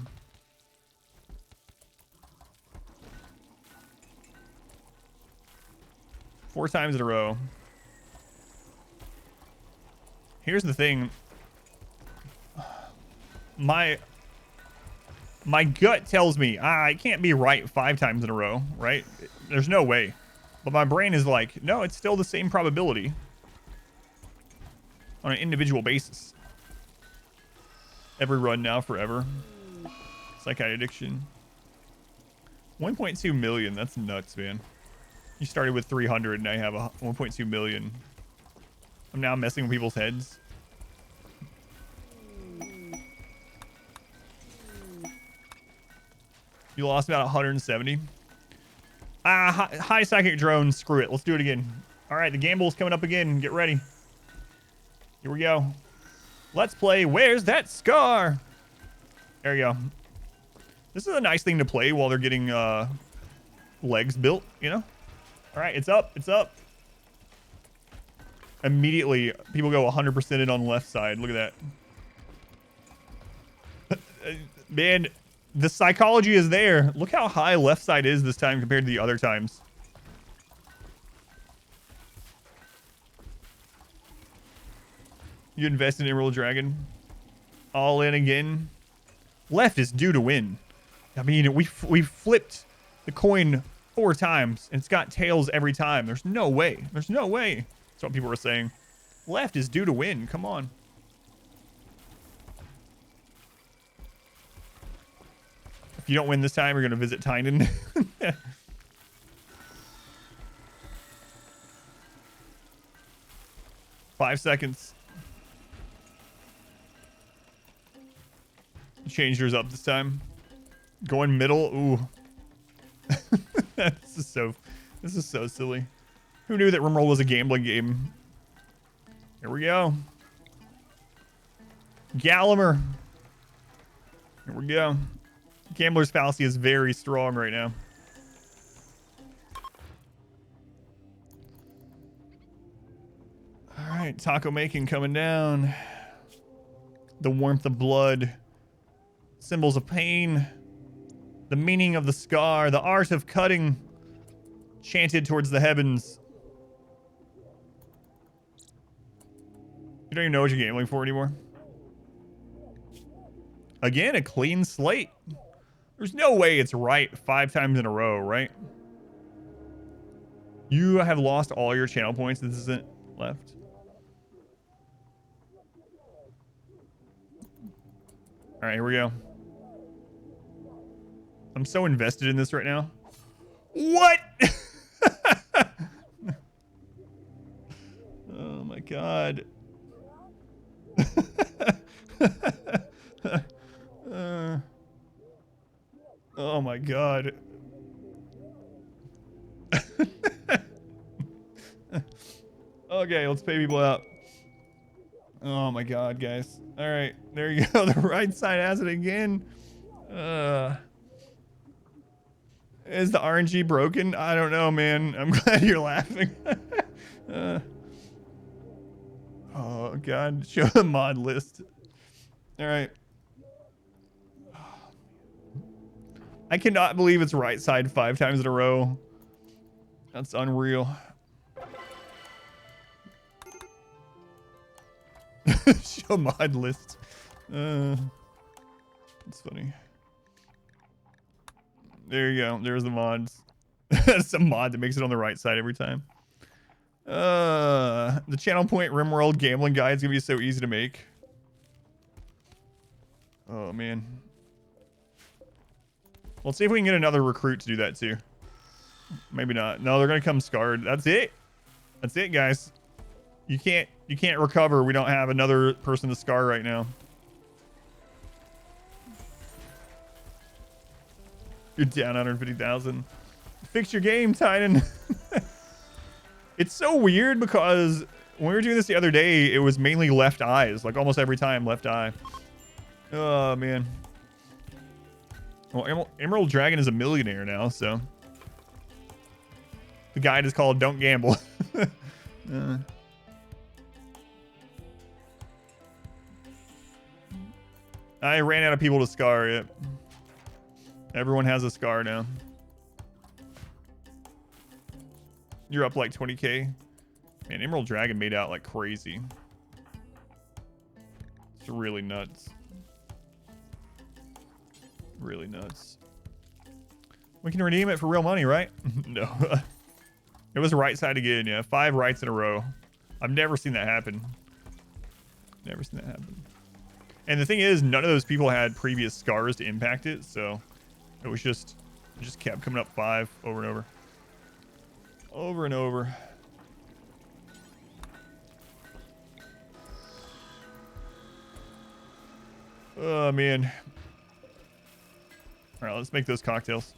Four times in a row. Here's the thing. My gut tells me I can't be right 5 times in a row, right? There's no way. But my brain is like, no, it's still the same probability on an individual basis. Every run now, forever. Psychiatric addiction. 1.2 million. That's nuts, man. You started with 300, and now you have a 1.2 million. I'm now messing with people's heads. You lost about 170. High psychic drone. Screw it. Let's do it again. All right, the gamble's coming up again. Get ready. Here we go. Let's play Where's That Scar? There you go. This is a nice thing to play while they're getting legs built, you know? All right, it's up. It's up. Immediately, people go 100% in on the left side. Look at that. Man, the psychology is there. Look how high left side is this time compared to the other times. You invest in Emerald Dragon. All in again. Left is due to win. I mean, we flipped the coin 4 times, and it's got tails every time. There's no way. There's no way. That's what people were saying. Left is due to win. Come on. If you don't win this time, you're going to visit Tynan. 5 seconds. Changed yours up this time. Going middle. Ooh. This is so silly. Who knew that RimWorld was a gambling game? Here we go. Gallimer. Here we go. Gambler's fallacy is very strong right now. All right, taco making coming down. The warmth of blood. Symbols of pain. The meaning of the scar. The art of cutting. Chanted towards the heavens. You don't even know what you're gambling for anymore. Again, a clean slate. There's no way it's right 5 times in a row, right? You have lost all your channel points. This isn't left. All right, here we go. I'm so invested in this right now. What? Oh my god. Oh my god. Okay, let's pay people out. Oh my god, guys. All right, there you go. The right side has it again. Is the RNG broken? I don't know, man. I'm glad you're laughing. Oh god, show the mod list. All right. I cannot believe it's right side 5 times in a row. That's unreal. Show mod list. That's funny. There you go. There's the mods. That's a mod that makes it on the right side every time. The channel point RimWorld gambling guide is gonna be so easy to make. Oh man. Let's see if we can get another recruit to do that too. Maybe not. No, they're gonna come scarred. That's it. That's it, guys. You can't recover. We don't have another person to scar right now. You're down 150,000. Fix your game, Titan. It's so weird because when we were doing this the other day, it was mainly left eyes. Like almost every time, left eye. Oh, man. Well, Emerald Dragon is a millionaire now, so. The guide is called Don't Gamble. I ran out of people to scar it. Everyone has a scar now. You're up like 20k. Man, Emerald Dragon made out like crazy. It's really nuts. Really nuts. We can redeem it for real money, right? No. It was right side again, yeah. 5 rights in a row. I've never seen that happen. Never seen that happen. And the thing is, none of those people had previous scars to impact it, so it was just kept coming up 5 over and over. Over and over. Oh, man. All right, let's make those cocktails.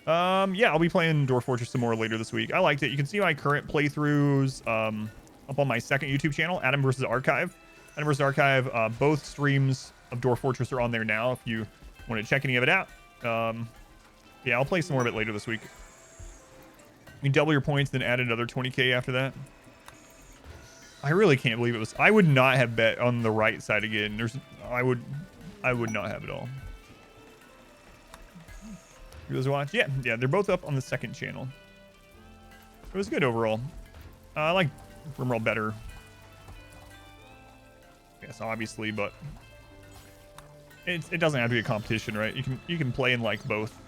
Yeah, I'll be playing Dwarf Fortress some more later this week. I liked it. You can see my current playthroughs up on my second YouTube channel, Adam vs. Archive. Adam vs. Archive, both streams of Dwarf Fortress are on there now if you want to check any of it out. Yeah, I'll play some more of it later this week. You can double your points, then add another 20k after that. I really can't believe it was. I would not have bet on the right side again. I would not have it all. You guys watch? Yeah, they're both up on the second channel. It was good overall. I like RimWorld better. Yes, obviously, but it doesn't have to be a competition, right? You can play in like both.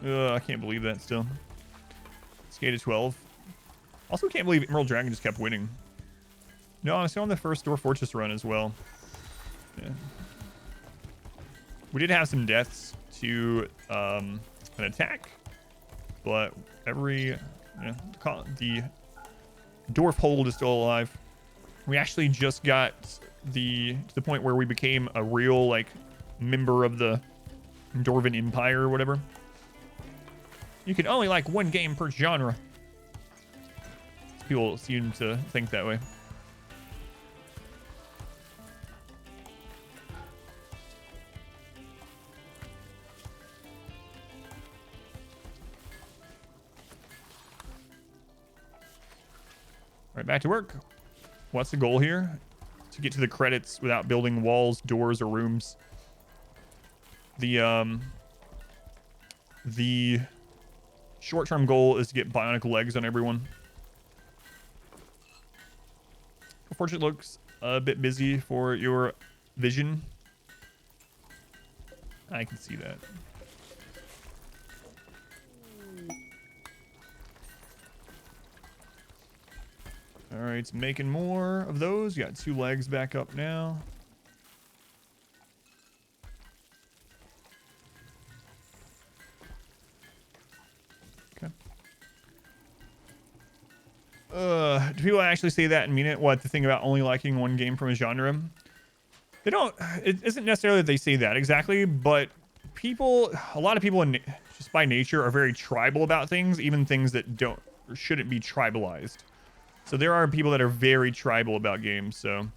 I can't believe that still. Skated 12. Also can't believe Emerald Dragon just kept winning. No, I saw on the first Dwarf Fortress run as well. Yeah. We did have some deaths to an attack, but the Dwarf Hold is still alive. We actually just got to the point where we became a real like member of the Dwarven Empire or whatever. You can only like one game per genre. People seem to think that way. All right, back to work. What's the goal here? To get to the credits without building walls, doors, or rooms. The short-term goal is to get bionic legs on everyone. Unfortunately, it looks a bit busy for your vision. I can see that. All right, it's making more of those. Got 2 legs back up now. Okay. Do people actually say that and mean it? What, the thing about only liking one game from a genre? They don't. It isn't necessarily that they say that exactly, but people, a lot of people, just by nature, are very tribal about things, even things that don't or shouldn't be tribalized. So there are people that are very tribal about games. So,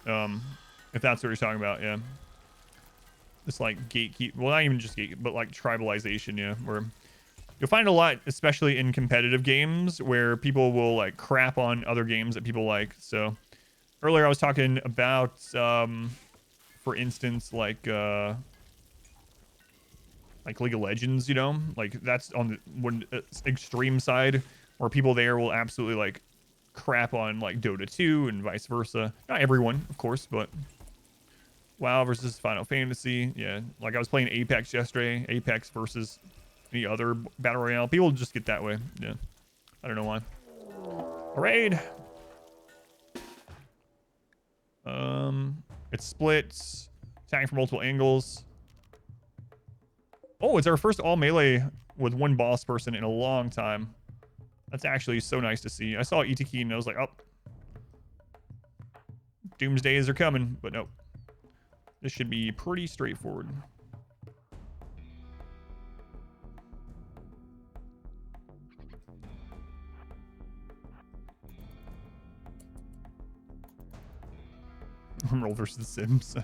if that's what you're talking about, yeah. It's like gatekeep. Well, not even just gatekeep, but like tribalization, yeah. Where you'll find a lot, especially in competitive games, where people will like crap on other games that people like. So earlier I was talking about, for instance, like League of Legends. You know, like that's on the one extreme side where people there will absolutely like crap on like Dota 2 and vice versa. Not everyone, of course, but WoW versus Final Fantasy. Yeah, like I was playing Apex yesterday. Apex versus any other battle royale. People just get that way. Yeah, I don't know why. A raid. It splits. Attacking from multiple angles. Oh, it's our first all melee with one boss person in a long time. That's actually so nice to see. I saw ETK and I was like, oh, doomsdays are coming, but nope. This should be pretty straightforward. RimWorld versus The Sims.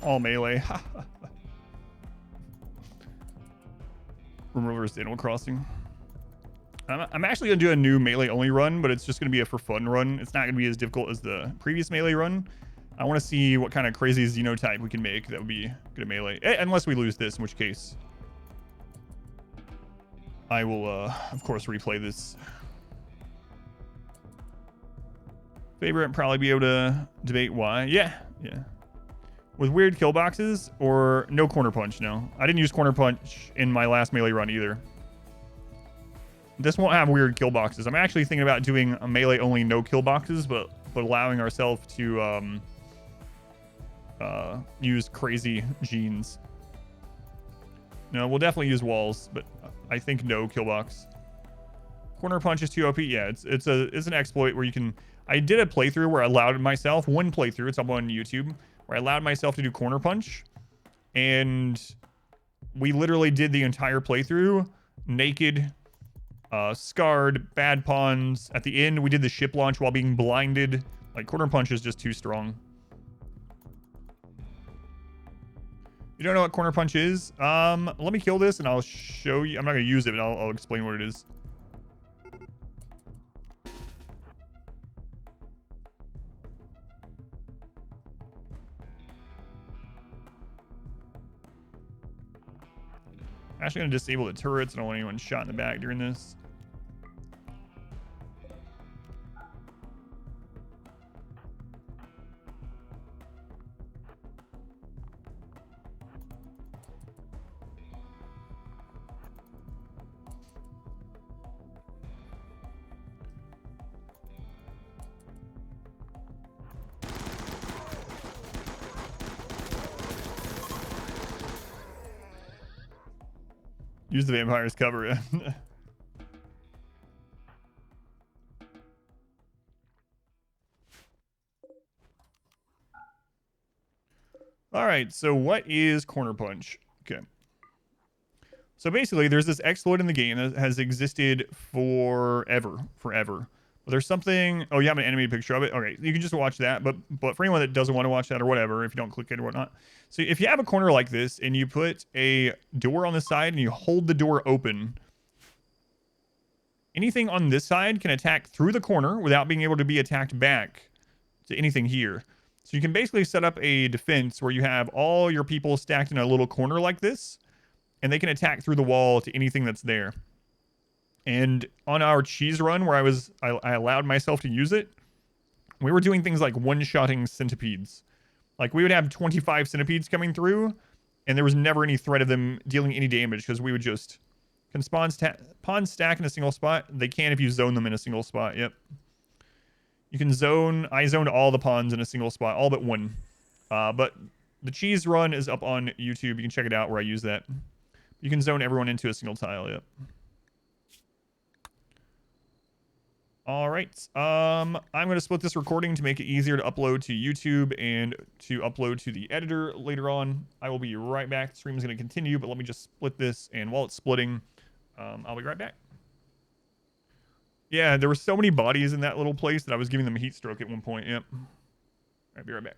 All melee. RimWorld versus Animal Crossing. I'm actually going to do a new melee only run, but it's just going to be a for fun run. It's not going to be as difficult as the previous melee run. I want to see what kind of crazy xenotype we can make that would be good at melee. Unless we lose this, in which case I will, of course, replay this. Favorite, probably be able to debate why. Yeah. With weird kill boxes or no corner punch, no. I didn't use corner punch in my last melee run either. This won't have weird kill boxes. I'm actually thinking about doing a melee only no kill boxes, but allowing ourselves to use crazy genes. No, we'll definitely use walls, but I think no kill box. Corner punch is too OP. Yeah, it's an exploit where you can. I did a playthrough where I allowed myself one playthrough. It's up on YouTube. Where I allowed myself to do corner punch, and we literally did the entire playthrough naked, scarred, bad pawns. At the end, we did the ship launch while being blinded. Like, corner punch is just too strong. You don't know what corner punch is? Let me kill this and I'll show you. I'm not gonna use it, but I'll explain what it is. I'm actually going to disable the turrets. I don't want anyone shot in the back during this. Use the vampire's cover. Yeah. All right, so what is corner punch? Okay. So basically, there's this exploit in the game that has existed forever. But there's something. Oh, you have an animated picture of it. Okay, you can just watch that. But for anyone that doesn't want to watch that or whatever, if you don't click it or whatnot, so if you have a corner like this and you put a door on the side and you hold the door open, anything on this side can attack through the corner without being able to be attacked back to anything here. So you can basically set up a defense where you have all your people stacked in a little corner like this, and they can attack through the wall to anything that's there. And on our cheese run where I allowed myself to use it, we were doing things like one-shotting centipedes. Like we would have 25 centipedes coming through, and there was never any threat of them dealing any damage because we would just pawns stack in a single spot. They can if you zone them in a single spot. Yep. You can zone. I zoned all the pawns in a single spot, all but one. But the cheese run is up on YouTube. You can check it out where I use that. You can zone everyone into a single tile. Yep. All right. I'm going to split this recording to make it easier to upload to YouTube and to upload to the editor later on. I will be right back. The stream is going to continue, but let me just split this. And while it's splitting, I'll be right back. Yeah, there were so many bodies in that little place that I was giving them a heat stroke at one point. Yep. All right, be right back.